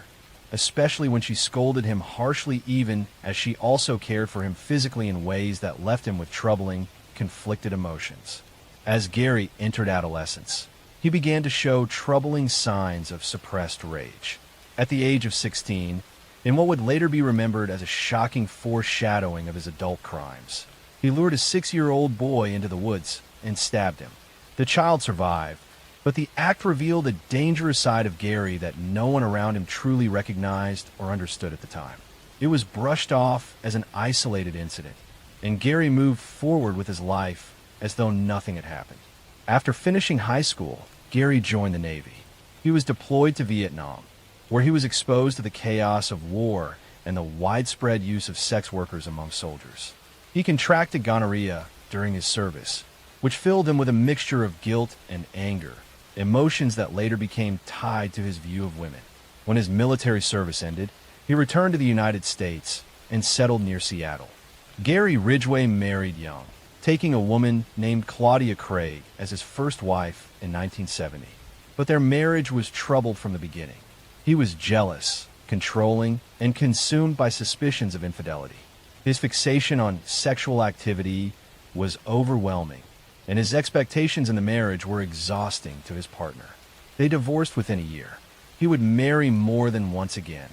especially when she scolded him harshly even as she also cared for him physically in ways that left him with troubling, conflicted emotions. As Gary entered adolescence, he began to show troubling signs of suppressed rage. At the age of 16, in what would later be remembered as a shocking foreshadowing of his adult crimes, he lured a 6-year-old boy into the woods and stabbed him. The child survived, but the act revealed a dangerous side of Gary that no one around him truly recognized or understood at the time. It was brushed off as an isolated incident, and Gary moved forward with his life as though nothing had happened. After finishing high school, Gary joined the Navy. He was deployed to Vietnam, where he was exposed to the chaos of war and the widespread use of sex workers among soldiers. He contracted gonorrhea during his service, which filled him with a mixture of guilt and anger, emotions that later became tied to his view of women. When his military service ended, he returned to the United States and settled near Seattle. Gary Ridgway married young, taking a woman named Claudia Craig as his first wife in 1970. But their marriage was troubled from the beginning. He was jealous, controlling, and consumed by suspicions of infidelity. His fixation on sexual activity was overwhelming, and his expectations in the marriage were exhausting to his partner. They divorced within a year. He would marry more than once again,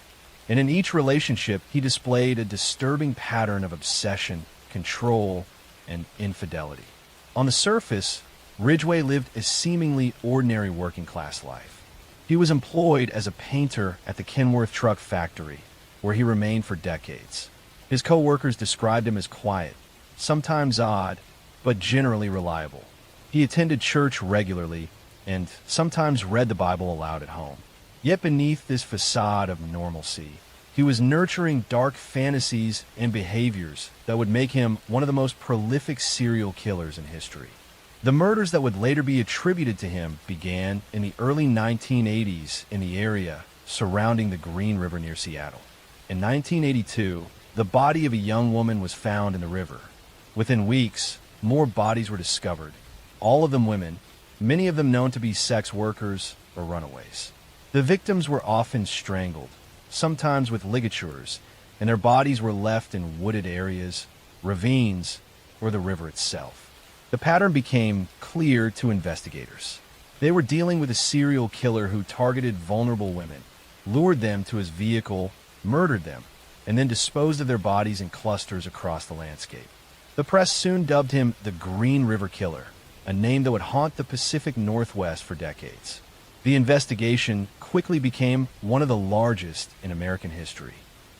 and in each relationship he displayed a disturbing pattern of obsession, control, and infidelity. On the surface, Ridgway lived a seemingly ordinary working-class life. He was employed as a painter at the Kenworth Truck Factory, where he remained for decades. His co-workers described him as quiet, sometimes odd, but generally reliable. He attended church regularly and sometimes read the Bible aloud at home. Yet beneath this facade of normalcy, he was nurturing dark fantasies and behaviors that would make him one of the most prolific serial killers in history. The murders that would later be attributed to him began in the early 1980s in the area surrounding the Green River near Seattle. In 1982, the body of a young woman was found in the river. Within weeks, more bodies were discovered, all of them women, many of them known to be sex workers or runaways. The victims were often strangled, sometimes with ligatures, and their bodies were left in wooded areas, ravines, or the river itself. The pattern became clear to investigators. They were dealing with a serial killer who targeted vulnerable women, lured them to his vehicle, murdered them, and then disposed of their bodies in clusters across the landscape. The press soon dubbed him the Green River Killer, a name that would haunt the Pacific Northwest for decades. The investigation quickly became one of the largest in American history.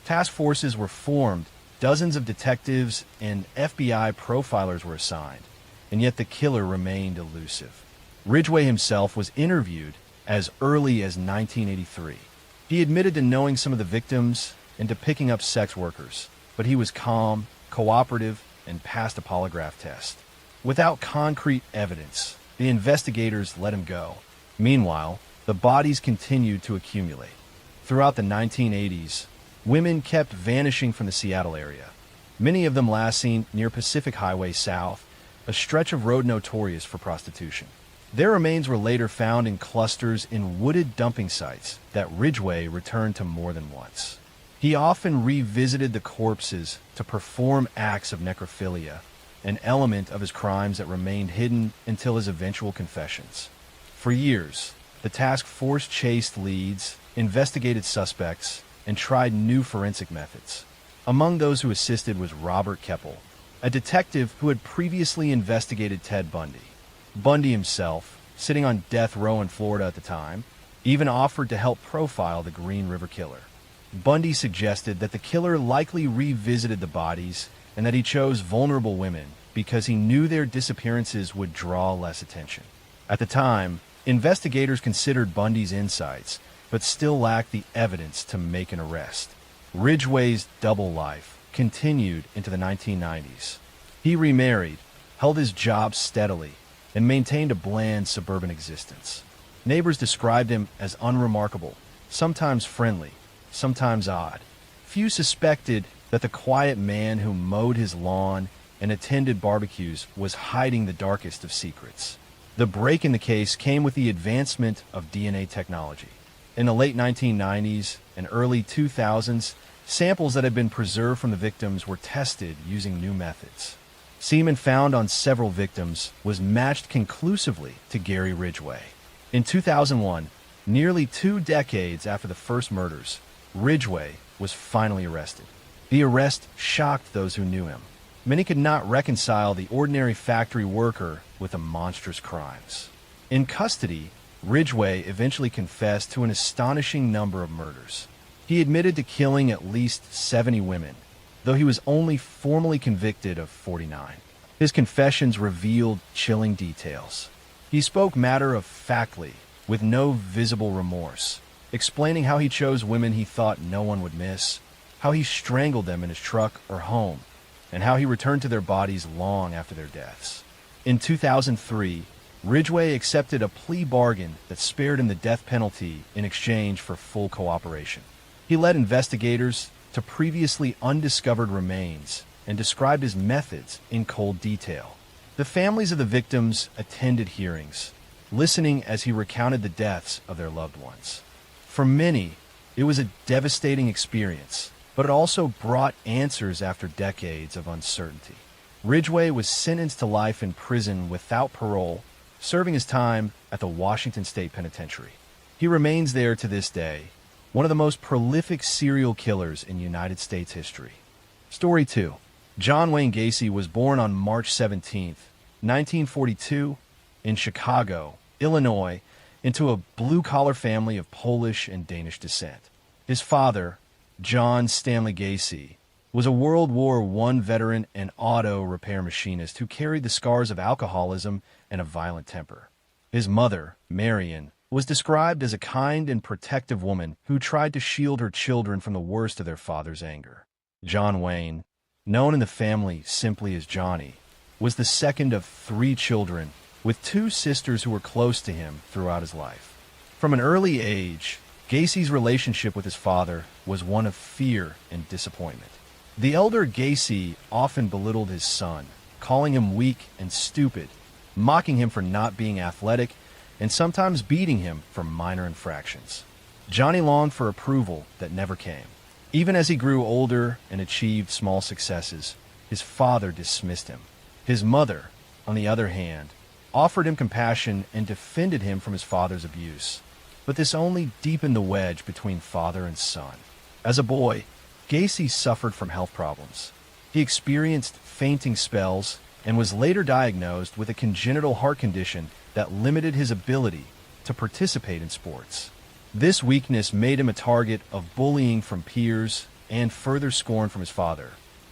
Task forces were formed, dozens of detectives and FBI profilers were assigned, and yet the killer remained elusive. Ridgway himself was interviewed as early as 1983. He admitted to knowing some of the victims and to picking up sex workers, but he was calm, cooperative, and passed a polygraph test. Without concrete evidence, the investigators let him go. Meanwhile, the bodies continued to accumulate. Throughout the 1980s, women kept vanishing from the Seattle area, many of them last seen near Pacific Highway South, a stretch of road notorious for prostitution. Their remains were later found in clusters in wooded dumping sites that Ridgway returned to more than once. He often revisited the corpses to perform acts of necrophilia, an element of his crimes that remained hidden until his eventual confessions. For years, the task force chased leads, investigated suspects, and tried new forensic methods. Among those who assisted was Robert Keppel, a detective who had previously investigated Ted Bundy. Bundy himself, sitting on death row in Florida at the time, even offered to help profile the Green River Killer. Bundy suggested that the killer likely revisited the bodies and that he chose vulnerable women because he knew their disappearances would draw less attention. At the time, investigators considered Bundy's insights, but still lacked the evidence to make an arrest. Ridgway's double life continued into the 1990s. He remarried, held his job steadily, and maintained a bland suburban existence. Neighbors described him as unremarkable, sometimes friendly, sometimes odd. Few suspected that the quiet man who mowed his lawn and attended barbecues was hiding the darkest of secrets. The break in the case came with the advancement of DNA technology. In the late 1990s and early 2000s, samples that had been preserved from the victims were tested using new methods. Semen found on several victims was matched conclusively to Gary Ridgway. In 2001, nearly 2 decades after the first murders, Ridgway was finally arrested. The arrest shocked those who knew him. Many could not reconcile the ordinary factory worker with the monstrous crimes. In custody, Ridgway eventually confessed to an astonishing number of murders. He admitted to killing at least 70 women, though he was only formally convicted of 49. His confessions revealed chilling details. He spoke matter-of-factly, with no visible remorse, explaining how he chose women he thought no one would miss, how he strangled them in his truck or home, and how he returned to their bodies long after their deaths. In 2003, Ridgway accepted a plea bargain that spared him the death penalty in exchange for full cooperation. He led investigators to previously undiscovered remains and described his methods in cold detail. The families of the victims attended hearings, listening as he recounted the deaths of their loved ones. For many, it was a devastating experience, but it also brought answers after decades of uncertainty. Ridgway was sentenced to life in prison without parole, serving his time at the Washington State Penitentiary. He remains there to this day, one of the most prolific serial killers in United States history. Story 2. John Wayne Gacy was born on March 17, 1942, in Chicago, Illinois, into a blue-collar family of Polish and Danish descent. His father, John Stanley Gacy, was a World War I veteran and auto repair machinist who carried the scars of alcoholism and a violent temper. His mother, Marion, was described as a kind and protective woman who tried to shield her children from the worst of their father's anger. John Wayne, known in the family simply as Johnny, was the second of 3 children, with 2 sisters who were close to him throughout his life. From an early age, Gacy's relationship with his father was one of fear and disappointment. The elder Gacy often belittled his son, calling him weak and stupid, mocking him for not being athletic, and sometimes beating him for minor infractions. Johnny longed for approval that never came. Even as he grew older and achieved small successes, his father dismissed him. His mother, on the other hand, offered him compassion and defended him from his father's abuse. But this only deepened the wedge between father and son. As a boy, Gacy suffered from health problems. He experienced fainting spells and was later diagnosed with a congenital heart condition that limited his ability to participate in sports. This weakness made him a target of bullying from peers and further scorn from his father,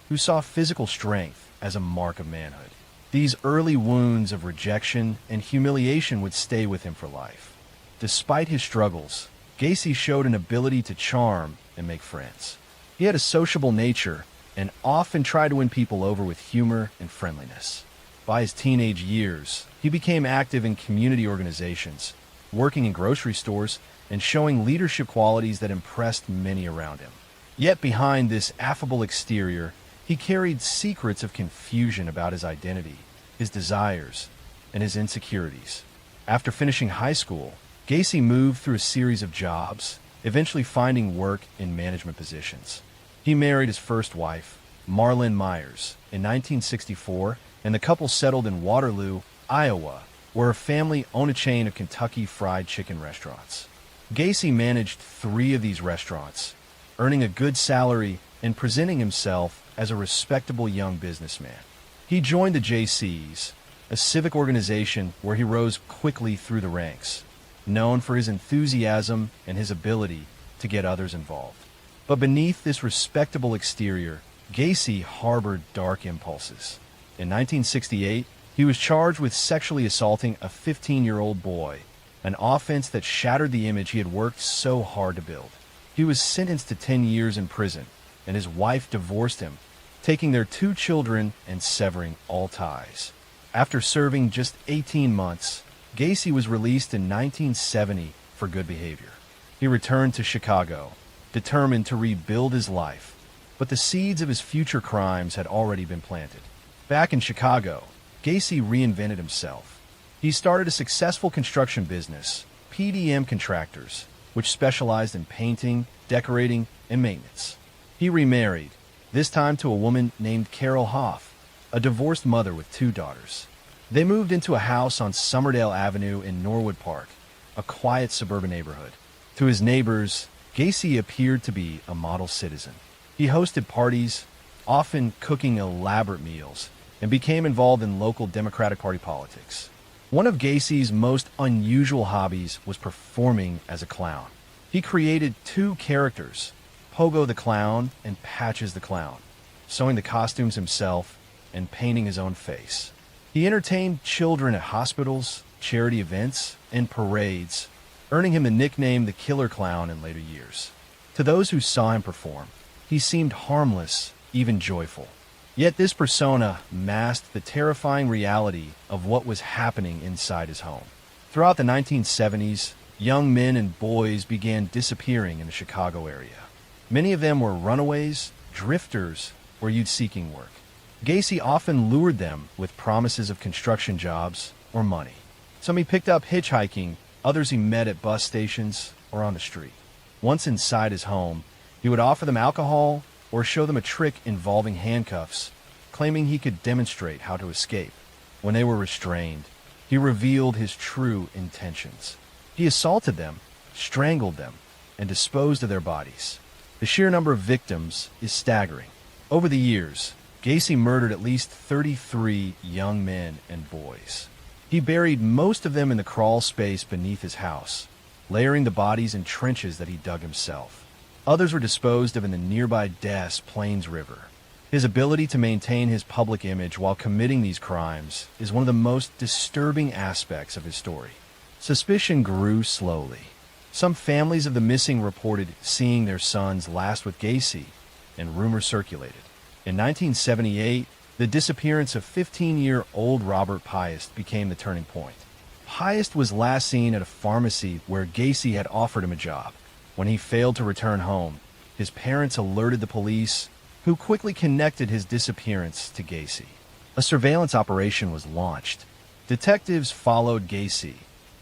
who saw physical strength as a mark of manhood. These early wounds of rejection and humiliation would stay with him for life. Despite his struggles, Gacy showed an ability to charm and make friends. He had a sociable nature and often tried to win people over with humor and friendliness. By his teenage years, he became active in community organizations, working in grocery stores, and showing leadership qualities that impressed many around him. Yet behind this affable exterior, he carried secrets of confusion about his identity, his desires, and his insecurities. After finishing high school, Gacy moved through a series of jobs, eventually finding work in management positions. He married his first wife, Marlyn Myers, in 1964, and the couple settled in Waterloo, Iowa, where her family owned a chain of Kentucky Fried Chicken restaurants. Gacy managed 3 of these restaurants, earning a good salary and presenting himself as a respectable young businessman. He joined the JCs, a civic organization where he rose quickly through the ranks, known for his enthusiasm and his ability to get others involved. But beneath this respectable exterior, Gacy harbored dark impulses. In 1968, he was charged with sexually assaulting a 15-year-old boy, an offense that shattered the image he had worked so hard to build. He was sentenced to 10 years in prison, and his wife divorced him, taking their 2 children and severing all ties. After serving just 18 months, Gacy was released in 1970 for good behavior. He returned to Chicago, determined to rebuild his life, but the seeds of his future crimes had already been planted. Back in Chicago, Gacy reinvented himself. He started a successful construction business, PDM Contractors, which specialized in painting, decorating, and maintenance. He remarried, this time to a woman named Carol Hoff, a divorced mother with 2 daughters. They moved into a house on Summerdale Avenue in Norwood Park, a quiet suburban neighborhood. To his neighbors, Gacy appeared to be a model citizen. He hosted parties, often cooking elaborate meals, and became involved in local Democratic Party politics. One of Gacy's most unusual hobbies was performing as a clown. He created 2 characters, Pogo the Clown and Patches the Clown, sewing the costumes himself and painting his own face. He entertained children at hospitals, charity events, and parades, earning him the nickname the Killer Clown in later years. To those who saw him perform, he seemed harmless, even joyful. Yet this persona masked the terrifying reality of what was happening inside his home. Throughout the 1970s, young men and boys began disappearing in the Chicago area. Many of them were runaways, drifters, or youth-seeking work. Gacy often lured them with promises of construction jobs or money. Some he picked up hitchhiking, others he met at bus stations or on the street. Once inside his home, he would offer them alcohol or show them a trick involving handcuffs, claiming he could demonstrate how to escape. When they were restrained, he revealed his true intentions. He assaulted them, strangled them, and disposed of their bodies. The sheer number of victims is staggering. Over the years, Gacy murdered at least 33 young men and boys. He buried most of them in the crawl space beneath his house, layering the bodies in trenches that he dug himself. Others were disposed of in the nearby Des Plaines River. His ability to maintain his public image while committing these crimes is one of the most disturbing aspects of his story. Suspicion grew slowly. Some families of the missing reported seeing their sons last with Gacy, and rumors circulated. In 1978, the disappearance of 15-year-old Robert Piest became the turning point. Piest was last seen at a pharmacy where Gacy had offered him a job. When he failed to return home, his parents alerted the police, who quickly connected his disappearance to Gacy. A surveillance operation was launched. Detectives followed Gacy,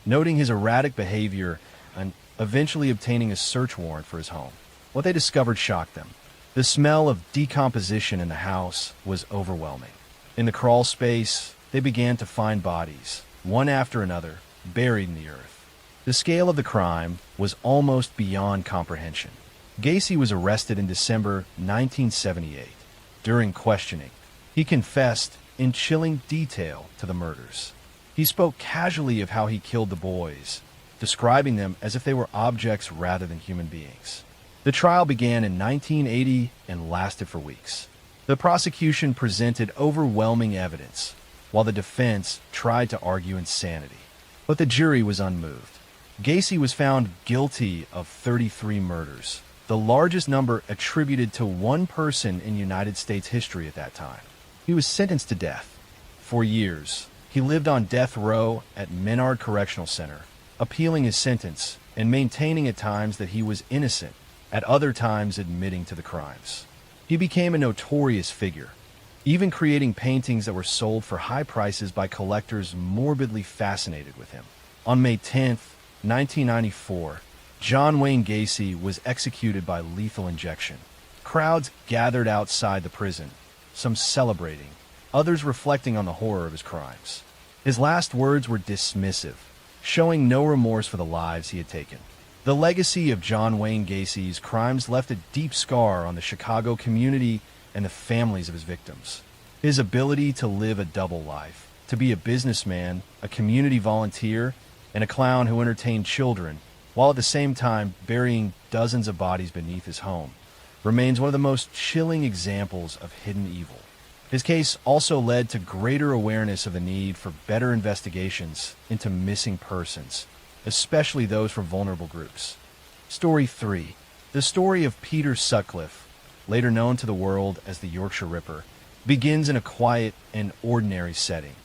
noting his erratic behavior and eventually obtaining a search warrant for his home. What they discovered shocked them. The smell of decomposition in the house was overwhelming. In the crawl space, they began to find bodies, one after another, buried in the earth. The scale of the crime was almost beyond comprehension. Gacy was arrested in December 1978. During questioning, he confessed in chilling detail to the murders. He spoke casually of how he killed the boys, describing them as if they were objects rather than human beings. The trial began in 1980 and lasted for weeks. The prosecution presented overwhelming evidence, while the defense tried to argue insanity. But the jury was unmoved. Gacy was found guilty of 33 murders, the largest number attributed to one person in United States history at that time. He was sentenced to death. For years, he lived on death row at Menard Correctional Center, appealing his sentence and maintaining at times that he was innocent, at other times admitting to the crimes. He became a notorious figure, even creating paintings that were sold for high prices by collectors morbidly fascinated with him. On May 10th, 1994, John Wayne Gacy was executed by lethal injection. Crowds gathered outside the prison, some celebrating, others reflecting on the horror of his crimes. His last words were dismissive, showing no remorse for the lives he had taken. The legacy of John Wayne Gacy's crimes left a deep scar on the Chicago community and the families of his victims. His ability to live a double life, to be a businessman, a community volunteer, and a clown who entertained children, while at the same time burying dozens of bodies beneath his home, remains one of the most chilling examples of hidden evil. His case also led to greater awareness of the need for better investigations into missing persons, especially those from vulnerable groups. Story 3. The story of Peter Sutcliffe, later known to the world as the Yorkshire Ripper, begins in a quiet and ordinary setting,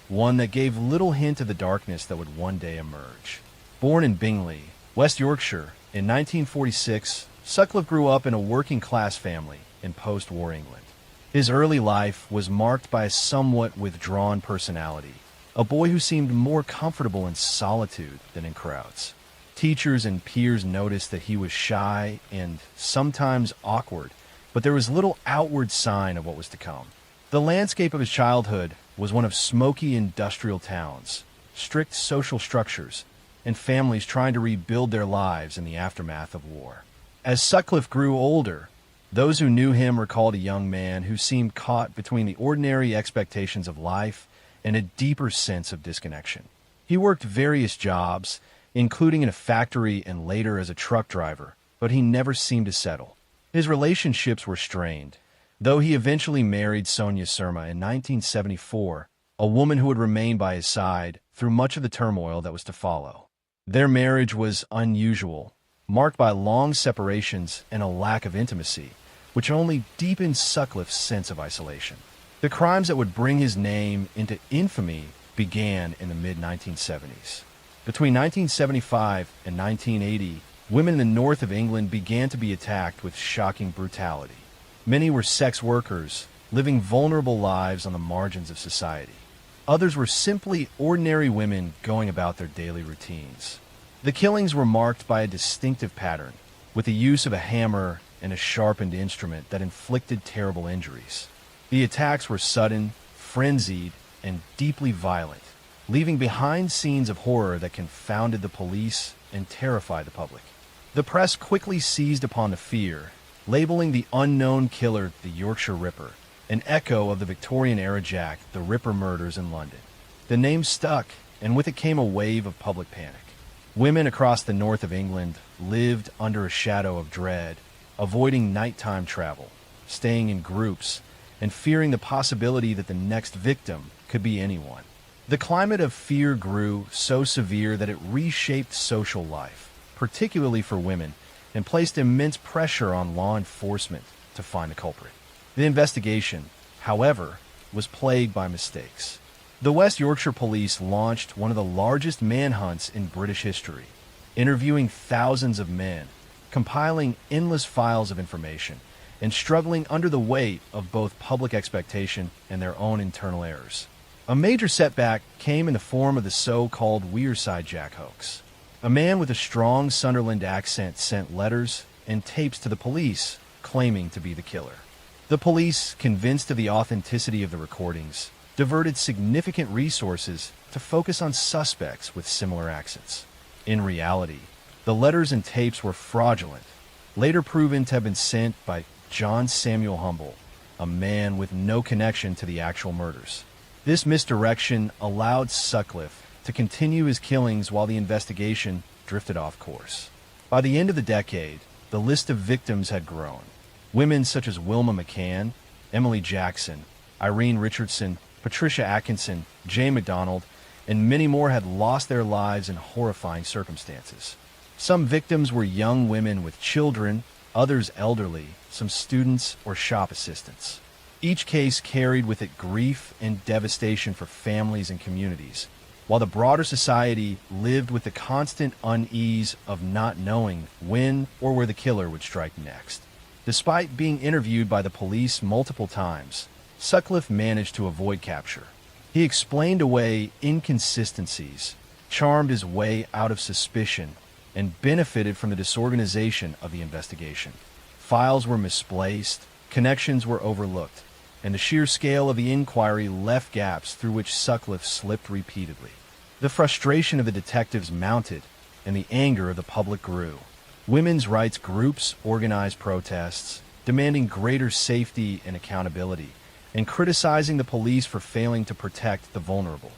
one that gave little hint of the darkness that would one day emerge. Born in Bingley, West Yorkshire, in 1946, Sutcliffe grew up in a working-class family in post-war England. His early life was marked by a somewhat withdrawn personality, a boy who seemed more comfortable in solitude than in crowds. Teachers and peers noticed that he was shy and sometimes awkward, but there was little outward sign of what was to come. The landscape of his childhood was one of smoky industrial towns, strict social structures, and families trying to rebuild their lives in the aftermath of war. As Sutcliffe grew older, those who knew him recalled a young man who seemed caught between the ordinary expectations of life and a deeper sense of disconnection. He worked various jobs, including in a factory and later as a truck driver, but he never seemed to settle. His relationships were strained, though he eventually married Sonia Surma in 1974, a woman who would remain by his side through much of the turmoil that was to follow. Their marriage was unusual, marked by long separations and a lack of intimacy, which only deepened Sutcliffe's sense of isolation. The crimes that would bring his name into infamy began in the mid-1970s. Between 1975 and 1980, women in the north of England began to be attacked with shocking brutality. Many were sex workers, living vulnerable lives on the margins of society. Others were simply ordinary women going about their daily routines. The killings were marked by a distinctive pattern, with the use of a hammer and a sharpened instrument that inflicted terrible injuries. The attacks were sudden, frenzied, and deeply violent, leaving behind scenes of horror that confounded the police and terrified the public. The press quickly seized upon the fear, labeling the unknown killer the Yorkshire Ripper, an echo of the Victorian-era Jack the Ripper murders in London. The name stuck, and with it came a wave of public panic. Women across the north of England lived under a shadow of dread, avoiding nighttime travel, staying in groups, and fearing the possibility that the next victim could be anyone. The climate of fear grew so severe that it reshaped social life, particularly for women, and placed immense pressure on law enforcement to find the culprit. The investigation, however, was plagued by mistakes. The West Yorkshire Police launched one of the largest manhunts in British history, interviewing thousands of men, compiling endless files of information, and struggling under the weight of both public expectation and their own internal errors. A major setback came in the form of the so-called Wearside Jack hoax. A man with a strong Sunderland accent sent letters and tapes to the police claiming to be the killer. The police, convinced of the authenticity of the recordings, diverted significant resources to focus on suspects with similar accents. In reality, the letters and tapes were fraudulent, later proven to have been sent by John Samuel Humble, a man with no connection to the actual murders. This misdirection allowed Sutcliffe to continue his killings while the investigation drifted off course. By the end of the decade, the list of victims had grown. Women such as Wilma McCann, Emily Jackson, Irene Richardson, Patricia Atkinson, Jay McDonald, and many more had lost their lives in horrifying circumstances. Some victims were young women with children, others elderly, some students or shop assistants. Each case carried with it grief and devastation for families and communities, while the broader society lived with the constant unease of not knowing when or where the killer would strike next. Despite being interviewed by the police multiple times, Sutcliffe managed to avoid capture. He explained away inconsistencies, charmed his way out of suspicion, and benefited from the disorganization of the investigation. Files were misplaced, connections were overlooked, and the sheer scale of the inquiry left gaps through which Sutcliffe slipped repeatedly. The frustration of the detectives mounted, and the anger of the public grew. Women's rights groups organized protests, demanding greater safety and accountability, and criticizing the police for failing to protect the vulnerable.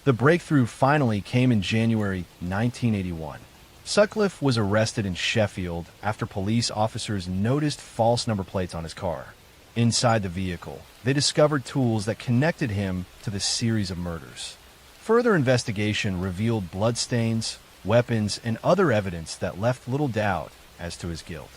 The breakthrough finally came in January 1981. Sutcliffe was arrested in Sheffield after police officers noticed false number plates on his car. Inside the vehicle, they discovered tools that connected him to the series of murders. Further investigation revealed bloodstains, weapons, and other evidence that left little doubt as to his guilt.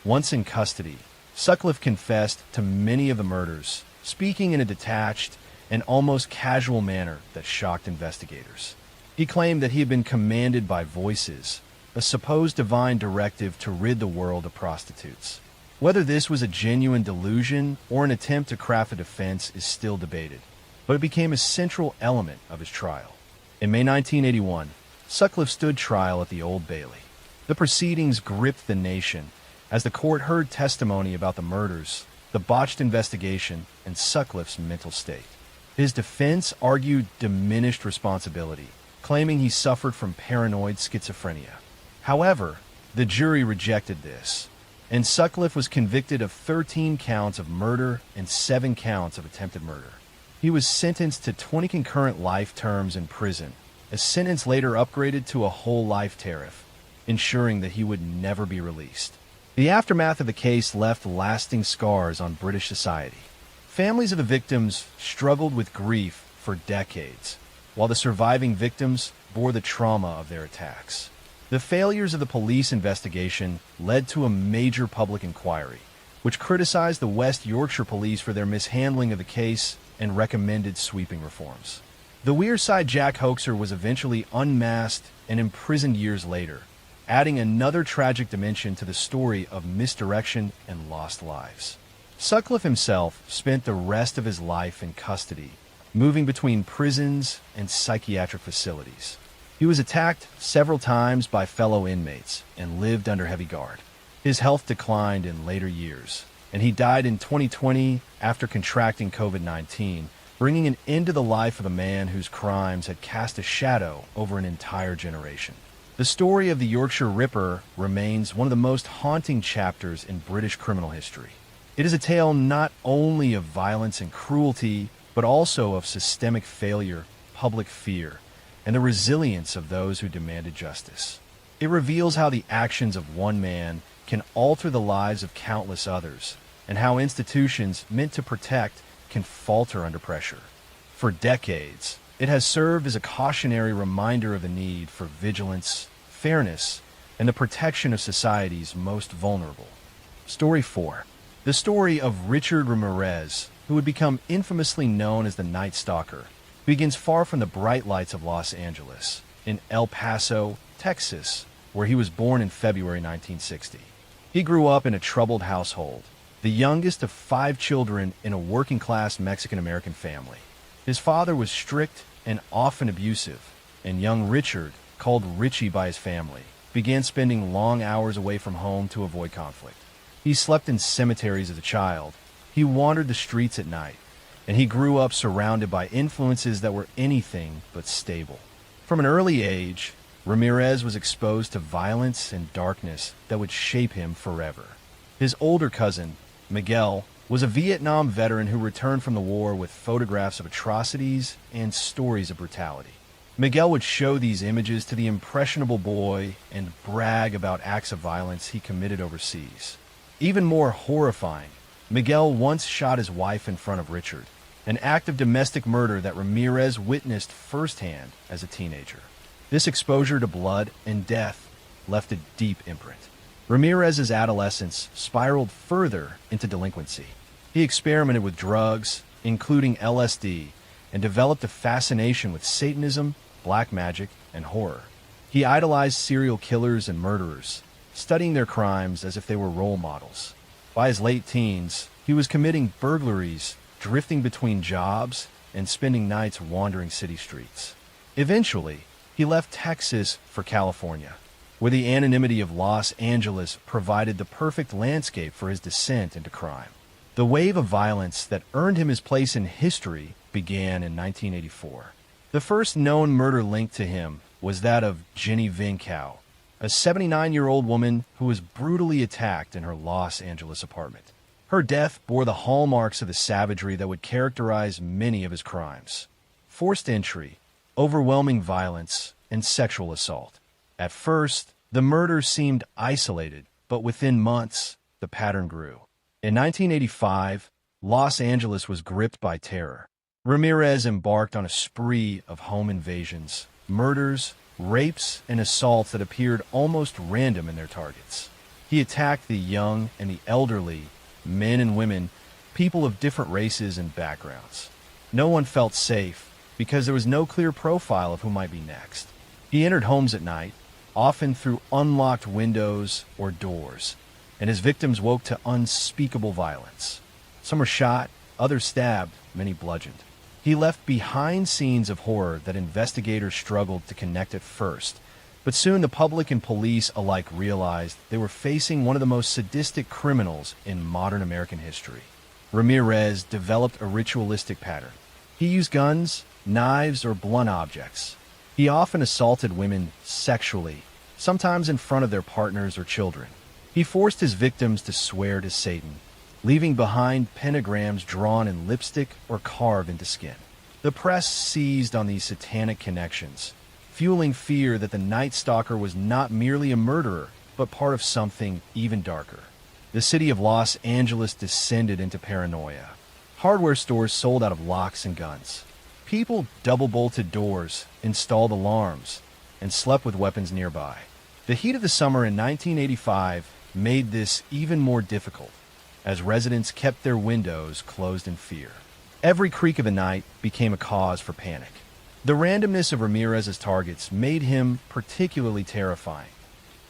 Once in custody, Sutcliffe confessed to many of the murders, speaking in a detached and almost casual manner that shocked investigators. He claimed that he had been commanded by voices, a supposed divine directive to rid the world of prostitutes. Whether this was a genuine delusion or an attempt to craft a defense is still debated, but it became a central element of his trial. In May 1981, Sutcliffe stood trial at the Old Bailey. The proceedings gripped the nation as the court heard testimony about the murders, the botched investigation, and Sutcliffe's mental state. His defense argued diminished responsibility, claiming he suffered from paranoid schizophrenia. However, the jury rejected this, and Sutcliffe was convicted of 13 counts of murder and 7 counts of attempted murder. He was sentenced to 20 concurrent life terms in prison, a sentence later upgraded to a whole life tariff, ensuring that he would never be released. The aftermath of the case left lasting scars on British society. Families of the victims struggled with grief for decades, while the surviving victims bore the trauma of their attacks. The failures of the police investigation led to a major public inquiry, which criticized the West Yorkshire police for their mishandling of the case and recommended sweeping reforms. The Wearside Jack hoaxer was eventually unmasked and imprisoned years later, adding another tragic dimension to the story of misdirection and lost lives. Sutcliffe himself spent the rest of his life in custody, moving between prisons and psychiatric facilities. He was attacked several times by fellow inmates and lived under heavy guard. His health declined in later years, and he died in 2020 after contracting COVID-19, bringing an end to the life of a man whose crimes had cast a shadow over an entire generation. The story of the Yorkshire Ripper remains one of the most haunting chapters in British criminal history. It is a tale not only of violence and cruelty, but also of systemic failure, public fear, and the resilience of those who demanded justice. It reveals how the actions of one man can alter the lives of countless others, and how institutions meant to protect can falter under pressure. For decades, it has served as a cautionary reminder of the need for vigilance, fairness, and the protection of society's most vulnerable. Story 4. The story of Richard Ramirez, who would become infamously known as the Night Stalker, begins far from the bright lights of Los Angeles, in El Paso, Texas, where he was born in February 1960. He grew up in a troubled household, the youngest of 5 children in a working-class Mexican-American family. His father was strict and often abusive, and young Richard, called Richie by his family, began spending long hours away from home to avoid conflict. He slept in cemeteries as a child, he wandered the streets at night, and he grew up surrounded by influences that were anything but stable. From an early age, Ramirez was exposed to violence and darkness that would shape him forever. His older cousin, Miguel, was a Vietnam veteran who returned from the war with photographs of atrocities and stories of brutality. Miguel would show these images to the impressionable boy and brag about acts of violence he committed overseas. Even more horrifying, Miguel once shot his wife in front of Richard, an act of domestic murder that Ramirez witnessed firsthand as a teenager. This exposure to blood and death left a deep imprint. Ramirez's adolescence spiraled further into delinquency. He experimented with drugs, including LSD, and developed a fascination with Satanism, black magic, and horror. He idolized serial killers and murderers, studying their crimes as if they were role models. By his late teens, he was committing burglaries, drifting between jobs, and spending nights wandering city streets. Eventually, he left Texas for California, where the anonymity of Los Angeles provided the perfect landscape for his descent into crime. The wave of violence that earned him his place in history began in 1984. The first known murder linked to him was that of Jenny Vincow, a 79-year-old woman who was brutally attacked in her Los Angeles apartment. Her death bore the hallmarks of the savagery that would characterize many of his crimes: forced entry, overwhelming violence, and sexual assault. At first, the murder seemed isolated, but within months, the pattern grew. In 1985, Los Angeles was gripped by terror. Ramirez embarked on a spree of home invasions, murders, rapes, and assaults that appeared almost random in their targets. He attacked the young and the elderly, men and women, people of different races and backgrounds. No one felt safe because there was no clear profile of who might be next. He entered homes at night, often through unlocked windows or doors, and his victims woke to unspeakable violence. Some were shot, others stabbed, many bludgeoned. He left behind scenes of horror that investigators struggled to connect at first, but soon the public and police alike realized they were facing one of the most sadistic criminals in modern American history. Ramirez developed a ritualistic pattern. He used guns, knives, or blunt objects. He often assaulted women sexually, sometimes in front of their partners or children. He forced his victims to swear to Satan, leaving behind pentagrams drawn in lipstick or carved into skin. The press seized on these satanic connections, fueling fear that the Night Stalker was not merely a murderer, but part of something even darker. The city of Los Angeles descended into paranoia. Hardware stores sold out of locks and guns. People double-bolted doors, installed alarms, and slept with weapons nearby. The heat of the summer in 1985 made this even more difficult, as residents kept their windows closed in fear. Every creak of the night became a cause for panic. The randomness of Ramirez's targets made him particularly terrifying.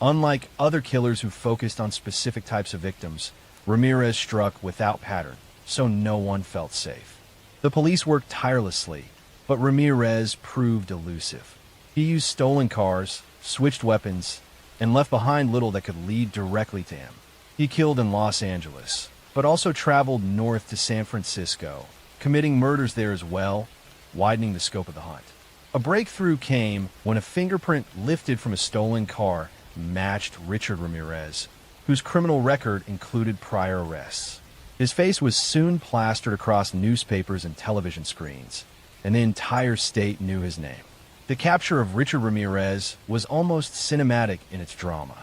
Unlike other killers who focused on specific types of victims, Ramirez struck without pattern, so no one felt safe. The police worked tirelessly, but Ramirez proved elusive. He used stolen cars, switched weapons, and left behind little that could lead directly to him. He killed in Los Angeles, but also traveled north to San Francisco, committing murders there as well, widening the scope of the hunt. A breakthrough came when a fingerprint lifted from a stolen car matched Richard Ramirez, whose criminal record included prior arrests. His face was soon plastered across newspapers and television screens, and the entire state knew his name. The capture of Richard Ramirez was almost cinematic in its drama.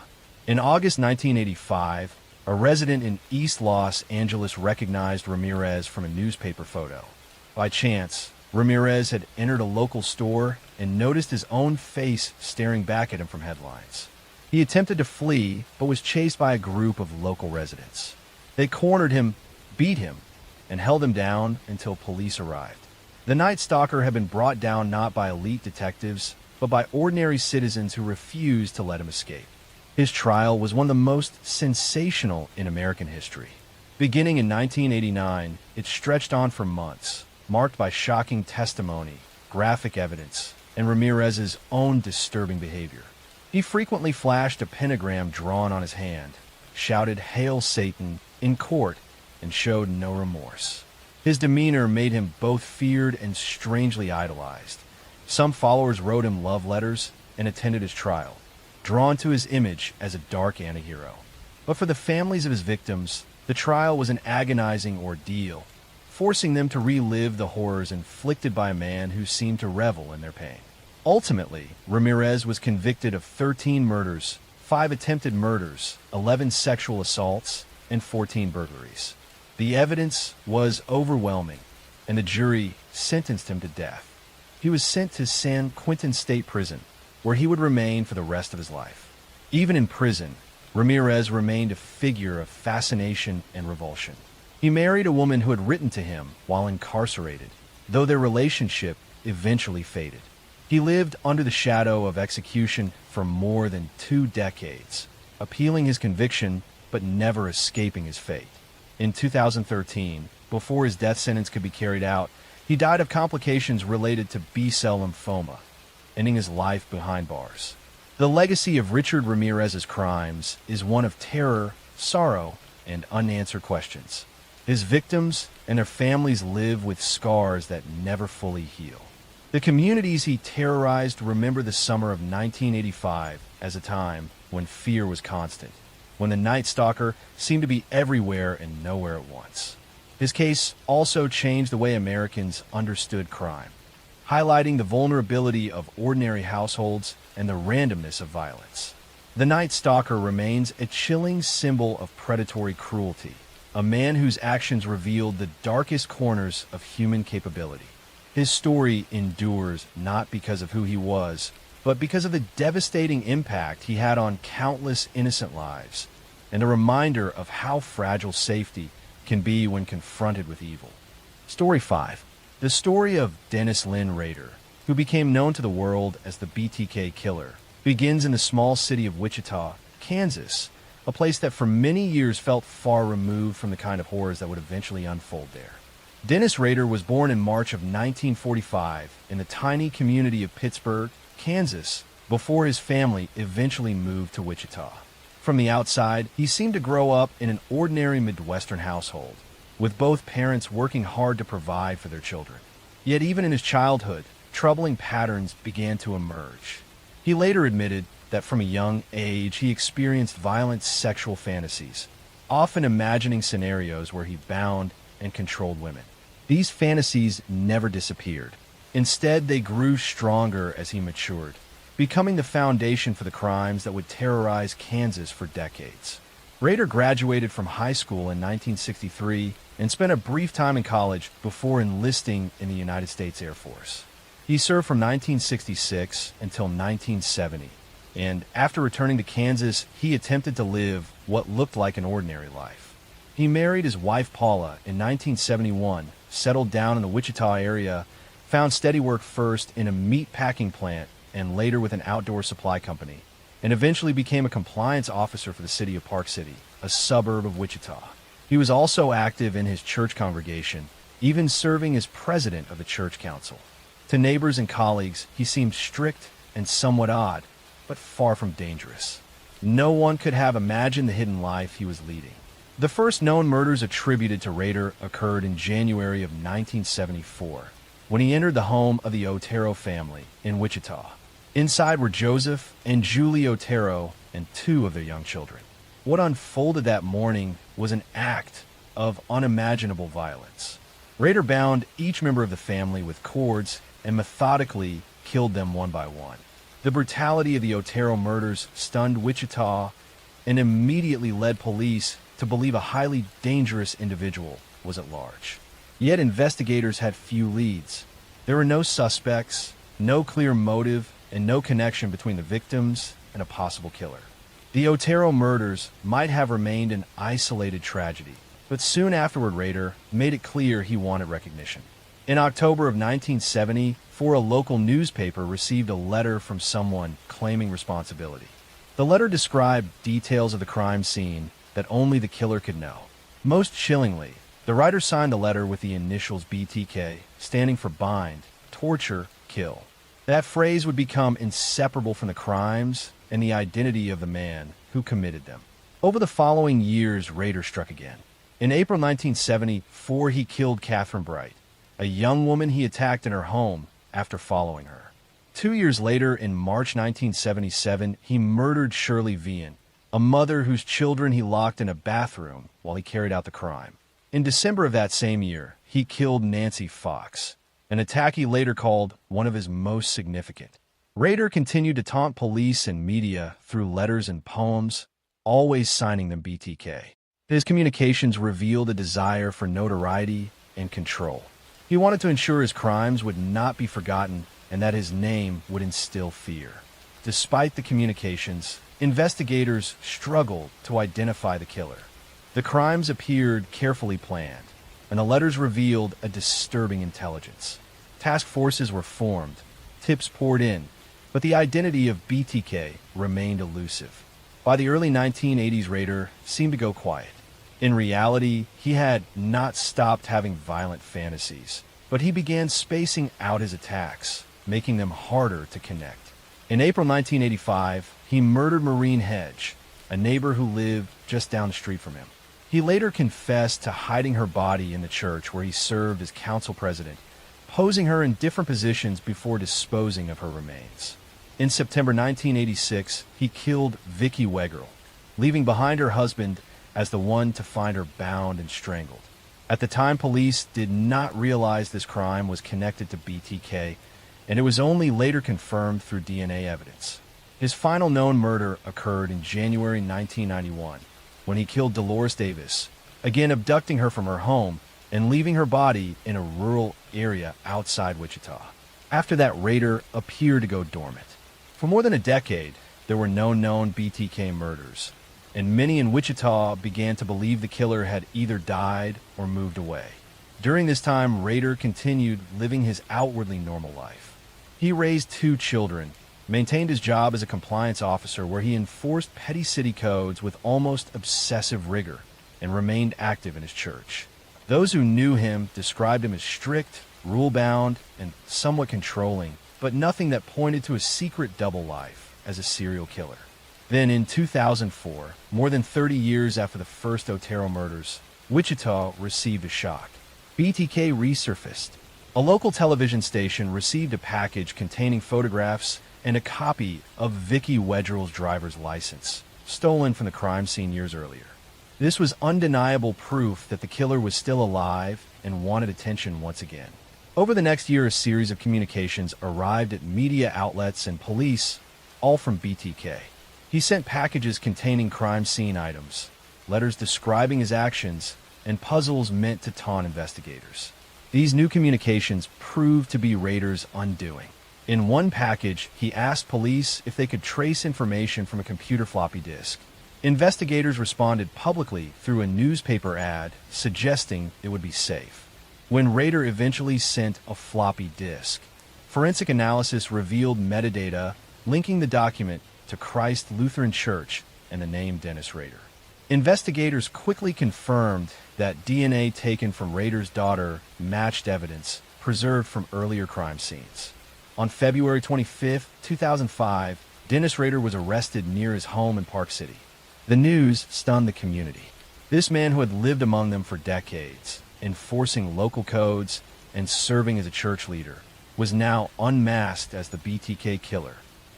In August 1985, a resident in East Los Angeles recognized Ramirez from a newspaper photo. By chance, Ramirez had entered a local store and noticed his own face staring back at him from headlines. He attempted to flee, but was chased by a group of local residents. They cornered him, beat him, and held him down until police arrived. The Night Stalker had been brought down not by elite detectives, but by ordinary citizens who refused to let him escape. His trial was one of the most sensational in American history. Beginning in 1989, it stretched on for months, marked by shocking testimony, graphic evidence, and Ramirez's own disturbing behavior. He frequently flashed a pentagram drawn on his hand, shouted "Hail Satan" in court, and showed no remorse. His demeanor made him both feared and strangely idolized. Some followers wrote him love letters and attended his trial, drawn to his image as a dark antihero. But for the families of his victims, the trial was an agonizing ordeal, forcing them to relive the horrors inflicted by a man who seemed to revel in their pain. Ultimately, Ramirez was convicted of 13 murders, 5 attempted murders, 11 sexual assaults, and 14 burglaries. The evidence was overwhelming, and the jury sentenced him to death. He was sent to San Quentin State Prison, where he would remain for the rest of his life. Even in prison, Ramirez remained a figure of fascination and revulsion. He married a woman who had written to him while incarcerated, though their relationship eventually faded. He lived under the shadow of execution for more than 2 decades, appealing his conviction but never escaping his fate. In 2013, before his death sentence could be carried out, he died of complications related to B-cell lymphoma, ending his life behind bars. The legacy of Richard Ramirez's crimes is one of terror, sorrow, and unanswered questions. His victims and their families live with scars that never fully heal. The communities he terrorized remember the summer of 1985 as a time when fear was constant, when the Night Stalker seemed to be everywhere and nowhere at once. His case also changed the way Americans understood crime, highlighting the vulnerability of ordinary households and the randomness of violence. The Night Stalker remains a chilling symbol of predatory cruelty, a man whose actions revealed the darkest corners of human capability. His story endures not because of who he was, but because of the devastating impact he had on countless innocent lives, and a reminder of how fragile safety can be when confronted with evil. Story 5. The story of Dennis Lynn Rader, who became known to the world as the BTK Killer, begins in the small city of Wichita, Kansas, a place that for many years felt far removed from the kind of horrors that would eventually unfold there. Dennis Rader was born in March of 1945 in the tiny community of Pittsburgh, Kansas, before his family eventually moved to Wichita. From the outside, he seemed to grow up in an ordinary Midwestern household, with both parents working hard to provide for their children. Yet even in his childhood, troubling patterns began to emerge. He later admitted that from a young age he experienced violent sexual fantasies, often imagining scenarios where he bound and controlled women. These fantasies never disappeared. Instead, they grew stronger as he matured, becoming the foundation for the crimes that would terrorize Kansas for decades. Rader graduated from high school in 1963 and spent a brief time in college before enlisting in the United States Air Force. He served from 1966 until 1970, and after returning to Kansas, he attempted to live what looked like an ordinary life. He married his wife Paula in 1971, settled down in the Wichita area, found steady work first in a meat packing plant and later with an outdoor supply company, and eventually became a compliance officer for the city of Park City, a suburb of Wichita. He was also active in his church congregation, even serving as president of the church council. To neighbors and colleagues, he seemed strict and somewhat odd, but far from dangerous. No one could have imagined the hidden life he was leading. The first known murders attributed to Rader occurred in January of 1974, when he entered the home of the Otero family in Wichita. Inside were Joseph and Julie Otero and two of their young children. What unfolded that morning was an act of unimaginable violence. Rader bound each member of the family with cords and methodically killed them one by one. The brutality of the Otero murders stunned Wichita and immediately led police to believe a highly dangerous individual was at large. Yet investigators had few leads. There were no suspects, no clear motive, and no connection between the victims and a possible killer. The Otero murders might have remained an isolated tragedy, but soon afterward Rader made it clear he wanted recognition. In October of 1970, a local newspaper received a letter from someone claiming responsibility. The letter described details of the crime scene that only the killer could know. Most chillingly, the writer signed the letter with the initials BTK, standing for bind, torture, kill. That phrase would become inseparable from the crimes and the identity of the man who committed them. Over the following years, Rader struck again. In April 1974, he killed Catherine Bright, a young woman he attacked in her home after following her. 2 years later, in March 1977, he murdered Shirley Vian, a mother whose children he locked in a bathroom while he carried out the crime. In December of that same year, he killed Nancy Fox, an attack he later called one of his most significant. Rader continued to taunt police and media through letters and poems, always signing them BTK. His communications revealed a desire for notoriety and control. He wanted to ensure his crimes would not be forgotten and that his name would instill fear. Despite the communications, investigators struggled to identify the killer. The crimes appeared carefully planned, and the letters revealed a disturbing intelligence. Task forces were formed, tips poured in, but the identity of BTK remained elusive. By the early 1980s, Rader seemed to go quiet. In reality, he had not stopped having violent fantasies, but he began spacing out his attacks, making them harder to connect. In April 1985, he murdered Maureen Hedge, a neighbor who lived just down the street from him. He later confessed to hiding her body in the church where he served as council president, posing her in different positions before disposing of her remains. In September 1986, he killed Vicki Wegerle, leaving behind her husband as the one to find her bound and strangled. At the time, police did not realize this crime was connected to BTK, and it was only later confirmed through DNA evidence. His final known murder occurred in January 1991, when he killed Dolores Davis, again abducting her from her home and leaving her body in a rural area outside Wichita. After that, Rader appeared to go dormant. For more than a decade, there were no known BTK murders, and many in Wichita began to believe the killer had either died or moved away. During this time, Rader continued living his outwardly normal life. He raised 2 children, maintained his job as a compliance officer where he enforced petty city codes with almost obsessive rigor and remained active in his church. Those who knew him described him as strict, rule-bound, and somewhat controlling, but nothing that pointed to a secret double life as a serial killer. Then in 2004, more than 30 years after the first Otero murders, Wichita received a shock. BTK resurfaced. A local television station received a package containing photographs and a copy of Vicky Wedrell's driver's license, stolen from the crime scene years earlier. This was undeniable proof that the killer was still alive and wanted attention once again. Over the next year, a series of communications arrived at media outlets and police, all from BTK. He sent packages containing crime scene items, letters describing his actions, and puzzles meant to taunt investigators. These new communications proved to be Rader's undoing. In one package, he asked police if they could trace information from a computer floppy disk. Investigators responded publicly through a newspaper ad suggesting it would be safe. When Rader eventually sent a floppy disk, forensic analysis revealed metadata linking the document to Christ Lutheran Church and the name Dennis Rader. Investigators quickly confirmed that DNA taken from Rader's daughter matched evidence preserved from earlier crime scenes. On February 25, 2005, Dennis Rader was arrested near his home in Park City. The news stunned the community. This man who had lived among them for decades, enforcing local codes and serving as a church leader, was now unmasked as the BTK killer.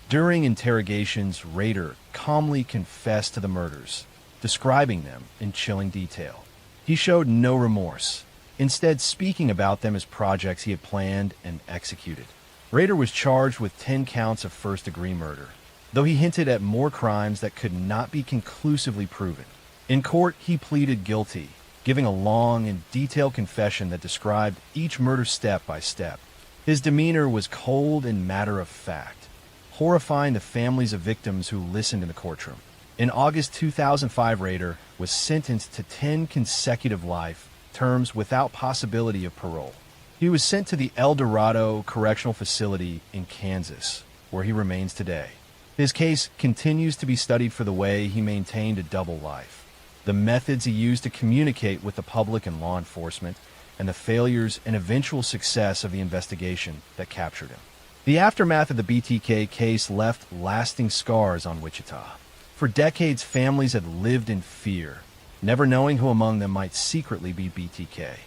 During interrogations, Rader calmly confessed to the murders, describing them in chilling detail. He showed no remorse, instead speaking about them as projects he had planned and executed. Rader was charged with 10 counts of first-degree murder, though he hinted at more crimes that could not be conclusively proven. In court, he pleaded guilty, giving a long and detailed confession that described each murder step by step. His demeanor was cold and matter-of-fact, horrifying the families of victims who listened in the courtroom. In August 2005, Rader was sentenced to 10 consecutive life terms without possibility of parole. He was sent to the El Dorado Correctional Facility in Kansas, where he remains today. His case continues to be studied for the way he maintained a double life, the methods he used to communicate with the public and law enforcement, and the failures and eventual success of the investigation that captured him. The aftermath of the BTK case left lasting scars on Wichita. For decades, families had lived in fear, never knowing who among them might secretly be BTK.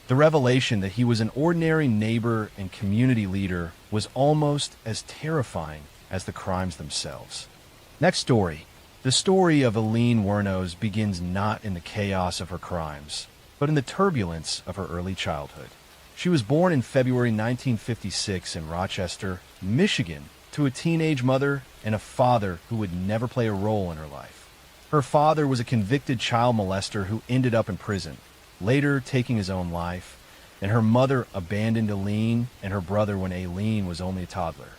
The revelation that he was an ordinary neighbor and community leader was almost as terrifying as the crimes themselves. Next story. The story of Eileen Wuornos begins not in the chaos of her crimes, but in the turbulence of her early childhood. She was born in February 1956 in Rochester, Michigan, to a teenage mother and a father who would never play a role in her life. Her father was a convicted child molester who ended up in prison, later taking his own life, and her mother abandoned Eileen and her brother when Eileen was only a toddler.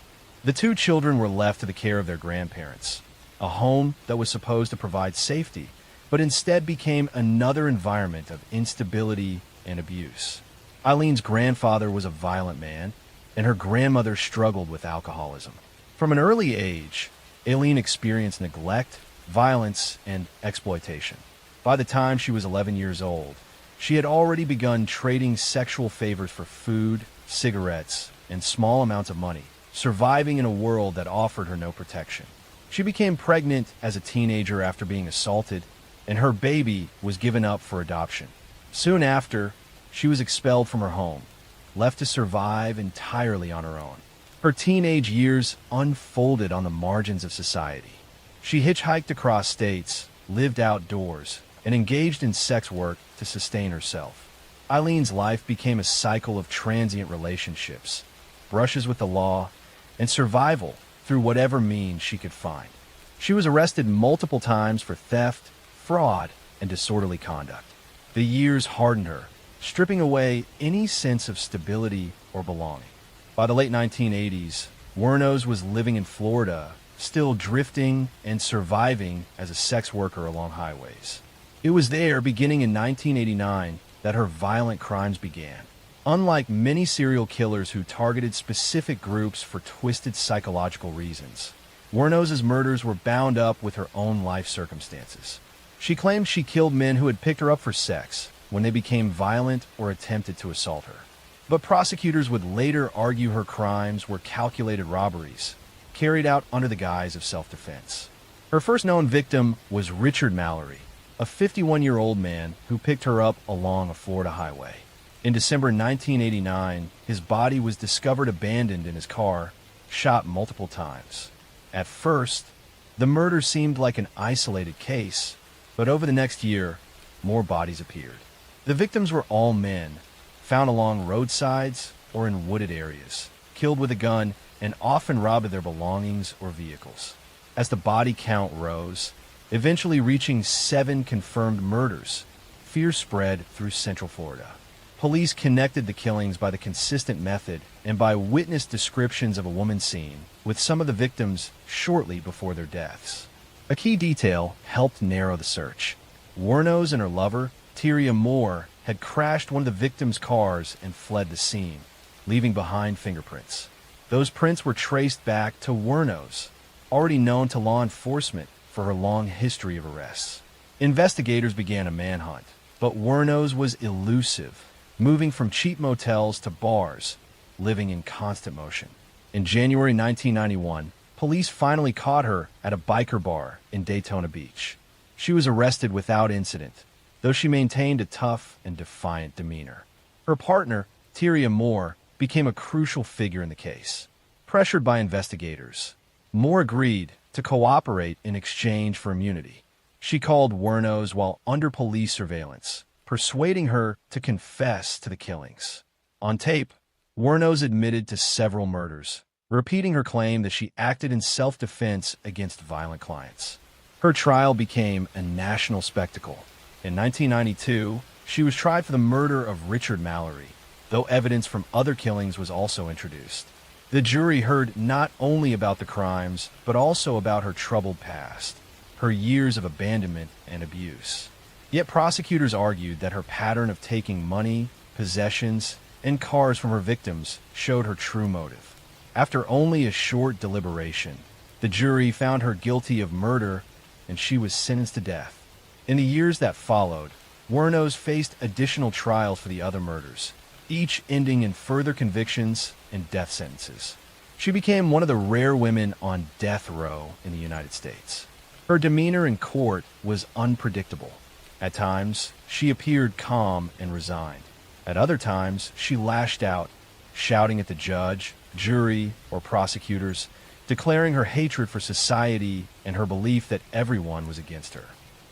The two children were left to the care of their grandparents, a home that was supposed to provide safety, but instead became another environment of instability and abuse. Eileen's grandfather was a violent man, and her grandmother struggled with alcoholism. From an early age, Eileen experienced neglect, violence, and exploitation. By the time she was 11 years old, she had already begun trading sexual favors for food, cigarettes, and small amounts of money, surviving in a world that offered her no protection. She became pregnant as a teenager after being assaulted, and her baby was given up for adoption. Soon after, she was expelled from her home, left to survive entirely on her own. Her teenage years unfolded on the margins of society. She hitchhiked across states, lived outdoors, and engaged in sex work to sustain herself. Eileen's life became a cycle of transient relationships, brushes with the law, and survival through whatever means she could find. She was arrested multiple times for theft, fraud, and disorderly conduct. The years hardened her, stripping away any sense of stability or belonging. By the late 1980s, Wuornos was living in Florida, still drifting and surviving as a sex worker along highways. It was there, beginning in 1989, that her violent crimes began. Unlike many serial killers who targeted specific groups for twisted psychological reasons, Wuornos's murders were bound up with her own life circumstances. She claimed she killed men who had picked her up for sex when they became violent or attempted to assault her. But prosecutors would later argue her crimes were calculated robberies, carried out under the guise of self-defense. Her first known victim was Richard Mallory, a 51-year-old man who picked her up along a Florida highway. In December 1989, his body was discovered abandoned in his car, shot multiple times. At first, the murder seemed like an isolated case, but over the next year, more bodies appeared. The victims were all men, found along roadsides or in wooded areas, killed with a gun, and often robbed of their belongings or vehicles. As the body count rose, eventually reaching 7 confirmed murders, fear spread through Central Florida. Police connected the killings by the consistent method and by witness descriptions of a woman seen with some of the victims shortly before their deaths. A key detail helped narrow the search. Wuornos and her lover, Tyria Moore, had crashed one of the victims' cars and fled the scene, leaving behind fingerprints. Those prints were traced back to Wuornos, already known to law enforcement for her long history of arrests. Investigators began a manhunt, but Wuornos was elusive, moving from cheap motels to bars, living in constant motion. In January 1991, police finally caught her at a biker bar in Daytona Beach. She was arrested without incident, though she maintained a tough and defiant demeanor. Her partner, Tyria Moore, became a crucial figure in the case. Pressured by investigators, Moore agreed to cooperate in exchange for immunity. She called Wuornos while under police surveillance, persuading her to confess to the killings. On tape, Wuornos admitted to several murders, repeating her claim that she acted in self-defense against violent clients. Her trial became a national spectacle. In 1992, she was tried for the murder of Richard Mallory, though evidence from other killings was also introduced. The jury heard not only about the crimes, but also about her troubled past, her years of abandonment and abuse. Yet prosecutors argued that her pattern of taking money, possessions, and cars from her victims showed her true motive. After only a short deliberation, the jury found her guilty of murder and she was sentenced to death. In the years that followed, Wuornos faced additional trials for the other murders, each ending in further convictions and death sentences. She became one of the rare women on death row in the United States. Her demeanor in court was unpredictable. At times, she appeared calm and resigned. At other times, she lashed out, shouting at the judge, jury, or prosecutors, declaring her hatred for society and her belief that everyone was against her.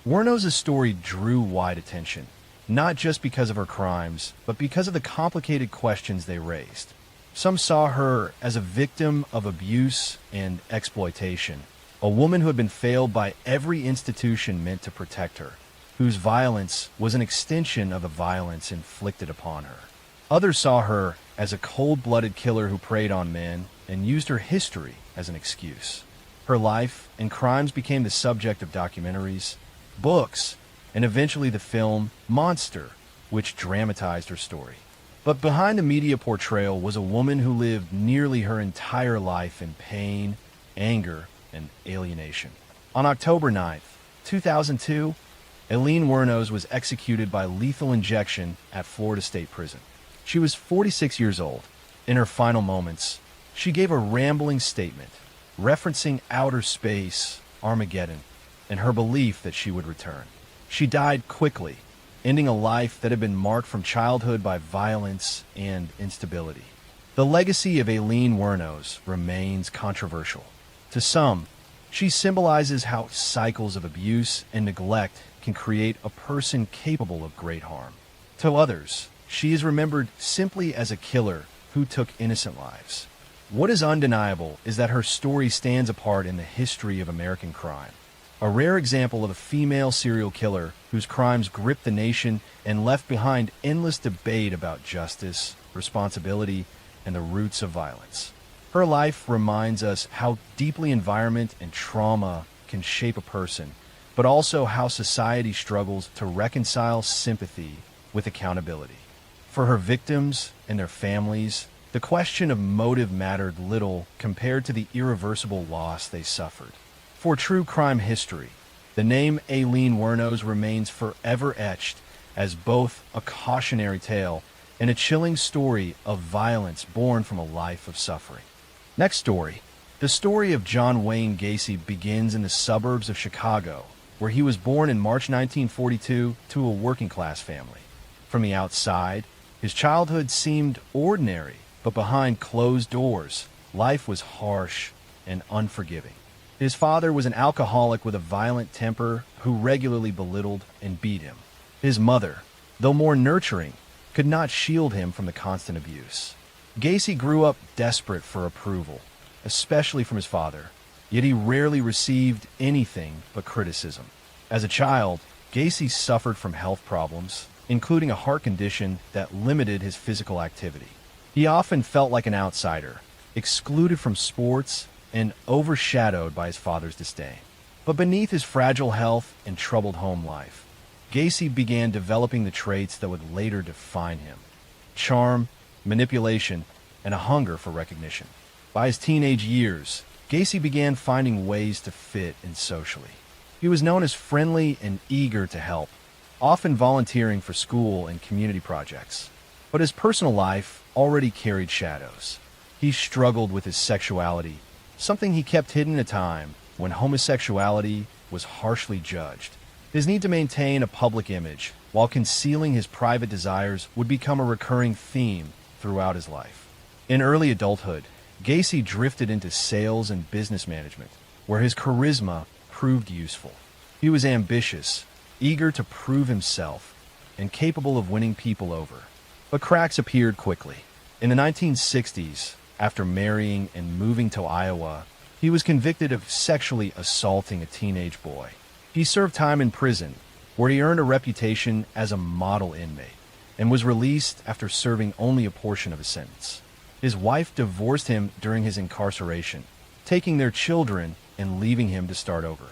Wuornos' story drew wide attention, not just because of her crimes, but because of the complicated questions they raised. Some saw her as a victim of abuse and exploitation, a woman who had been failed by every institution meant to protect her, whose violence was an extension of the violence inflicted upon her. Others saw her as a cold-blooded killer who preyed on men and used her history as an excuse. Her life and crimes became the subject of documentaries, books, and eventually the film Monster, which dramatized her story. But behind the media portrayal was a woman who lived nearly her entire life in pain, anger, and alienation. On October 9th, 2002, Aileen Wuornos was executed by lethal injection at Florida State Prison. She was 46 years old. In her final moments, she gave a rambling statement, referencing outer space, Armageddon, and her belief that she would return. She died quickly, ending a life that had been marked from childhood by violence and instability. The legacy of Aileen Wuornos remains controversial. To some, she symbolizes how cycles of abuse and neglect can create a person capable of great harm. To others, she is remembered simply as a killer who took innocent lives. What is undeniable is that her story stands apart in the history of American crime. A rare example of a female serial killer whose crimes gripped the nation and left behind endless debate about justice, responsibility, and the roots of violence. Her life reminds us how deeply environment and trauma can shape a person, but also how society struggles to reconcile sympathy with accountability. For her victims and their families, the question of motive mattered little compared to the irreversible loss they suffered. For true crime history, the name Aileen Wuornos remains forever etched as both a cautionary tale and a chilling story of violence born from a life of suffering. Next story. The story of John Wayne Gacy begins in the suburbs of Chicago, where he was born in March 1942 to a working-class family. From the outside, his childhood seemed ordinary, but behind closed doors, life was harsh and unforgiving. His father was an alcoholic with a violent temper who regularly belittled and beat him. His mother, though more nurturing, could not shield him from the constant abuse. Gacy grew up desperate for approval, especially from his father, yet he rarely received anything but criticism. As a child, Gacy suffered from health problems, including a heart condition that limited his physical activity. He often felt like an outsider, excluded from sports and overshadowed by his father's disdain. But beneath his fragile health and troubled home life, Gacy began developing the traits that would later define him: charm, manipulation, and a hunger for recognition. By his teenage years, Gacy began finding ways to fit in socially. He was known as friendly and eager to help, often volunteering for school and community projects. But his personal life already carried shadows. He struggled with his sexuality, something he kept hidden at a time when homosexuality was harshly judged. His need to maintain a public image while concealing his private desires would become a recurring theme throughout his life. In early adulthood, Gacy drifted into sales and business management, where his charisma proved useful. He was ambitious, eager to prove himself, and capable of winning people over. But cracks appeared quickly. In the 1960s, after marrying and moving to Iowa, he was convicted of sexually assaulting a teenage boy. He served time in prison, where he earned a reputation as a model inmate, and was released after serving only a portion of his sentence. His wife divorced him during his incarceration, taking their children and leaving him to start over.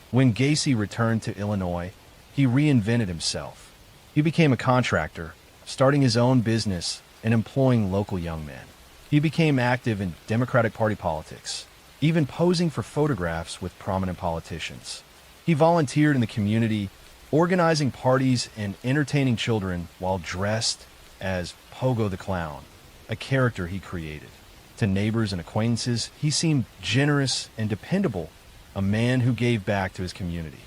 When Gacy returned to Illinois, he reinvented himself. He became a contractor, starting his own business and employing local young men. He became active in Democratic Party politics, even posing for photographs with prominent politicians. He volunteered in the community, organizing parties and entertaining children while dressed as Pogo the Clown, a character he created. To neighbors and acquaintances, he seemed generous and dependable, a man who gave back to his community.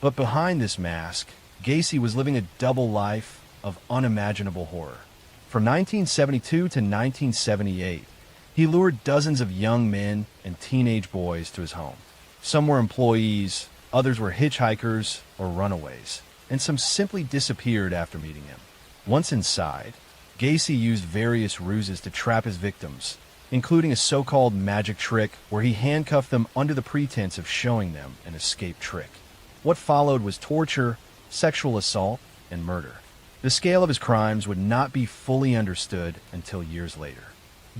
But behind this mask, Gacy was living a double life of unimaginable horror. From 1972 to 1978, he lured dozens of young men and teenage boys to his home. Some were employees, others were hitchhikers or runaways, and some simply disappeared after meeting him. Once inside, Gacy used various ruses to trap his victims, including a so-called magic trick where he handcuffed them under the pretense of showing them an escape trick. What followed was torture, sexual assault, and murder. The scale of his crimes would not be fully understood until years later.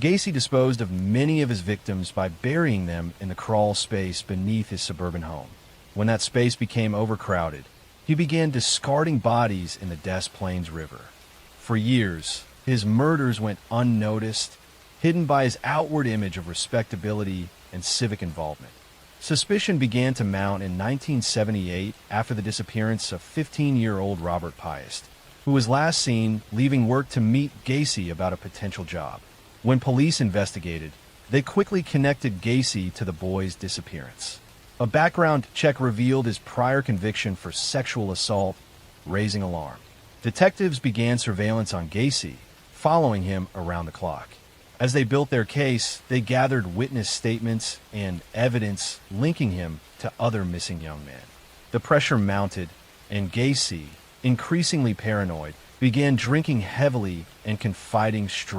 Gacy disposed of many of his victims by burying them in the crawl space beneath his suburban home. When that space became overcrowded, he began discarding bodies in the Des Plaines River. For years, his murders went unnoticed, hidden by his outward image of respectability and civic involvement. Suspicion began to mount in 1978 after the disappearance of 15-year-old Robert Piest, who was last seen leaving work to meet Gacy about a potential job. When police investigated, they quickly connected Gacy to the boy's disappearance. A background check revealed his prior conviction for sexual assault, raising alarm. Detectives began surveillance on Gacy, following him around the clock. As they built their case, they gathered witness statements and evidence linking him to other missing young men. The pressure mounted, and Gacy, increasingly paranoid, began drinking heavily and confiding straight